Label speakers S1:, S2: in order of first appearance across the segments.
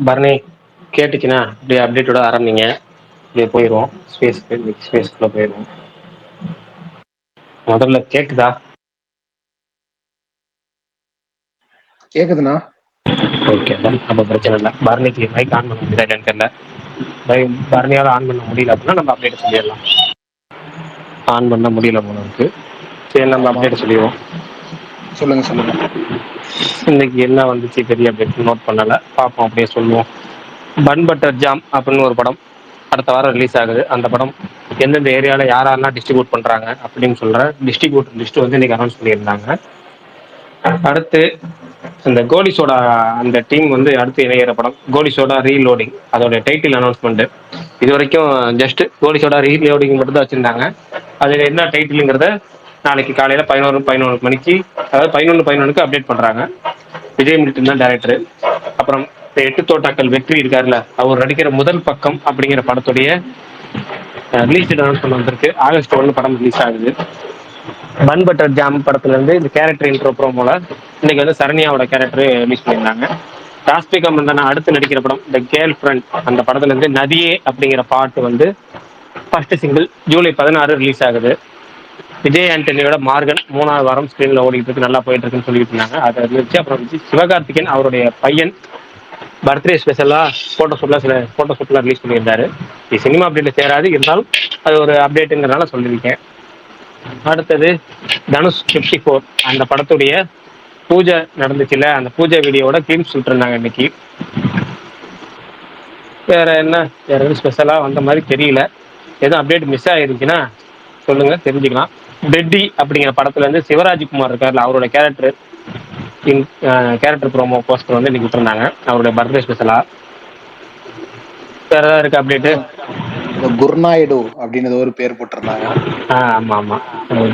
S1: பரணி கேட்டுச்சுன்னா இப்படியே அப்டேட்டோட ஆரம்பிங்க. இப்படியே போயிடுவோம் ஸ்பேஸ்க்கு, ஸ்பேஸ்க்குள்ள போயிடுவோம். முதல்ல கேக்குதா?
S2: கேக்குதுண்ணா.
S1: ஓகே, நம்ம பிரச்சனை இல்லை. பரணிக்கு மைக் ஆன் பண்ண முடியல என்னன்னு தெரியல. பரணியால் ஆன் பண்ண முடியல அப்படின்னா நம்ம அப்டேட் சொல்லிடலாம். ஆன் பண்ண முடியல போல இருக்கு. சரி, நம்ம
S2: ஆமா,
S1: அப்டேட் சொல்லிடுவோம்.
S2: சொல்லுங்க.
S1: இன்னைக்கு என்ன வந்துச்சு பெரிய அப்டேட் நோட் பண்ணல, பார்ப்போம், அப்படியே சொல்லுவோம். பன் பட்டர் ஜாம் அப்படின்னு ஒரு படம் அடுத்த வாரம் ரிலீஸ் ஆகுது. அந்த படம் எந்தெந்த ஏரியாவில் யாரெல்லாம் டிஸ்ட்ரிபியூட் பண்ணுறாங்க அப்படின்னு சொல்கிற டிஸ்ட்ரிபியூட்டர் லிஸ்ட் வந்து இன்னைக்கு அனௌன்ஸ் பண்ணியிருந்தாங்க. அடுத்து இந்த கோலி சோடா அந்த டீம் வந்து அடுத்து இணையிற படம் கோலி சோடா ரீலோடிங், அதோட டைட்டில் அனௌன்ஸ்மெண்ட். இது வரைக்கும் ஜஸ்ட் கோலி சோடா ரீலோடிங் மட்டும் தான் வச்சிருந்தாங்க. அது என்ன டைட்டிலுங்கிறத நாளைக்கு காலையில் 11 மணிக்கு, அதாவது 11:11க்கு அப்டேட் பண்ணுறாங்க. விஜய் மில்டன் தான் டேரக்டர். அப்புறம் இந்த எட்டு தோட்டாக்கள் வெற்றி இருக்காருல்ல, அவர் நடிக்கிற முதல் பக்கம் அப்படிங்கிற படத்துடைய ரிலீஸ் டேட் அனௌன்ஸ்மெண்ட் வந்திருக்கு. ஆகஸ்ட் 1 படம் ரிலீஸ் ஆகுது. பன் பட்டர் ஜாம் படத்துல இருந்து இந்த கேரக்டர் இன்ட்ரோ ப்ரோமோல இன்னைக்கு வந்து சரண்யாவோட கேரக்டர் ரிலீஸ் பண்ணியிருந்தாங்க. ராஷ்மிகா மந்தனா அடுத்து நடிக்கிற படம் த கேர்ள் ஃப்ரெண்ட், அந்த படத்துல இருந்து நதியே அப்படிங்கிற பாட்டு வந்து ஃபர்ஸ்ட் சிங்கிள் ஜூலை 16 ரிலீஸ் ஆகுது. விஜய் ஆண்டனியோட மார்கன் 3வது வாரம் ஸ்கிரீன்ல ஓடிட்டு இருக்கு, நல்லா போயிட்டு இருக்குன்னு சொல்லிட்டு இருந்தாங்க. அதை இருந்துச்சு. அப்புறம் சிவகார்த்திகேயன் அவருடைய பையன் பர்த்டே ஸ்பெஷலா போட்டோ ஷூட்லாம் ரிலீஸ் பண்ணியிருந்தாரு. இது சினிமா அப்டேட் சேராது, இருந்தாலும் அது ஒரு அப்டேட்டுங்கிறனால சொல்லியிருக்கேன். அடுத்தது தனுஷ் 54 அந்த படத்துடைய பூஜை நடந்துச்சுல, அந்த பூஜை வீடியோட கிளிம்ஸ் விட்டுருந்தாங்க இன்னைக்கு. வேற என்ன, வேற எதுவும் ஸ்பெஷலா வந்த மாதிரி தெரியல. எதுவும் அப்டேட் மிஸ் ஆயிருந்துச்சுன்னா சொல்லுங்க, தெரிஞ்சுக்கலாம். பெட்டி அப்படிங்கிற படத்துல இருந்து சிவராஜ்குமார் இருக்காருல்ல, அவரோட கேரக்டர் ப்ரோமோ போஸ்டர் வந்து இன்னைக்கு விட்டுருந்தாங்க, அவருடைய பர்த்டே ஸ்பெஷலா. வேற ஏதாவது இருக்கு அப்டேட்டு?
S2: குர்நாயுடு அப்படின்னு ஒரு பேர் போட்டிருந்தாங்க.
S1: ஆமா ஆமா,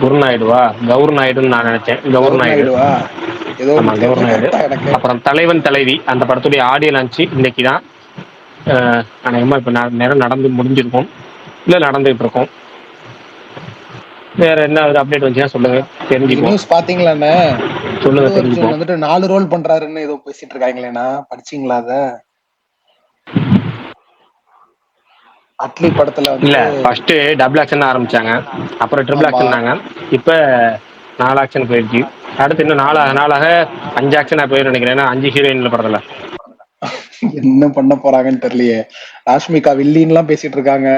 S1: குருநாயுடுவா, கௌர் நாயுடுன்னு நான் நினைச்சேன். கௌர் நாயுடு.
S2: நாயுடுவா, ஏதோ
S1: ஆமா,
S2: ஒன்று
S1: கௌர்
S2: தெரியல
S1: நாயுடு.
S2: கரெக்டா எனக்கு.
S1: அப்புறம் தலைவன் தலைவி அந்த படத்துடைய ஆடியோ லான்ச்சு இன்னைக்கு தான். அநேகமா இப்போ நேரம் நடந்து முடிஞ்சிருக்கும், இல்லை நடந்துகிட்டு இருக்கோம். வேற என்ன அப்டேட் வந்துச்சுன்னா சொல்லுங்க,
S2: இன்னைக்கு
S1: தெரிஞ்சுக்குவோம்.
S2: நியூஸ் பாத்தீங்களாண்ணே?
S1: சொல்லுங்க,
S2: அல்லு அர்ஜுன்
S1: தெரிஞ்சுக்குவோம்.
S2: வந்துட்டு 4 ரோல் பண்றாருன்னு ஏதோ பேசிட்டு இருக்காங்களேண்ணா, படிச்சீங்களா அத? அட்லி படத்துல
S1: இல்ல,
S2: வந்துட்டு
S1: ஃபர்ஸ்ட் டபுள் ஆக்ஷன் ஆரம்பிச்சாங்க, அப்புறம் ட்ரிபிள்
S2: ஆமா,
S1: ஆக்ஷன்னாங்க, இப்ப 4 ஆக்ஷன் போயிடுச்சு. அடுத்து இன்னும்
S2: ஆமா.
S1: நாளாக 5 ஆக்ஷனா போயிடும் நினைக்கிறேன். ஏன்னா 5 ஹீரோயின்ல படத்துல.
S2: என்ன பண்ண போறாங்கன்னு தெரியலையே. ராஷ்மிகா வில்லின்னு எல்லாம் பேசிட்டு இருக்காங்க.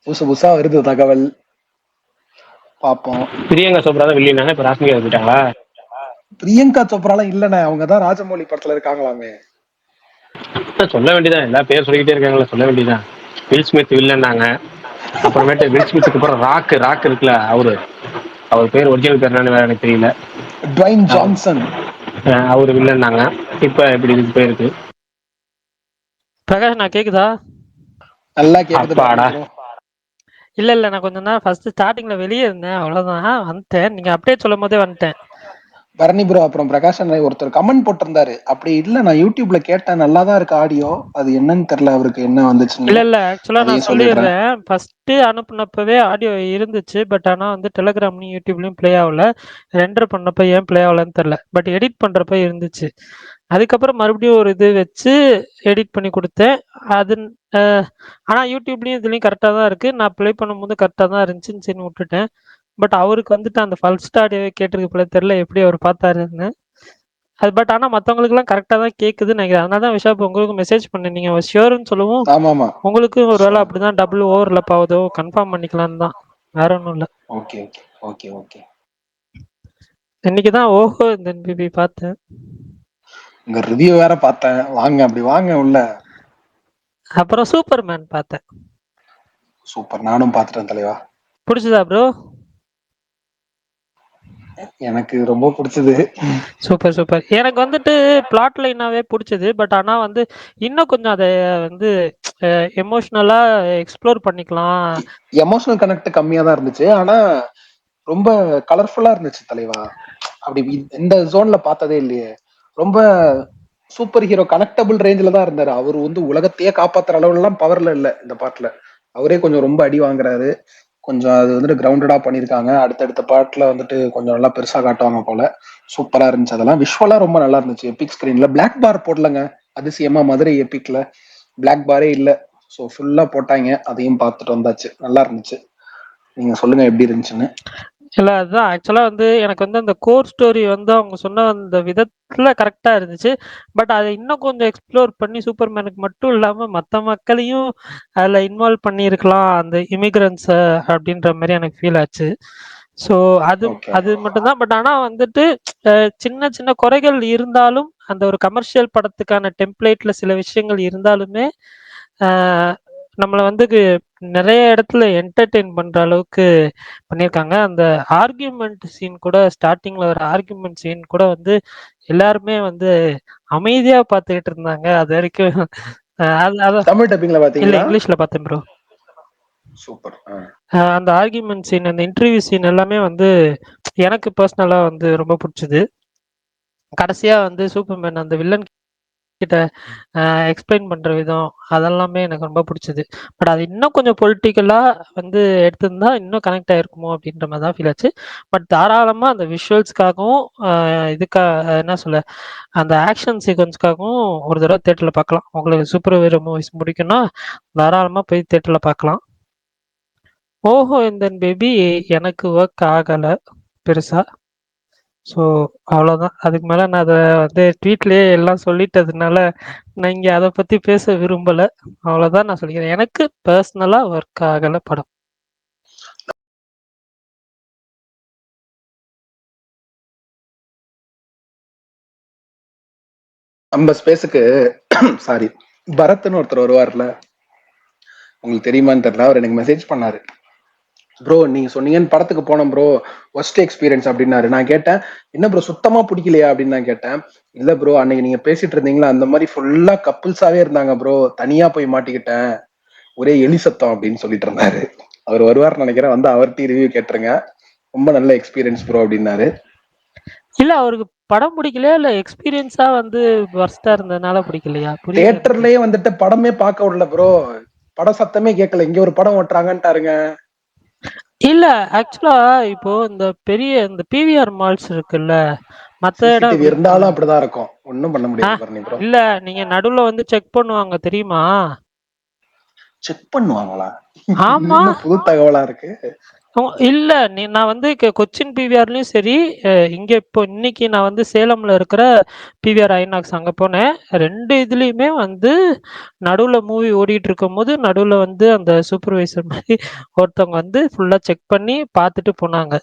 S2: புதுசு புதுசா வருது தகவல், பாப்போம்.
S1: பிரியங்கா சோப்ரா தான் வில்லியனாங்க, இப்ப ராஷ்மிகா போயிட்டாங்களா?
S2: பிரியங்கா சோப்ராலாம் இல்லண்ணே, அவங்கதான் ராஜமௌலி படத்துல இருக்காங்களாமே.
S1: சொல்ல வேண்டியதான், எல்லா பேர் சொல்லிக்கிட்டே இருக்காங்களா, சொல்ல வேண்டியதான். வில் ஸ்மித் வில்லன்னாங்க, அப்புறமேட்டு வில் ஸ்மித்துக்கு அப்புறம் ராக் இருக்குல்ல, அவர் பேர் ஒரிஜினல் பேர் என்னன்னு வேற எனக்கு தெரியல.
S2: ட்வைன் ஜான்சன்
S1: அவரு வில்லன்னாங்க. இப்ப இப்படி இதுக்கு போயிருக்கு.
S3: பிரகாஷ், நான் கேக்குதா?
S2: நல்லா கேக்குது
S1: அப்பாடா.
S2: ப்ரோ.
S3: இல்ல நான் கொஞ்ச நேரம் ஃபர்ஸ்ட் ஸ்டார்டிங்ல வெளியே இருந்தேன், அவ்வளவுதான். வந்துட்டேன், நீங்க அப்டேட் சொல்லும் போதே வந்துட்டேன்.
S2: பரணி ப்ரோ, அப்புறம் பிரகாஷ் அண்ணா ஒருத்தர் கமெண்ட் போட்டிருந்தாரு, அப்படி இல்ல நான் யூடியூப்ல கேட்டேன், நல்லாதான் இருக்கு ஆடியோ, அது என்னன்னு தெரியல அவருக்கு என்ன வந்துச்சுன்னு.
S3: இல்ல ஆக்சுவலா நான்
S2: அதையும் சொல்லிடுறேன்.
S3: சொல்லிடுறேன். ஃபர்ஸ்ட் அனுப்புனப்பவே ஆடியோ இருந்துச்சு, பட் ஆனா வந்து டெலிகிராம்லயும் யூடியூப்லயும் ப்ளே ஆகல. ரெண்டர் பண்ணப்ப ஏன் ப்ளே ஆகலன்னு தெரியல, பட் எடிட் பண்றப்ப இருந்துச்சு. அதுக்கப்புறம் மறுபடியும் ஒரு இது வச்சு எடிட் பண்ணி கொடுத்தேன். அது ஆனா யூடியூப்லயும் இதுலயும் கரெக்டா தான் இருக்கு. நான் ப்ளே பண்ணும்போது கரெக்டா தான் இருந்துச்சுன்னு சரி விட்டுட்டேன். பட் அவருக்கு வந்துட்டு அந்த ஃபர்ஸ்ட் ஆடியோவே கேட்டிருக்கு போல, தெரியல எப்படி அவர் பார்த்தாருன்னு. அது பட் ஆனா மத்தவங்களுக்குலாம் கரெக்டா தான் கேக்குதுன்னு நினைக்கிறேன். அதனால தான் விஷா உங்களுக்கு மெசேஜ் பண்ணேன், நீங்க ஷியோர்னு சொல்லவும்
S2: ஆமாமா,
S3: உங்களுக்கு ஒரு வேளை அப்படிதான் டபுள் ஓவர்லப் ஆகுதோ, கன்ஃபார்ம் பண்ணிக்கலான்னு தான், வேற ஒன்றும் இல்லை.
S2: Okay okay okay.
S3: இன்னைக்குதான் ஓஹோ இந்த என்பிபி பார்த்தேன்.
S2: உங்க ரிவ்யூ வேற பார்த்தேன், வாங்க அப்படி வாங்க உள்ள.
S3: அப்புறம் சூப்பர்மேன் பார்த்தேன்.
S2: சூப்பர், நானும் பார்த்துட்டேன் தலைவா.
S3: பிடிச்சதா ப்ரோ?
S2: எனக்கு ரொம்ப பிடிச்சது.
S3: சூப்பர். எனக்கு வந்துட்டு பிளாட் லைனாவே பிடிச்சது. பட் ஆனா வந்து இன்னும் கொஞ்சம் அதை வந்து எமோஷனலா எக்ஸ்ப்ளோர் பண்ணிக்கலாம்.
S2: எமோஷனல் கனெக்ட் கம்மியா தான் இருந்துச்சு, ஆனா ரொம்ப கலர்ஃபுல்லா இருந்துச்சு தலைவா. அப்படி இந்த ஜோன்ல பார்த்ததே இல்லையே. ரொம்ப சூப்பர் ஹீரோ கனெக்டபிள் ரேஞ்சில தான் இருந்தாரு. அவர் வந்து உலகத்தையே காப்பாத்துற அளவுல எல்லாம் பவர்ல இல்ல இந்த பாட்டுல. அவரே கொஞ்சம் ரொம்ப அடி வாங்குறாரு. கொஞ்சம் அது வந்துட்டு கிரவுண்டடா பண்ணியிருக்காங்க. அடுத்தடுத்த பார்ட்ல வந்துட்டு கொஞ்சம் நல்லா பெருசா காட்டுவாங்க போல. சூப்பரா இருந்துச்சு அதெல்லாம். விஷுவலா ரொம்ப நல்லா இருந்துச்சு. எபிக் ஸ்கிரீன்ல பிளாக் பார் போடலங்க. அதிசயமா மதுரை எபிக்ல பிளாக் பாரே இல்ல. ஸோ ஃபுல்லா போட்டாங்க. அதையும் பார்த்துட்டு வந்தாச்சு. நல்லா இருந்துச்சு. நீங்க சொல்லுங்க எப்படி இருந்துச்சுன்னு.
S3: இல்ல அதுதான் ஆக்சுவலா வந்து எனக்கு வந்து அந்த கோர் ஸ்டோரி வந்து அவங்க சொன்ன அந்த விதத்துல கரெக்டா இருந்துச்சு. பட் அதை இன்னும் கொஞ்சம் எக்ஸ்ப்ளோர் பண்ணி சூப்பர்மேனுக்கு மட்டும் இல்லாம மத்த மக்களையும் அதுல இன்வால்வ் பண்ணியிருக்கலாம் அந்த இமிகிரன்ஸ அப்படின்ற மாதிரி எனக்கு ஃபீல் ஆச்சு. ஸோ அது
S2: ஓகே.
S3: அது மட்டும்தான். பட் ஆனா வந்துட்டு சின்ன சின்ன குறைகள் இருந்தாலும் அந்த ஒரு கமர்ஷியல் படத்துக்கான டெம்ப்ளேட்ல சில விஷயங்கள் இருந்தாலுமே நம்மளை வந்து நிறைய இடத்துல என்டர்டெயின் பண்ற அளவுக்கு பண்ணியிருக்காங்க. அந்த ஆர்கியூமெண்ட் சீன் கூட ஸ்டார்டிங்ல ஒரு ஆர்கியூமெண்ட் சீன் கூட வந்து எல்லாருமே வந்து அமைதியா பார்த்துக்கிட்டு இருந்தாங்க. அது வரைக்கும்
S2: தமிழ் டப்பிங்ல
S3: இல்ல
S2: பாத்தீங்களா?
S3: இங்கிலீஷ்ல பார்த்தேன் ப்ரோ.
S2: சூப்பர்.
S3: அந்த ஆர்கியூமெண்ட் சீன் அந்த இன்டர்வியூ சீன் எல்லாமே வந்து எனக்கு பர்சனலா வந்து ரொம்ப பிடிச்சது. கடைசியா வந்து சூப்பர்மேன் அந்த வில்லன் கிட்ட எக்ஸ்பிளைன் பண்ற விதம் அதெல்லாமே எனக்கு ரொம்ப பிடிச்சது. பட் அது இன்னும் கொஞ்சம் பொலிட்டிக்கலா வந்து எடுத்திருந்தா இன்னும் கனெக்ட் ஆயிருக்குமோ அப்படின்ற மாதிரி தான் ஃபீல் ஆச்சு. பட் தாராளமா அந்த விஷுவல்ஸ்க்காகவும் என்ன சொல்ல அந்த ஆக்ஷன் சீக்வன்ஸ்க்காகவும் ஒரு தடவை தேட்டர்ல பார்க்கலாம். உங்களுக்கு சூப்பர் ஹீரோ மூவிஸ் முடிக்கும்னா தாராளமா போய் தேட்டர்ல பார்க்கலாம். ஓஹோ இந்த பேபி எனக்கு ஒர்க் ஆகல பெருசா. ஸோ அவ்வளோதான். அதுக்கு மேலே நான் அதை வந்து ட்வீட்லேயே எல்லாம் சொல்லிட்டதுனால நான் இங்கே அதை பற்றி பேச விரும்பலை. அவ்வளோதான் நான் சொல்லிக்கிறேன். எனக்கு பர்சனலாக ஒர்க் ஆகலை படம்.
S2: நம்ம ஸ்பேஸுக்கு சாரி பரத்னு ஒருத்தர் வருவார்ல, உங்களுக்கு தெரியுமான்னு தெரியல. அவர் எனக்கு மெசேஜ் பண்ணாரு. ப்ரோ நீங்க சொன்னீங்கன்னு படத்துக்கு போனோம் ப்ரோ, ஒஸ்ட் எக்ஸ்பீரியன்ஸ் அப்படின்னாரு. நான் கேட்டேன் என்ன ப்ரோ சுத்தமா பிடிக்கலையா அப்படின்னு நான் கேட்டேன். இல்ல ப்ரோ அன்னைக்கு நீங்க பேசிட்டு இருந்தீங்களா அந்த மாதிரி ஃபுல்லா கப்புள்ஸாவே இருந்தாங்க ப்ரோ, தனியா போய் மாட்டிக்கிட்டேன், ஒரே எலி சத்தம் அப்படின்னு சொல்லிட்டு இருந்தாரு. அவர் வருவார்னு நினைக்கிறேன், வந்து அவர்கிட்ட ரிவ்யூ கேட்டுருங்க. ரொம்ப நல்ல எக்ஸ்பீரியன்ஸ் ப்ரோ அப்படின்னாரு.
S3: இல்ல அவருக்கு படம் பிடிக்கலையா இல்ல எக்ஸ்பீரியன்ஸா வந்து வர்ஸ்டா இருந்ததுனால பிடிக்கலையா? புரியல எனக்கு.
S2: தியேட்டர்லயே வந்துட்டு படமே பார்க்க விடல ப்ரோ, பட சத்தமே கேட்கல. இங்க ஒரு படம் ஓட்டுறாங்கன்ட்டாருங்க.
S3: இல்ல ஆக்சுவலா இப்போ இந்த பெரிய இந்த பிவிஆர் மால்ஸ் இருக்குல்ல, மத்த இடம்
S2: சிசிடிவி
S3: எப்படி
S2: இருந்தாலும் அப்படிதான் இருக்கும், ஒன்னும் பண்ண
S3: ஆ,
S2: முடியாது பரணி ப்ரோ.
S3: இல்ல நீங்க நடுவுல வந்து செக் பண்ணுவாங்க தெரியுமா?
S2: செக் பண்ணுவாங்களா? இது
S3: ஆமா.
S2: என்ன புது தகவலா இருக்கு.
S3: இல்ல நான் வந்து கொச்சின் பிவிஆர்லயும் சரி, இங்க இப்போ இன்னைக்கு நான் வந்து சேலம்ல இருக்கிற பிவிஆர் ஐநாக்ஸ் அங்க போனேன். 2 இதுலயுமே வந்து நடுவுல மூவி ஓடிட்டு இருக்கும்போது நடுவுல வந்து அந்த சூப்பர்வைசர் மாதிரி ஒருத்தவங்க வந்து ஃபுல்லா செக் பண்ணி பார்த்துட்டு போனாங்க.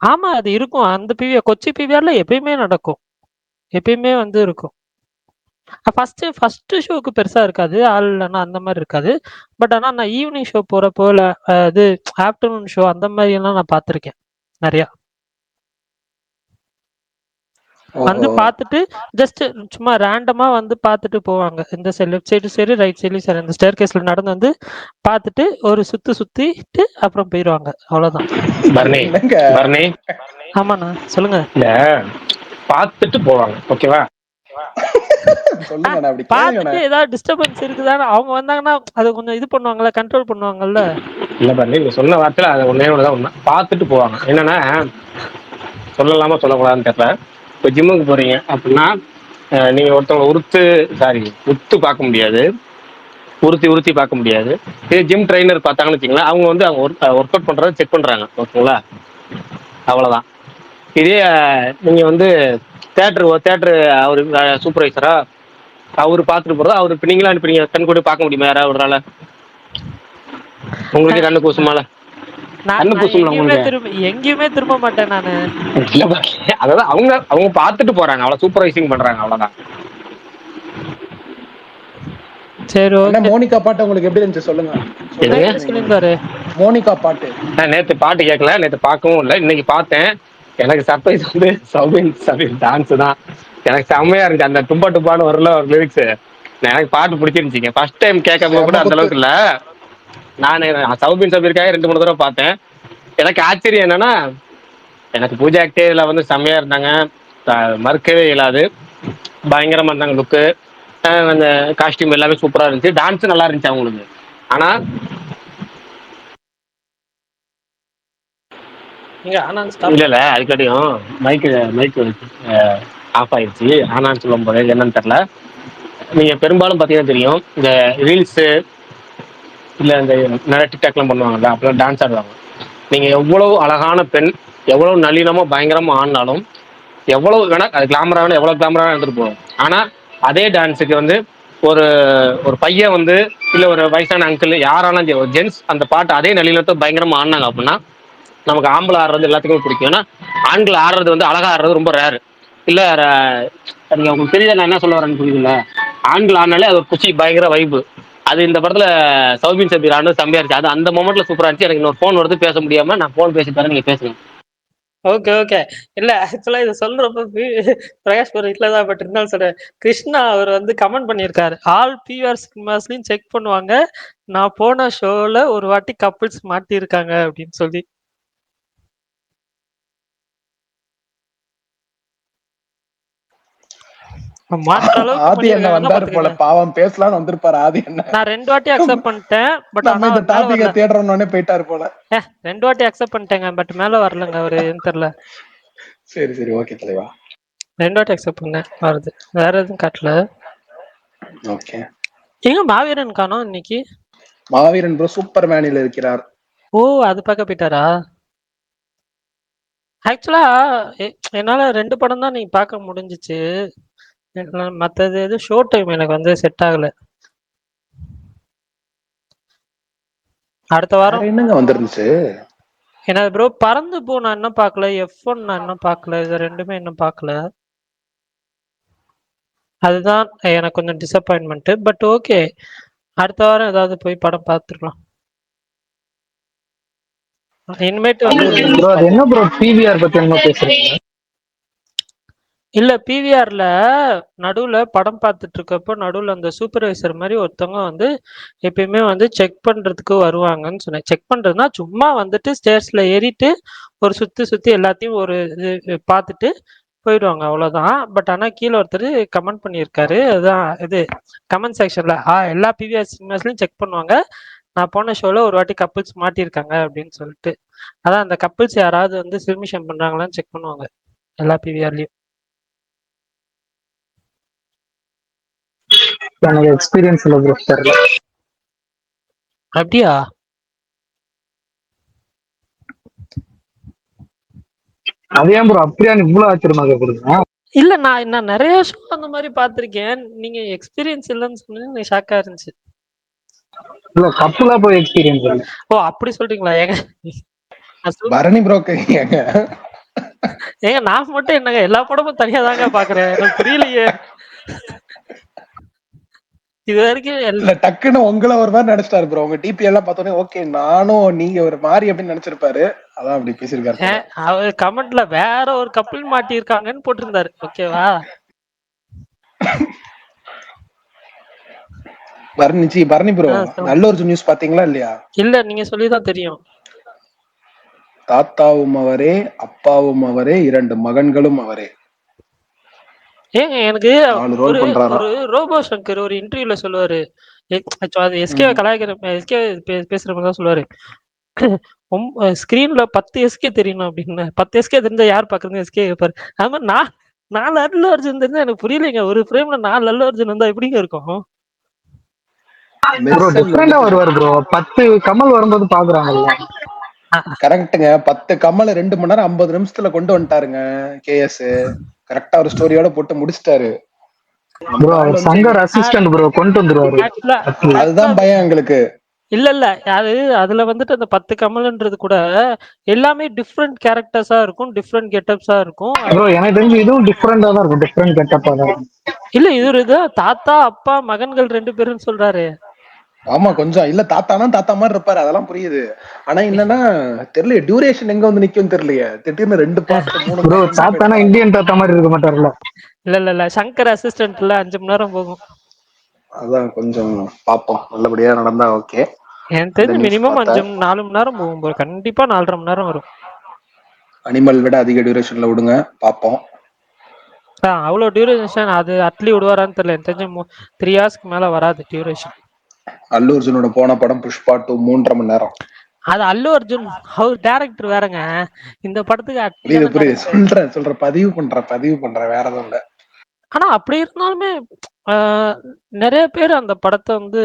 S3: ஆமா அது இருக்கும். அந்த பிவிஆர் கொச்சி பிவிஆர்ல எப்பயுமே நடக்கும். எப்பயுமே வந்து இருக்கும். ஃபர்ஸ்ட் ஷோக்கு பெருசா இருக்காது. ஆள் இல்லன்னா அந்த மாரி இருக்காது. பட் ஆனா நான் ஈவினிங் ஷோ போறப்போ இல்ல இது ஆஃப்டர்நூன் ஷோ அந்த மாரி எல்லாம் நான் பார்த்துருக்கேன் நெறையா. வந்து
S2: ஓஹோ.
S3: பார்த்துட்டு ஜஸ்ட் சும்மா ரேண்டமா வந்து பார்த்துட்டு போவாங்க. இந்த சைடு லெஃப்ட் சைடும் சரி, ரைட் சைடுலயும் சரி அந்த ஸ்டேர்கேஸ்ல நடந்து வந்து பார்த்துட்டு ஒரு சுத்திட்டு அப்புறம் போயிருவாங்க. அவ்வளோதான்.
S1: பர்னி
S2: என்னங்க
S1: பர்னி
S3: ஆமாண்ணா சொல்லுங்க.
S1: இல்ல பார்த்துட்டு போவாங்க ஓகேவா?
S2: சொல்லுங்க நான் அப்படி
S3: பார்த்துட்டு
S2: கேளுங்கண்ணே.
S3: ஏதாவது டிஸ்டர்பன்ஸ் இருக்குதான்னு அவங்க வந்தாங்கன்னா அதை கொஞ்சம் இது பண்ணுவாங்கல்ல, கண்ட்ரோல் பண்ணுவாங்கல்ல.
S1: இல்ல பர்னி நீங்க சொன்ன வார்த்தையில அது ஒன்னே ஒண்ணுதான் உண்மை. பார்த்துட்டு போவாங்க. என்னன்னா சொல்லலாமா சொல்லக்கூடாதுன்னு தெரியல. இப்போ ஜிம்முக்கு போறீங்க அப்படின்னா நீங்க ஒருத்தவங்க உத்து பார்க்க முடியாது, உறுத்தி பார்க்க முடியாது. இதே ஜிம் ட்ரைனர் பார்த்தாங்கன்னு வச்சுங்களேன், அவங்க வந்து அவங்க ஒர்க் அவுட் பண்றதை செக் பண்றாங்க ஓகேங்களா? அவ்வளவுதான். இதே நீங்க வந்து தேட்டரு அவரு சூப்பர்வைசரா அவரு பார்த்துட்டு போறதா, அவரு இப்ப நீங்களா அனுப்புறீங்க, கண் கூட பார்க்க முடியுமா யாராவது ஒரு நாள? உங்களுக்கு கண்ணு கூசுமால?
S3: நான்
S1: கண்ணு
S3: நான்
S1: கூசும்ல உங்களுக்கு.
S3: எங்கேயுமே திரும்ப மாட்டேன் நானு.
S1: இல்ல அதாவது அவங்க பார்த்துட்டு போறாங்க, அவ்வளவு சூப்பர்வைசிங் பண்றாங்க, அவ்வளவுதான்.
S3: சரி
S2: அண்ணா
S3: ஓகே.
S2: மோனிகா பாட்டு உங்களுக்கு எப்படி இருந்துச்சு சொல்லுங்க.
S1: எதுங்க?
S3: சொல்லியிருந்தாரு
S2: மோனிகா பாட்டு.
S1: நான் நேத்து பாட்டு கேட்கல, நேத்து பார்க்கவும் இல்லை, இன்னைக்கு பார்த்தேன். எனக்கு சர்ப்ரைஸ் வந்து சபின் டான்ஸ் தான். எனக்கு செம்மையா இருந்துச்சு. அந்த டுப்பா டுப்பான்னு வரல ஒரு லிரிக்ஸ், எனக்கு பாட்டு பிடிச்சிருந்துச்சிங்க. ஃபர்ஸ்ட் டைம் கேட்கும் கூட
S2: செம
S1: அந்த
S2: குத்து.
S1: அளவுக்கு இல்ல. நான் சபிற்காக 2-3 தடவை பார்த்தேன். எனக்கு ஆச்சரியம் என்னன்னா, எனக்கு பூஜா ஆக்டே இதுல வந்து செம்மையா இருந்தாங்க, மறுக்கவே இயலாது. பயங்கரமா இருந்தாங்க லுக்கு, அந்த காஸ்டியூம் எல்லாமே சூப்பரா இருந்துச்சு, டான்ஸும் நல்லா இருந்துச்சு அவங்களுக்கு. ஆனா
S3: இங்க ஆனான் ஸ்டாப்.
S1: இல்ல அதுக்காட்டியும் மைக்கு ஆஃப் ஆயிடுச்சு. ஆனான்னு சொல்லும் போது என்னன்னு தெரியல. நீங்க பெரும்பாலும் பாத்தீங்கன்னா தெரியும், இந்த ரீல்ஸு இல்ல இந்த நிறைய டிக்டாக்லாம் பண்ணுவாங்கல்ல, அப்பெல்லாம் டான்ஸ் ஆடுவாங்க. நீங்க எவ்வளவு அழகான பெண், எவ்வளவு நளினமா பயங்கரமா ஆடினாலும், எவ்வளவு வேணா அது கிளாமரா வேணா எவ்வளவு கிளாமரா எடுத்துட்டு போகும். ஆனா அதே டான்ஸுக்கு வந்து ஒரு ஒரு பையன் வந்து இல்ல ஒரு வயசான அங்கிள் யாராலும் சரி, ஒரு ஜென்ஸ் அந்த பாட்டு அதே நளினத்தை பயங்கரமா ஆடினாங்க அப்படின்னா நமக்கு ஆம்பளை ஆடுறது எல்லாத்துக்குமே பிடிக்கும். ஏன்னா ஆண்கள் ஆடுறது வந்து அழகா ஆடுறது ரொம்ப ரேரு. இல்ல நீங்க உங்களுக்கு தெரியல நான் என்ன சொல்ல வரேன்னு புரியுதுல்ல. ஆண்கள் ஆடினாலே அது ஒரு குச்சி பயங்கர வைப்பு. அது இந்த படத்துல சௌபின் சபீர் ஆண்டு செம்மையா அது அந்த மொமெண்ட்ல சூப்பரா இருந்துச்சு. எனக்கு இன்னொரு போன் வருது, பேச முடியாம நான் போன் பேசி தரேன், நீங்க பேசுங்க.
S3: Okay okay. இல்ல ஆக்சுவலா இதை சொல்றப்ப பிரகாஷ் ஒரு வீட்டுல தான், பட் இருந்தாலும் சொல்றேன். கிருஷ்ணா அவர் வந்து கமெண்ட் பண்ணியிருக்காரு, ஆல் பிஆர் சினிமாஸ்லயும் செக் பண்ணுவாங்க, நான் போன ஷோல ஒரு வாட்டி கப்பிள்ஸ் மாட்டியிருக்காங்க அப்படின்னு சொல்லி. மாற்ற அளவுக்கு
S2: ஆதி என்ன
S3: பண்ணிருக்காங்கன்னா
S2: வந்தாரு போல,
S3: பாத்துக்கங்க.
S2: பாவம் பேசலாம்னு வந்திருப்பாரு ஆதி என்ன.
S3: நான் 2 வாட்டி அக்செப்ட் பண்ணிட்டேன், பட்
S2: நம்ம
S3: ஆனா
S2: இந்த
S3: அவர் மேல
S2: டாபிக்க
S3: வரல.
S2: தேடுறோம்னே போயிட்டாரு போல.
S3: 2 வாட்டி அக்செப்ட் பண்ணிட்டேங்க, பட் மேல வரலங்க அவரு, ஏன்னு தெரியல.
S2: சரி சரி, ஓகே தலைவா.
S3: 2 வாட்டி அக்செப்ட் பண்ணேன், வருது. வேற எதுவும் காட்டல.
S2: ஓகே.
S3: எங்க மாவீரன் காணோம் இன்னைக்கு?
S2: மாவீரன் ப்ரோ சூப்பர் மேனில் இருக்கிறார்.
S3: ஓ, அது பார்க்க போயிட்டாரா? ஆக்சுவலா என்னால 2 படம் தான் நீங்க பார்க்க முடிஞ்சிச்சு. மத்தது எது ஷோ டைம் எனக்கு வந்து செட் ஆகல. அடுத்த
S2: வேற
S3: வாரம்
S2: என்னங்க வந்திருந்துச்சு?
S3: என்ன ப்ரோ, பறந்து போ நான் இன்னும் பார்க்கல, F1 நான் இன்னும் பார்க்கல, இது 2மே இன்னும் பார்க்கல. அதுதான் எனக்கு கொஞ்சம் டிசப்பாயின்மெண்ட். பட் ஓகே, அடுத்த வாரம் ஏதாவது போய் படம் பார்த்துக்கலாம். இனிமேட்டு வந்து
S4: ப்ரோ அது என்ன ப்ரோ பிவிஆர் பத்தி என்ன பேசுறீங்க?
S3: இல்ல பிவிஆர்ல நடுவுல படம் பார்த்துட்டு இருக்கப்போ நடுவுல அந்த சூப்பர்வைசர் மாதிரி ஒருத்தவங்க வந்து எப்பயுமே வந்து செக் பண்றதுக்கு வருவாங்கன்னு சொன்னேன். செக் பண்றதுன்னா சும்மா வந்துட்டு ஸ்டேர்ஸ்ல ஏறிட்டு ஒரு சுத்தி எல்லாத்தையும் ஒரு இது பார்த்துட்டு போயிடுவாங்க, அவ்வளவுதான். பட் ஆனா கீழே ஒருத்தர் கமெண்ட் பண்ணியிருக்காரு, அதுதான் இது கமெண்ட் செக்ஷன்ல, எல்லா பிவிஆர் சினிமாஸ்லயும் செக் பண்ணுவாங்க, நான் போன ஷோல ஒரு வாட்டி கப்பிள்ஸ் மாட்டியிருக்காங்க அப்படின்னு சொல்லிட்டு. அதான் அந்த கப்பிள்ஸ் யாராவது வந்து சில்மிஷன் பண்றாங்களான்னு செக் பண்ணுவாங்க எல்லா பிவிஆர்லயும்.
S4: எனக்கு எக்ஸ்பீரியன்ஸ் இல்ல ப்ரோ, தெரியல.
S3: அப்படியா?
S4: அது ஏன் ப்ரோ அப்படியா இவ்வளவு ஆச்சரியமாக கொடுங்க?
S3: இல்ல, நான் நிறைய ஷோ அந்த மாதிரி பார்த்திருக்கேன். நீங்க எக்ஸ்பீரியன்ஸ் இல்லைன்னு சொன்னீங்க, ஷாக்கா இருந்துச்சு.
S4: இல்ல கப்புலா போய் எக்ஸ்பீரியன்ஸ் இல்ல.
S3: ஓ அப்படி சொல்றீங்களா? ஏங்க
S2: பரணி ப்ரோக்கு ஏங்க
S3: நான் மட்டும் என்னங்க எல்லா படமும் தனியா தாங்க பாக்குறேன், எனக்கு புரியலையே. இது வரைக்கும்
S2: இல்ல டக்குன்னு உங்களை ஒரு மாதிரி நினைச்சிட்டாரு ப்ரோ. உங்க டிபி எல்லாம் பார்த்தோன்னே ஓகே நானும் நீங்க ஒரு மாதிரி அப்படின்னு நினைச்சிருப்பாரு, அதான் அப்படி பேசியிருக்காரு.
S3: அவர் கமெண்ட்ல வேற ஒரு கப்பல் மாட்டி இருக்காங்கன்னு போட்டிருந்தாரு. ஓகேவா?
S2: பரணி ப்ரோ, நல்ல ஒரு நியூஸ் பாத்தீங்களா இல்லையா?
S3: இல்ல, நீங்க சொல்லிதான் தெரியும்.
S2: தாத்தாவும் அவரே, அப்பாவும் அவரே, 2 மகன்களும் அவரே.
S3: ஏங்க எனக்கு
S2: 4 ரோல் பண்றாரா?
S3: ஒரு ரோபோ சங்கர் ஒரு இன்டர்வியூல சொல்லுவாரு, அது எஸ்கே கலாய்க்கிற எஸ்கே பேசுற மாதிரி தான் சொல்லுவாரு, ஸ்கிரீன்ல 10 எஸ்கே தெரியணும் அப்படின்னு. 10 எஸ்கே தெரிஞ்சா யார் பாக்குறது எஸ்கே கேட்பாரு. அது மாதிரி 4 அல்லு அர்ஜுன் தெரிஞ்சா எனக்கு புரியலைங்க, ஒரு ஃப்ரேம்ல 4 அல்லு அர்ஜுன் வந்தா எப்படிங்க இருக்கும்?
S4: ப்ரோ டிஃபரெண்டா வருவாரு ப்ரோ. 10 கமல் வரும்போது பாக்குறாங்கல்ல.
S2: கரெக்ட்டுங்க. 10 கமல் 2 மணி நேரம் 50 நிமிஷத்துல கொண்டு வந்துட்டாருங்க கேஎஸ். கரெக்டா ஒரு ஸ்டோரியோட போட்டு முடிச்சிட்டாரு.
S4: ப்ரோ சங்கர் அசிஸ்டன்ட் ப்ரோ, கொண்டு வந்துருவாரு.
S2: அதுதான் பயம் எங்களுக்கு.
S3: இல்ல அதுல வந்துட்டு அந்த 10 கமல்ன்றது கூட எல்லாமே டிஃப்ரெண்ட் கேரக்டர்ஸா இருக்கும், டிஃப்ரெண்ட் கெட்டப்ஸா இருக்கும்.
S4: ப்ரோ எனக்கு தெரிஞ்சு இதுவும் டிஃப்ரெண்டா தான் இருக்கும், டிஃப்ரெண்ட் கெட்டப்பா தான்.
S3: இல்ல இது தாத்தா அப்பா மகன்கள் 2 பேரும் சொல்றாரு.
S2: ஆமா கொஞ்சம் இல்ல தாத்தானா தாத்தா மாதிரி இருப்பாரு, அதெல்லாம் புரியுது. ஆனா என்னன்னா தெரியல டியூரேஷன் எங்க வந்து நிக்கும் தெரியலையே. திடீர்னு 2 பார்ட் 3
S4: ப்ரோ தாத்தானா இந்தியன் தாத்தா மாதிரி இருக்க மாட்டாருல்ல.
S3: இல்ல சங்கர் அசிஸ்டன்ட்ல 5 மணி நேரம் போகும்.
S2: அதான் கொஞ்சம் பாப்போம், நல்லபடியா நடந்தா ஓகே.
S3: எனக்கு தெரிஞ்சு மினிமம் 4 மணி நேரம் போகும் ப்ரோ, கண்டிப்பா 4.5 மணி நேரம் வரும்.
S2: அனிமல் விட அதிக டியூரேஷன்ல விடுங்க பாப்போம்.
S3: அவ்வளவு டியூரேஷன் அது அட்லி விடுவாரான்னு தெரியல, எனக்கு தெரிஞ்சு 3 ஹவர்ஸ்க்கு மேல வராது டியூரேஷன்.
S2: அல்லு அர்ஜுனோட போன படம் புஷ்பா 2 3.5 மணி நேரம்.
S3: அது அல்லு அர்ஜுன் அவர் டைரக்டர் வேறங்க. இந்த படத்துக்கு
S2: புரியுது
S3: அட்டியான
S2: புரியுது,
S3: டைரக்டர்.
S2: சொல்றேன் பதிவு பண்றேன், வேற எதுவும் இல்ல.
S3: ஆனா அப்படி இருந்தாலுமே நிறைய பேர் அந்த படத்தை வந்து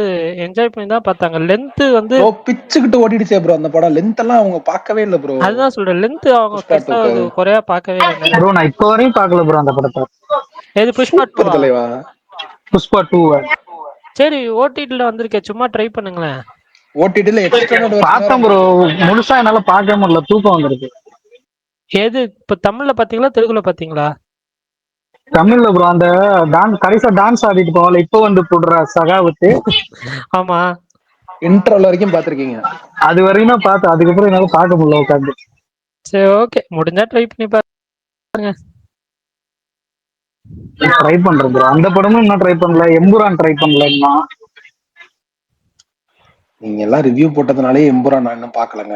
S3: என்ஜாய் பண்ணி தான் பார்த்தாங்க. லென்த் வந்து
S2: ப்ரோ பிச்சுக்கிட்டு ஓடிடுச்சே ப்ரோ அந்த படம். லென்த் எல்லாம் அவங்க பார்க்கவே இல்ல ப்ரோ.
S3: அதுதான் சொல்றேன், லென்த் அவங்க
S2: புஷ்பா
S3: பெருசா
S2: 2க்கு
S3: இது குறையா பார்க்கவே இல்லை.
S4: ப்ரோ நான் இப்போ வரையும் பார்க்கல ப்ரோ அந்த படத்தை.
S3: எது புஷ்பா
S2: சூப்பர்
S3: 2-ஆ?
S2: தலைவா.
S4: புஷ்பா 2
S3: சரி, ஓடிடில வந்திருக்கே, சும்மா ட்ரை பண்ணுங்களேன்.
S2: ஓடிடில எக்ஸ்டெண்டட் வெர்ஷன்
S4: பார்த்தேன் ப்ரோ, முழுசா என்னால பார்க்க முடியல, தூக்கம் வந்துருக்கு.
S3: எது இப்ப தமிழ்ல பாத்தீங்களா தெலுங்குல பாத்தீங்களா?
S4: தமிழ்ல ப்ரோ. அந்த கடைசியா டான்ஸ் ஆடிட்டு போவால, இப்போ வந்து போடுற சகாவுக்கு.
S3: ஆமா,
S2: இன்ட்ரோல வரைக்கும் பாத்திருக்கீங்க?
S4: அது வரையும் தான் பார்த்தேன், அதுக்கப்புறம் என்னால பார்க்க முடியல உட்காந்து.
S3: சரி ஓகே, முடிஞ்சா ட்ரை பண்ணி பாருங்க.
S4: ட்ரை பண்றேன் ப்ரோ. அந்த படமும் இன்னும் ட்ரை பண்ணல. எம்புரான் ட்ரை பண்ணல இன்னும்.
S2: நீங்க எல்லாம் ரிவ்யூ போட்டதுனாலே எம்புரா நான் இன்னும் பாக்கலங்க.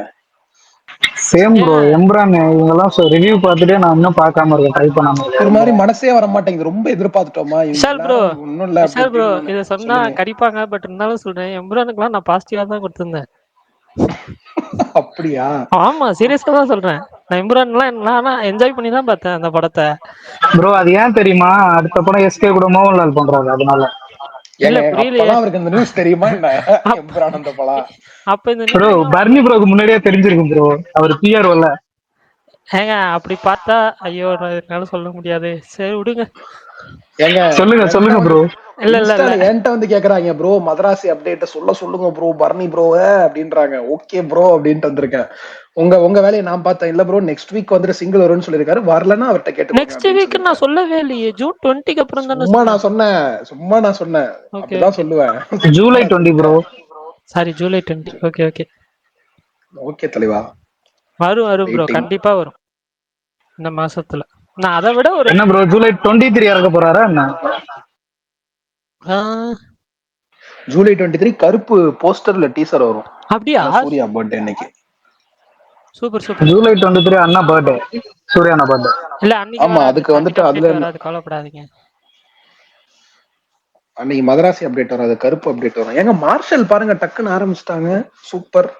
S4: சேம் ப்ரோ, எம்புரான் இவங்க எல்லாம் ரிவ்யூ பார்த்துட்டு நான் இன்னும் பார்க்காம இருக்கேன், ட்ரை பண்ணாம
S2: ஒரு
S4: இருக்கேன்.
S2: மாதிரி மனசே வர மாட்டேங்குது, ரொம்ப எதிர்பார்த்துட்டோமா இவங்க
S3: விஷால் ப்ரோ,
S2: எல்லாரும் ஒன்னும் இல்ல அப்படி
S3: விஷால் ப்ரோ
S2: இப்படின்னு.
S3: இதை சொன்னா
S2: சொல்லுங்க.
S3: கடிப்பாங்க, பட் இருந்தாலும் சொல்றேன், எம்புரானுக்குலாம் நான் பாசிட்டிவா தான் கொடுத்திருந்தேன்.
S2: அப்படியா?
S3: ஆமா, சீரியஸா தான் சொல்றேன். நான் எம்புரான்லாம் நான் என்ஜாய் பண்ணி தான் பார்த்தேன் அந்த படத்தை.
S4: ப்ரோ அது ஏன் தெரியுமா? அடுத்த படம் எஸ்கே கூட மோகன்லால் பண்றாரு, அதனால.
S3: இல்ல புரியலையே.
S2: அப்பெல்லாம் அவருக்கு இந்த நியூஸ் தெரியுமா என்ன? எம்புரான் அந்த படம்
S3: அப்ப இந்த
S4: ப்ரோ பர்னி ப்ரோக்கு முன்னாடியே தெரிஞ்சிருக்கும் ப்ரோ, அவர் பிஆர் வரல.
S3: ஏங்க அப்படி பார்த்தா ஐயோ என்னால சொல்ல முடியாது, சரி விடுங்க.
S2: ஏங்க
S4: சொல்லுங்க ப்ரோ.
S3: இல்ல இல்ல இல்ல,
S2: என்கிட்ட வந்து கேக்குறாங்க ப்ரோ மதராசி அப்டேட்ட சொல்லுங்க ப்ரோ பர்னி ப்ரோ அப்படின்றாங்க. ஓகே ப்ரோ அப்படின்ட்டு வந்திருக்கேன். உங்க வேலையை நான் பார்த்தேன். இல்ல ப்ரோ நெக்ஸ்ட் வீக் வந்துட்டு சிங்கிள் வரும்னு சொல்லிருக்காரு. வரலன்னா அவர்கிட்ட கேட்டுக்கோங்க.
S3: நெக்ஸ்ட் வீக் நான் சொல்லவே இல்லையே, ஜூன் 20க்கு அப்புறம் தானே.
S2: சும்மா நான் சொன்னேன்
S3: ஓகே
S2: அப்படிதான்
S3: ஓகே,
S2: சொல்லுவேன்.
S4: July 20 bro.
S3: Sorry July 20. Okay okay,
S2: okay தலைவா.
S3: வரும் ப்ரோ, கண்டிப்பா வரும் இந்த மாசத்துல. நான் அதை விட ஒரு
S4: என்ன ப்ரோ ஜூலை 23 இறக்க போறாரா என்ன?
S2: ஜூலை 23 கருப்பு போஸ்டர்ல டீசர் வரும்.
S3: அப்படியா?
S2: சூர்யா பர்த்டே அன்னைக்கு.
S3: Super super.
S4: ஜூலை 23 அண்ணா பர்த்டே, சூர்யானா பர்த்டே.
S3: இல்ல அன்னைக்கு
S2: ஆமா, அதுக்கு வந்துட்டு அதுல
S3: வராது, கவலைப்படாதீங்க.
S2: அன்னைக்கு மதராசி அப்டேட் வராது, கருப்பு அப்டேட் வரும். ஏங்க மார்ஷல் பாருங்க டக்குன்னு ஆரம்பிச்சிட்டாங்க, சூப்பர்.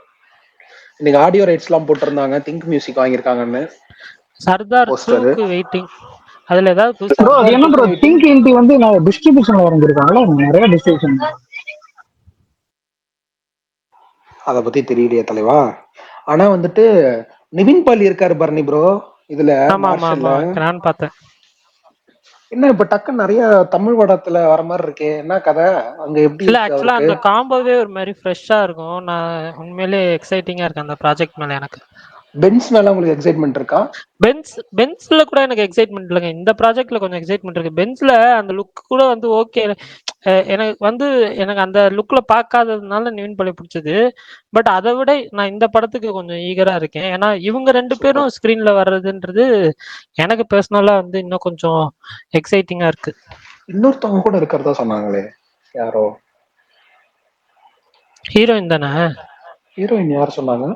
S2: இன்னைக்கு ஆடியோ ரைட்ஸ் எல்லாம் போட்டிருந்தாங்க, திங்க் மியூசிக் வாங்கியிருக்காங்கன்னு.
S3: சர்தார் 2க்கு வெயிட்டிங். அதுல ஏதாவது புதுசா
S4: ப்ரோ அது என்ன ப்ரோ திங்க் இன்டி வந்து நான் டிஸ்ட்ரிபியூஷன்ல வந்திருக்காங்களா, நிறைய டிஸ்ட்ரிபியூஷன்.
S2: அத பத்தி தெரியலையே தலைவா. ஆனா வந்துட்டு நிவின் பாலி இருக்காரு பர்னி ப்ரோ இதுல. மார்ஷல்ல
S3: நான் பார்த்தேன்.
S2: என்ன இப்ப டக்குன்னு நிறைய தமிழ் படத்துல வர மாதிரி இருக்கே, என்ன கதை அங்க? எப்படி
S3: இல்ல
S2: இருக்கு
S3: ஆக்சுவலா
S2: அவருக்கு?
S3: அந்த காம்போவே ஒரு மாதிரி ஃப்ரெஷ்ஷா இருக்கும். நான் உண்மையிலே எக்ஸைட்டிங்கா இருக்கேன் அந்த ப்ராஜெக்ட் மேல. எனக்கு
S2: பென்ஸ் மேல உங்களுக்கு எக்ஸைட்மெண்ட் இருக்கா?
S3: பென்ஸ்ல கூட எனக்கு எக்ஸைட்மெண்ட் இல்லைங்க, இந்த ப்ராஜெக்ட்ல கொஞ்சம் எக்ஸைட்மெண்ட் இருக்கு. பென்ஸ்ல அந்த லுக் கூட வந்து ஓகே, எனக்கு அந்த லுக்ல பார்க்காததுனால நிவின் பாலி பிடிச்சது. பட் அதை விட நான் இந்த படத்துக்கு கொஞ்சம் ஈகரா இருக்கேன். ஏன்னா இவங்க ரெண்டு பேரும் ஸ்கிரீன்ல வர்றதுன்றது எனக்கு பர்சனலா வந்து இன்னும் கொஞ்சம் எக்ஸைட்டிங்கா இருக்கு.
S2: இன்னொருத்தவங்க கூட இருக்கிறதா சொன்னாங்களே, யாரோ
S3: ஹீரோயின் தானே?
S2: ஹீரோயின் யார் சொன்னாங்க?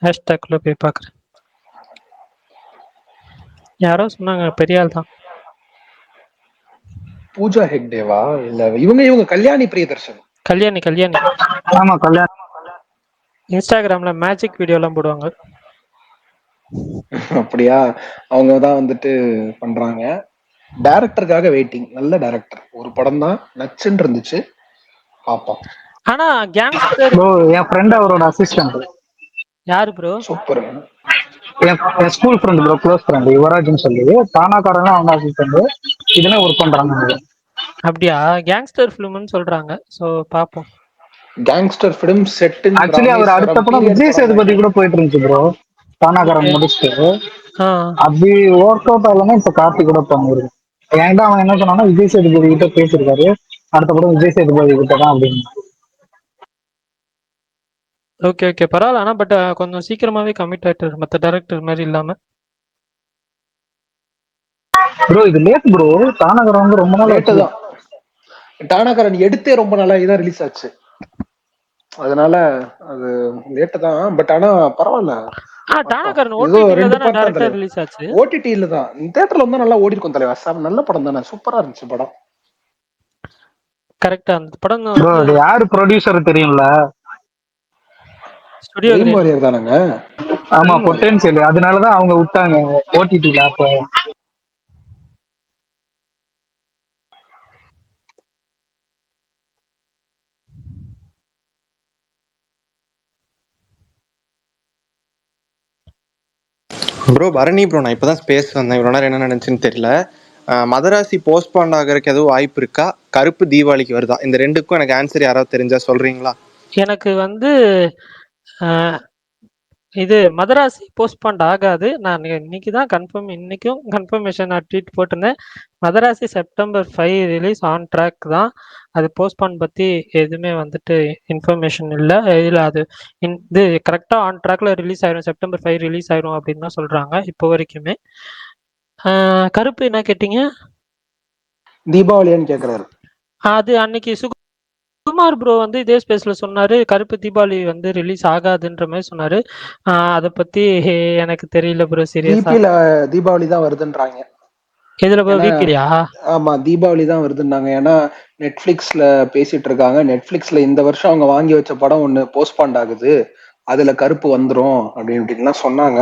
S3: ஹேஷ்டாக்ல போய் பாக்குறேன். யாரோ சொன்னாங்க, பெரிய ஆள் தான்.
S2: பூஜா ஹெக்டேவா? இல்ல இவங்க கல்யாணி பிரியதர்ஷன்.
S3: கல்யாணி.
S4: ஆமா கல்யாணம்.
S3: இன்ஸ்டாகிராம்ல மேஜிக் வீடியோ எல்லாம் போடுவாங்க.
S2: அப்படியா? அவங்கதான் வந்துட்டு பண்றாங்க. டைரக்டருக்காக வெயிட்டிங். நல்ல டைரக்டர், ஒரு படம் தான் நச்சுன்னு இருந்துச்சு, பாப்போம்.
S3: ஆனா கேங்ஸ்டர்
S4: ப்ரோ என் ஃப்ரெண்ட் அவரோட அசிஸ்டன்ட்.
S3: யாரு ப்ரோ?
S2: சூப்பர்.
S4: என் school friend bro, close friend யுவராஜ்னு சொல்லி. தானாக்காரங்க அவங்க அசிஸ்டன்ட், இதுல ஒர்க் பண்றாங்க.
S3: அப்படியா? கேங்ஸ்டர் ஃபிலிம்னு சொல்றாங்க, சோ பாப்போம்.
S2: Gangster film set in
S4: actually அவர் அடுத்த படம் விஜய் சேதுபதி கூட போயிட்டு இருந்துச்சு ப்ரோ, தானாக்காரன் முடிச்சுட்டு. அப்படி ஒர்க் அவுட் ஆகலன்னா இப்ப கார்த்திக் கூட பண்ணிருக்கு. என்கிட்ட அவன் என்ன சொன்னான்னா விஜய் சேதுபதி கிட்ட பேசியிருக்காரு, அடுத்த படம் விஜய் சேதுபதி கிட்ட தான் அப்படின்னு.
S3: ஓகே ஓகே, பரவாயில்ல. ஆனா பட் கொஞ்சம் சீக்கிரமாவே கமிட் ஆயிட்டாரு, மத்த டைரக்டர் மாதிரி இல்லாம.
S2: ப்ரோ இது லேட் ப்ரோ, தானாகரன் வந்து ரொம்ப நாள் லேட் தான். தானாகரன் எடுத்தே ரொம்ப நாளாகி தான் ரிலீஸ் ஆச்சு, அதனால அது லேட் தான். பட் ஆனா பரவாயில்ல.
S3: தானாகரன்
S2: ஏதோ
S3: ஓடிடில
S2: 2
S3: தான
S2: பார்ட் தான்
S3: டைரக்டா
S2: தலைவா.
S3: ரிலீஸ் ஆச்சு.
S2: ஓடிடில தான். தியேட்டர்ல வந்தா நல்லா ஓடி இருக்கும் தலைவா. நல்ல படம் தானே, சூப்பரா இருந்துச்சு படம்.
S3: கரெக்ட்டா அந்த படம்
S4: ப்ரோ யாரு ப்ரொடியூசர் தெரியும்ல?
S3: Studio
S2: dream
S3: green.
S2: வாரியர் தானங்க.
S4: ஆமா பொட்டன்ஷியல், அதனாலதான் அவங்க விட்டாங்க ஓடிடில. அப்ப
S5: ப்ரோ பரணி ப்ரோ, நான் இப்போதான் ஸ்பேஸ் வந்தேன். இவ்வளோ நேரம் என்ன நினைச்சுன்னு தெரியல. மதராசி போஸ்ட்பாண்ட் ஆகிறதுக்கு எதுவும் வாய்ப்பு இருக்கா? கருப்பு தீபாவளிக்கு வருதா? இந்த ரெண்டுக்கும் எனக்கு ஆன்சர் யாராவது தெரிஞ்சா சொல்றீங்களா?
S3: எனக்கு வந்து இது மதராசி போஸ்ட்பாண்ட் ஆகாது. நான் இன்னைக்கு தான் இன்னைக்கும் கன்ஃபர்மேஷன் நான் ட்வீட் போட்டிருந்தேன். Madharaasi September 5 release on track தான். அது போஸ்ட்பாண்ட் பற்றி எதுவுமே வந்துட்டு இன்ஃபர்மேஷன் இல்லை. இதில் அது இது கரெக்டாக ஆன் ட்ராக்ல ரிலீஸ் ஆயிரும், செப்டம்பர் 5 ரிலீஸ் ஆயிரும் அப்படின்னு தான் சொல்கிறாங்க இப்போ வரைக்குமே. கருப்பு என்ன கேட்டீங்க?
S2: தீபாவளியான்னு கேட்குறாரு.
S3: அது அன்னைக்கு சுகுமார் ப்ரோ வந்து இதே ஸ்பேஸ்ல சொன்னாரு, கருப்பு தீபாவளி வந்து ரிலீஸ் ஆகாதுன்ற மாதிரி சொன்னாரு. அதை பத்தி எனக்கு தெரியல ப்ரோ சீரியஸா.
S2: விபில தீபாவளி தான் வருதுன்றாங்க.
S3: எதுல ப்ரோ? விபிலியா?
S2: ஆமா தீபாவளி தான் வருதுன்னாங்க. ஏன்னா நெட்ஃபிளிக்ஸ்ல பேசிட்டு இருக்காங்க. நெட்ஃபிளிக்ஸ்ல இந்த வருஷம் அவங்க வாங்கி வச்ச படம் ஒண்ணு போஸ்ட்பாண்ட் ஆகுது, அதுல கருப்பு வந்துரும் அப்படின்லாம் சொன்னாங்க.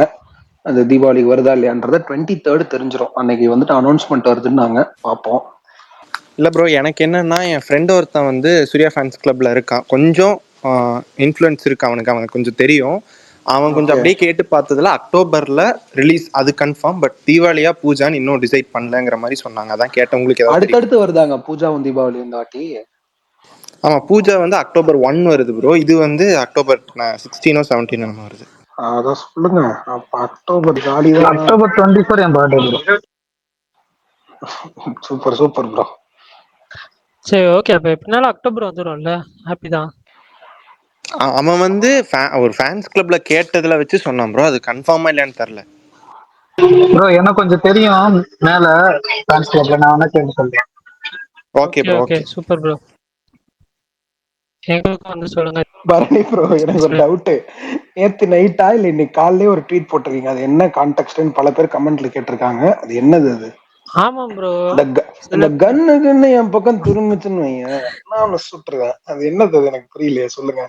S2: அது தீபாவளிக்கு வருதா இல்லையான்றத 23rd தெரிஞ்சிடும். அன்னைக்கு வந்துட்டு அனௌன்ஸ்மெண்ட் வருதுன்னாங்க, பார்ப்போம்.
S5: இல்லை ப்ரோ, எனக்கு என்னன்னா என் ஃப்ரெண்ட் ஒருத்தன் வந்து சூர்யா ஃபேன்ஸ் கிளப்ல இருக்கான். கொஞ்சம் இன்ஃப்ளூயன்ஸ் இருக்கு அவனுக்கு கொஞ்சம் தெரியும். அவன் கொஞ்சம் அப்படியே கேட்டு பார்த்ததுல அக்டோபர்ல ரிலீஸ் அது கன்ஃபார்ம். பட் தீபாவளியா பூஜான்னு இன்னும் டிசைட் பண்ணலங்கிற மாதிரி சொன்னாங்க. அதான் கேட்டேன், உங்களுக்கு ஏதாவது
S2: அடுத்தடுத்து வருதாங்க பூஜாவும் தீபாவளி இந்த வாட்டி?
S5: ஆமா, பூஜா வந்து October 1 வருது ப்ரோ. இது வந்து October 16 17 வருது.
S2: அதான் சொல்லுங்க. அப்ப அக்டோபர் ஜாலி தான்.
S4: October 24 என் பர்த்டே ப்ரோ.
S2: Super super bro.
S3: சரி ஓகே, அப்ப எப்படினாலும் அக்டோபர் வந்துடும்ல. ஹாப்பி தான்.
S5: அவன் வந்து ஒரு ஃபேன்ஸ் கிளப்ல கேட்டதுல வச்சு சொன்னான் ப்ரோ. அது கன்ஃபார்மா இல்லையான்னு தெரியல
S4: ப்ரோ. எனக்கு கொஞ்சம் தெரியும் மேல ஃபேன்ஸ் கிளப்ல, நான் வேணா கேட்டு சொல்றேன்.
S5: Okay bro.
S3: Okay super bro. எங்களுக்கும் வந்து சொல்லுங்க.
S2: பரணி ப்ரோ, எனக்கு ஒரு டவுட். நேத்து நைட்டா இல்ல இன்னைக்கு காலையிலே ஒரு ட்வீட் போட்டிருக்கீங்க, அது என்ன கான்டெக்ட்னு பல பேர் கமெண்ட்ல கேட்டிருக்காங்க. அது என்னது? அது
S3: ஆமாம் ப்ரோ,
S2: இந்த கன்னு என் பக்கம் திரும்பிச்சுன்னு வைங்க, நான் சுட்டுருவேன். அது என்னது? அது எனக்கு புரியலையே, சொல்லுங்க.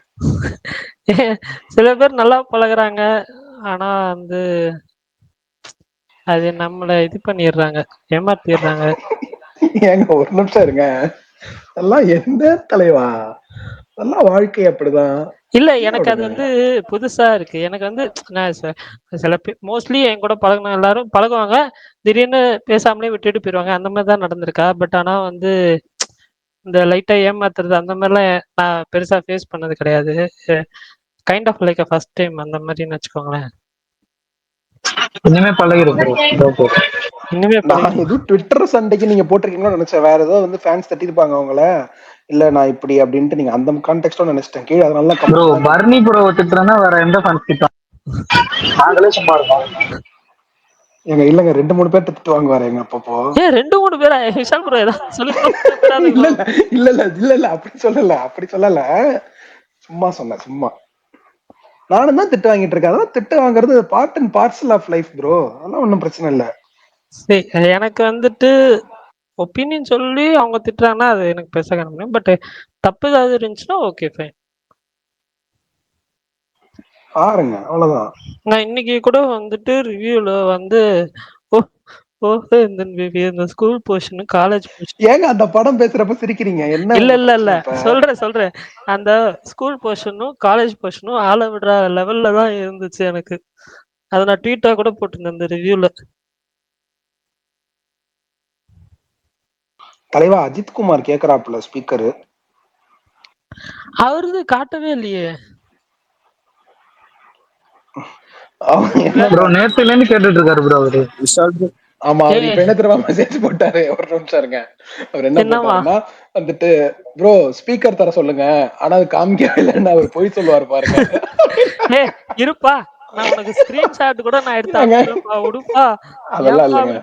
S3: சில பேர் நல்லா பழகுறாங்க, ஆனா வந்து அது நம்மள இது பண்ணிடுறாங்க, ஏமாத்திடுறாங்க.
S2: ஏங்க ஒரு நிமிஷம் இருங்க. எல்லாம் எந்த தலைவா, எல்லாம் வாழ்க்கை அப்படிதான்.
S3: இல்ல எனக்கு அது வந்து புதுசா இருக்கு. எனக்கு வந்து நான் சில மோஸ்ட்லி என் கூட பழகின எல்லாரும் பழகுவாங்க, திடீர்னு பேசாமலே விட்டுட்டு போயிடுவாங்க. அந்த மாதிரி தான் நடந்திருக்கா. பட் ஆனா வந்து இந்த லைட்டா ஏமாத்துறது அந்த மாதிரிலாம் நான் பெருசா ஃபேஸ் பண்ணது கிடையாது. Kind of like first time அந்த மாதிரின்னு வச்சுக்கோங்களேன்.
S4: இனிமே பழகிடும்.
S2: நான் எதுவும் ட்விட்டர் சண்டைக்கு நீங்க போட்டிருக்கீங்களோ நினைச்சேன். வேற ஏதோ வந்து ஃபேன்ஸ் தட்டிருப்பாங்க அவங்கள. இல்ல நான் இப்படி அப்படின்ட்டு நீங்க அந்த கான்டெக்ஸ்டோ நினைச்சிட்டேன் கீழே. அதனால
S4: ப்ரோ பர்னி ப்ரோ திட்டுறேன்னா வேற எந்த ஃபேன்ஸ் திட்டம்? நாங்களே சும்மா இருக்கோம்.
S2: எங்க இல்லங்க 2-3 பேர் திட்டு வாங்குவாரு எங்க அப்பப்போ.
S3: 2-3 பேரா? விஷால் ப்ரோ ஏதாவது சொல்லி
S2: இல்ல அப்படி சொல்லல. சும்மா சொன்னேன், சும்மா. நானும் தான் திட்டு வாங்கிட்டு இருக்கேன். அதெல்லாம் திட்டு வாங்குறது part and parcel of life bro. அதெல்லாம் ஒன்றும் பிரச்சனை இல்லை.
S3: சரி, எனக்கு வந்துட்டு ஒப்பீனியன் சொல்லி அவங்க திட்டுறாங்கன்னா அது எனக்கு பெருசாக காண முடியும். பட் தப்பு ஏதாவது இருந்துச்சுன்னா ஓகே ஃபைன்,
S2: பாருங்க, அவ்வளவுதான்.
S3: நான் இன்னைக்கு கூட வந்துட்டு ரிவ்யூல வந்து இந்த ஸ்கூல் போர்ஷன் காலேஜ் போர்ஷன்.
S2: ஏங்க அந்த படம் பேசுறப்ப சிரிக்கிறீங்க? என்ன?
S3: இல்ல சொல்றேன். அந்த ஸ்கூல் போர்ஷனும் காலேஜ் போர்ஷனும் ஆள விடுற லெவல்ல தான் இருந்துச்சு எனக்கு. அதை நான் ட்வீட்டா கூட போட்டிருந்தேன் அந்த ரிவ்யூல.
S2: தலைவா அஜித் குமார் கேக்குறாப்புல ஸ்பீக்கரு.
S3: அவரது காட்டவே இல்லையே.
S4: ப்ரோ நேத்துல இருந்து கேட்டுட்டு இருக்காரு ப்ரோ அவரு.
S2: ஆமா, அவர் இப்ப என்ன தெரியுமா மெசேஜ் போட்டாரு? ஒரு நிமிஷம் இருங்க. அவர் என்ன போட்டாருன்னா வந்துட்டு, ப்ரோ ஸ்பீக்கர் தர சொல்லுங்க, ஆனா அது காமிக்கவே இல்லைன்னு அவர் போய் சொல்லுவாரு பாருங்க.
S3: இருப்பா, நான் உனக்கு ஸ்கிரீன்ஷாட் கூட நான் எடுத்து விடுப்பா.
S2: அதெல்லாம் இல்லைங்க,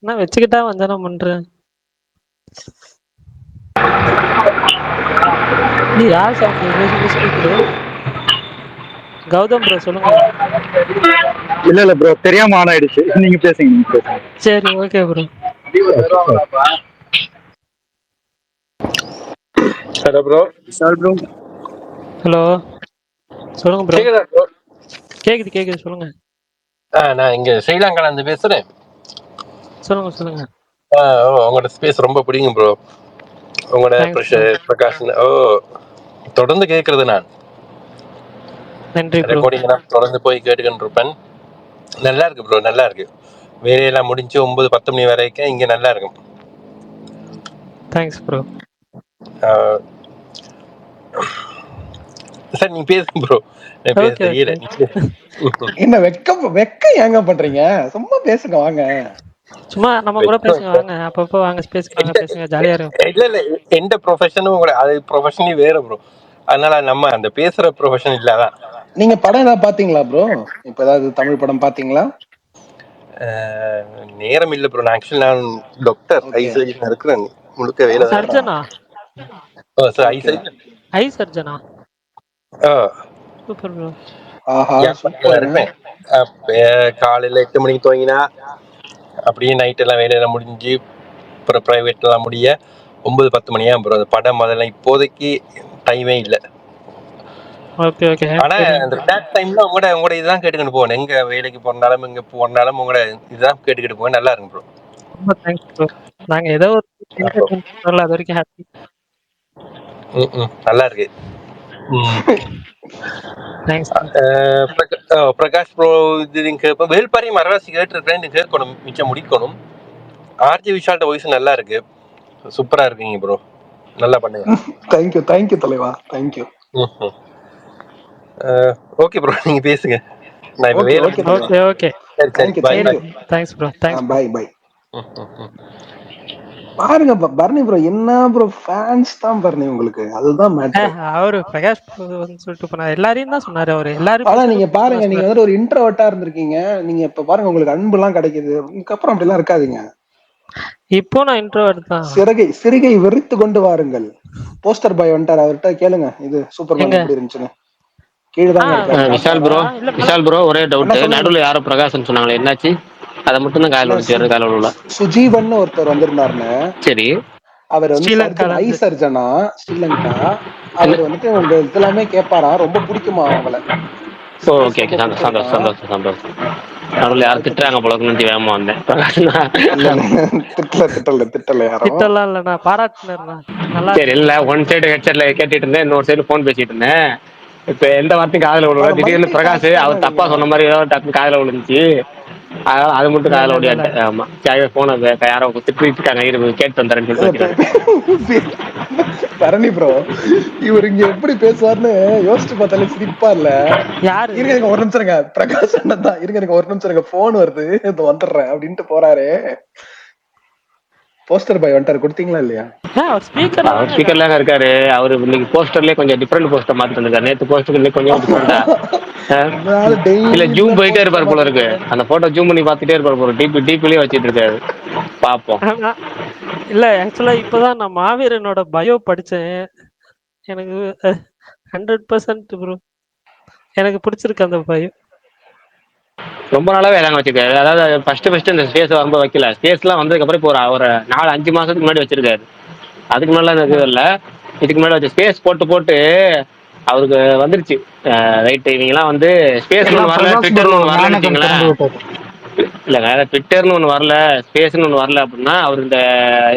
S3: நான் வச்சுக்கிட்டா வந்தனம் பண்றேன். நீ யார் ஸ்பீக்கர்? கௌதம் ப்ரோ சொல்லுங்க.
S4: இல்ல ப்ரோ தெரியாம ஆன் ஆயிடுச்சு. நீங்க பேசுங்க.
S3: சரி okay bro.
S6: Hello bro. Vishal bro.
S3: Hello, சொல்லுங்க ப்ரோ.
S6: கேக்குதா bro?
S3: கேக்குது சொல்லுங்க.
S6: நான் இங்க ஸ்ரீலங்கால இருந்து பேசுறேன்.
S3: சொல்லுங்க.
S6: உங்களோட ஸ்பேஸ் ரொம்ப பிடிக்கும் ப்ரோ. உங்களோட
S3: தேங்க்ஸ் ப்ரோ.
S6: பிரகாஷ் தொடர்ந்து கேட்கறது நான்
S3: நன்றி ப்ரோ.
S6: ரெக்கார்டிங் எல்லாம் தொடர்ந்து போய் கேட்டுக்கிட்டு இருப்பேன். நல்லா இருக்கு ப்ரோ, நல்லா இருக்கு. வேலையெல்லாம் முடிஞ்சு 9-10 மணி வரைக்கும் இங்க நல்லா இருக்கும்.
S3: Thanks bro.
S6: சார் நீங்க பேசுங்க ப்ரோ, நான் பேச
S3: ஓகே
S6: தெரியல.
S2: என்ன வெக்கம் ஏங்க பண்றீங்க? சும்மா பேசுங்க வாங்க.
S3: சும்மா நம்ம கூட பேசுங்க வாங்க. அப்பப்போ வாங்க ஸ்பேஸ்க்கு வாங்க, பேசுங்க, ஜாலியா இருக்கும்.
S6: இல்ல எந்த ப்ரொஃபஷனும் கூட அது ப்ரொஃபஷனே வேற ப்ரோ. அதனால நம்ம அந்த பேசுற ப்ரொஃபஷன் இல்லாதான்.
S2: நீங்க படம் ஏதாவது பாத்தீங்களா ப்ரோ? இப்ப ஏதாவது தமிழ் படம் பாத்தீங்களா?
S6: நேரம் இல்ல ப்ரோ. நான் டாக்டர் ஐ சர்ஜன் இருக்கிறேன். முழுக்க வேலை தான்.
S3: சர்ஜனா?
S6: Sir eye surgeon.
S3: ஐ சர்ஜனா? Super bro.
S2: ஆஹா சூப்பர்.
S6: இருப்பேன். காலையில 8 மணிக்கு துவங்கினா அப்படியே நைட் எல்லாம் வேலையெல்லாம் முடிஞ்சு அப்புறம் பிரைவேட் எல்லாம் முடிய 9-10 மணியா ப்ரோ. அந்த படம் முதல்ல இப்போதைக்கு டைமே இல்லை.
S3: ஓகே.
S6: ஆனா அந்த ரிலாக்ஸ் டைம்ல உங்களோட இதுதான் கேட்டுக்கிட்டு போகணும். எங்க வேலைக்கு போனாலும் எங்க போனாலும் உங்களோட இதுதான் கேட்டுக்கிட்டு போக நல்லா இருக்கும் ப்ரோ.
S3: ரொம்ப தேங்க்ஸ் ப்ரோ. நாங்க ஏதோ ஒரு என்டர்டெயின்மென்ட் பண்ணல, அது வரைக்கும் ஹாப்பி.
S6: நல்லா இருக்கு.
S3: தேங்க்ஸ்.
S6: பிரகாஷ் ப்ரோ, இது நீங்க இப்ப வேல்பாரி மரவாசி கேட்டிருக்கேன். நீங்க கேட்கணும், மிச்சம் முடிக்கணும். ஆர்ஜி விஷால்ட்ட வாய்ஸ் நல்லா இருக்கு, சூப்பரா இருக்கீங்க ப்ரோ, நல்லா பண்ணுங்க.
S2: தேங்க்யூ தலைவா, தேங்க்யூ.
S6: ஓகே ப்ரோ, நீங்க பேசுங்க. நான் இப்ப வேலை.
S3: ஓகே. Thanks bro.
S2: பை. பாருங்க பர்னி ப்ரோ, என்ன ப்ரோ ஃபேன்ஸ் தான் பர்னி உங்களுக்கு, அதுதான் மேட்டர்.
S3: அவரு பிரகாஷ் வந்து சொல்லிட்டு போனாரு, எல்லாரையும் தான் சொன்னாரு அவரு. எல்லாரும்
S2: ஆனா நீங்க பாருங்க, நீங்க வந்து ஒரு இன்ட்ரோவர்ட்டா இருந்திருக்கீங்க. நீங்க இப்ப பாருங்க உங்களுக்கு அன்பு எல்லாம் கிடைக்குது. இதுக்கப்புறம் அப்படி எல்லாம் இருக்காதீங்க.
S3: இப்போ நான் இன்ட்ரோவர்ட் தான்.
S2: சிறுகை வெறித்து கொண்டு வாருங்கள். போஸ்டர் பாய் வந்துட்டார், அவர்கிட்ட கேளுங்க இது சூப்பர்மேன் எப்படி இருந்துச்சுன்னு.
S1: விஷால் ப்ரோ ஒரே டவுட், நடுவுல யாரோ பிரகாஷ்னு சொன்னாங்களே, என்னாச்சு? அதை மட்டும் தான் காலையில விழுந்து காலையில விழல.
S2: சுஜீவன் ஒருத்தர் வந்திருந்தாருன்னு.
S1: சரி,
S2: அவர் வந்து ஐ சர்ஜனா, ஸ்ரீலங்கா. அவர் வந்துட்டு உங்க இதெல்லாமே கேட்பாரா, ரொம்ப பிடிக்குமா அவங்கள.
S1: ஓகே, சந்தோஷம். நடுவுல யாரும் திட்டுறாங்க போல இருந்து வேகமா வந்தேன்.
S2: திட்டல
S3: யாரும் இல்ல, நான் பாராட்டினேன். நல்லா
S1: சரி, இல்ல ஒன் சைடு ஹெட்செட்ல கேட்டுட்டு இருந்தேன், இன்னொரு சைடு போன் பேசிட்டு இருந்தேன். இப்ப எந்த வார்த்தையும் காதல விழுவல. திடீர்னு பிரகாஷ் அவர் தப்பா சொன்ன மாதிரி ஏதோ டக்கு காதல விழுந்துச்சு, அதனால அது மட்டும் காதல விளையாட்டு. ஆமா, போன யாரோ திட்டிருக்காங்க, கேட்டு வந்தாருன்னு சொல்லிட்டு.
S2: பரணி ப்ரோ, இவர் இங்க எப்படி பேசுவார்னு யோசிச்சு பார்த்தாலே சிரிப்பா இல்ல? இருங்க ஒரு நிமிஷம் இருங்க, பிரகாஷ் அண்ணன் தான். இருங்க ஒரு நிமிஷம் இருங்க, போன் வருது, இது வந்துடுறேன் அப்படின்ட்டு போறாரு. போஸ்டர் பாய் வந்துட்டாரு, கொடுத்தீங்களா இல்லையா?
S1: ஸ்பீக்கர்ல இருக்காரு அவரு. இன்னைக்கு போஸ்டர்லயே கொஞ்சம் டிஃபரெண்ட் போஸ்டர் மாத்திட்டு வந்திருக்காரு. நேத்து போஸ்டர்ல கொஞ்சம் டிஃபரெண்டா இல்ல, ஜூம் போயிட்டே இருப்பாரு போல இருக்கு. அந்த போட்டோ ஜூம் பண்ணி பாத்துட்டே இருப்பாரு போல, டிபிலயே வச்சிட்டு இருக்காரு. பாப்போம்.
S3: இல்ல, ஆக்சுவலா இப்பதான் நான் மாவீரனோட பயோ படிச்சேன். எனக்கு 100% ப்ரோ, எனக்கு பிடிச்சிருக்கு அந்த பயோ.
S1: ரொம்ப நாளாவே அதாங்க வச்சிருக்காரு. அதாவது ஃபர்ஸ்ட் இந்த ஸ்பேஸ் ரொம்ப வைக்கல, ஸ்பேஸ் எல்லாம் வந்ததுக்கு அப்புறம் இப்போ ஒரு 4-5 மாசத்துக்கு முன்னாடி வச்சிருக்காரு. அதுக்கு முன்னாடி எனக்கு இல்ல, இதுக்கு முன்னாடி வச்ச ஸ்பேஸ் போட்டு அவருக்கு வந்துருச்சு. ரைட், இவங்க எல்லாம் வந்து ஸ்பேஸ்னு ஒன்று வரல, ட்விட்டர்னு ஒன்று வரலன்னு வச்சுங்களேன். இல்லைங்க, ட்விட்டர்னு ஒன்று வரல, ஸ்பேஸ்னு ஒன்று வரல அப்படின்னா அவர் இந்த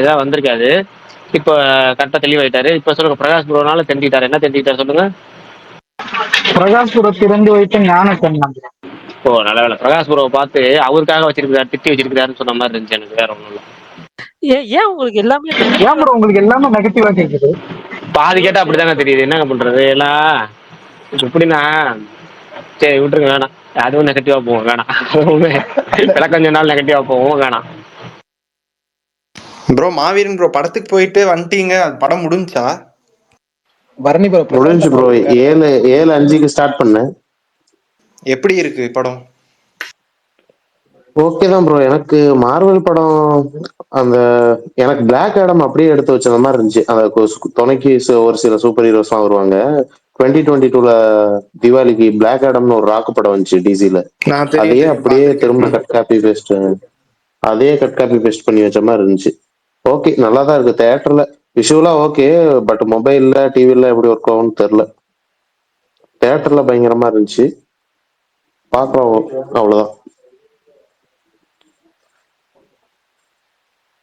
S1: இதான் வந்திருக்காது. இப்போ கரெக்டாக தெளிவாயிட்டாரு. இப்போ சொல்லுங்க, பிரகாஷ் ப்ரோனால தெரிஞ்சுக்கிட்டாரு. என்ன தெரிஞ்சுக்கிட்டாரு சொல்லுங்க?
S4: பிரகாஷ் ப்ரோ திறந்து வைத்த ஞான கண்ணன்.
S1: ஓ, நல்ல வேலை. பிரகாஷ் ப்ரோவை பார்த்து அவருக்காக வச்சிருக்காரு, திட்டி வச்சிருக்காருன்னு சொன்ன மாதிரி இருந்துச்சு எனக்கு, வேற ஒன்றும் இல்லை.
S3: ஏன் உங்களுக்கு எல்லாமே
S4: உங்களுக்கு எல்லாமே நெகட்டிவா கேக்குது?
S1: பாதி கேட்டா அப்படிதாங்க தெரியுது, என்னங்க பண்றது எல்லாம் எப்படின்னா. சரி விட்டுருங்க, வேணாம். அதுவும் நெகட்டிவா போவோம், வேணாம். கொஞ்ச நாள் நெகட்டிவா போவோம், வேணாம்.
S5: ப்ரோ மாவீரன் ப்ரோ படத்துக்கு போயிட்டு வந்துட்டீங்க, படம் முடிஞ்சா?
S2: பரணி ப்ரோ
S7: முடிஞ்சு ப்ரோ, 7:05 ஸ்டார்ட் பண்ணேன்.
S5: எப்படி இருக்கு படம்?
S7: ஓகே தான் ப்ரோ. எனக்கு மார்வல் படம் அந்த எனக்கு பிளாக் ஆடம் அப்படியே எடுத்து வச்ச மாதிரி இருந்துச்சு. அந்த துணைக்கு ஒரு சில சூப்பர் ஹீரோஸ்லாம் வருவாங்க. 2022 தீபாவளிக்கு பிளாக் ஆடம்னு ஒரு ராக்கு படம் வந்துச்சு டிசில. அதையே அப்படியே திரும்ப கட் காப்பி பேஸ்ட் பண்ணி வச்ச மாதிரி இருந்துச்சு. ஓகே, நல்லா தான் இருக்கு. தியேட்டர்ல விஷுவலா ஓகே, பட் மொபைல்ல டிவில எப்படி ஒர்க் ஆகும்னு தெரியல. தியேட்டர்ல பயங்கரமா இருந்துச்சு. பாக்கலாம், அவ்வளவுதான்.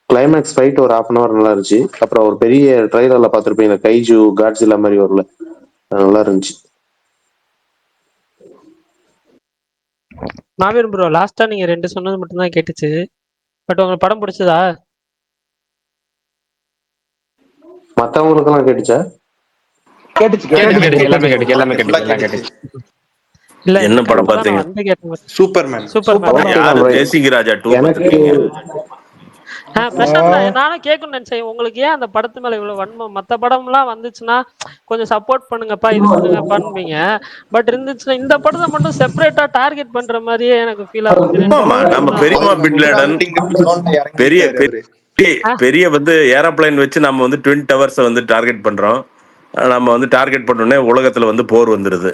S7: கிளைமேக்ஸ் ஃபைட் ஒரு 1/2 நல்லா இருந்துச்சு. அப்புறம் ஒரு பெரிய ட்ரைலர்ல பாத்திருப்பீங்க, கைஜு காட்ஸில்லா மாதிரி வரல, நல்லா இருந்துச்சு.
S3: மாவீரன் ப்ரோ, லாஸ்டா நீங்க 2 சொன்னது மட்டும் தான் கேட்டுச்சு. பட் உங்களுக்கு படம் பிடிச்சதா?
S7: மத்தவங்களுக்கெல்லாம் கேட்டுச்சா?
S1: எல்லாமே கேட்டுச்சு.
S3: இல்ல
S8: என்ன படம்
S3: இப்பதான்
S8: பாத்தீங்க?
S3: நான் வந்து கேட்டேன்.
S5: சூப்பர்மேன்.
S3: சூப்பர்மேன்.
S8: யாரு தேசிங் ராஜா 2
S7: எனக்கு
S8: பாத்துருக்கீங்க?
S3: பிரசாந்த், நானும் கேட்கணும்னு நினைச்சேன். உங்களுக்கு ஏன் அந்த படத்து மேல இவ்வளவு வன்மம்? மத்த படம்லாம் வந்துச்சுன்னா கொஞ்சம் சப்போர்ட் பண்ணுங்கப்பா, இது பண்ணுங்கப்பான்பீங்க. பட் இருந்துச்சுன்னா இந்த படத்தை மட்டும் செப்பரேட்டா டார்கெட் பண்ற மாதிரியே எனக்கு ஃபீல் ஆகுது.
S8: ஆமா, நம்ம பெரியமா பின்லேடன் பெரிய பெரிய வந்து ஏரோப்ளைன் வச்சு நம்ம வந்து ட்வின் டவர்ஸை வந்து டார்கெட் பண்றோம். நம்ம வந்து டார்கெட் பண்ணோடனே உலகத்துல வந்து போர் வந்துருது.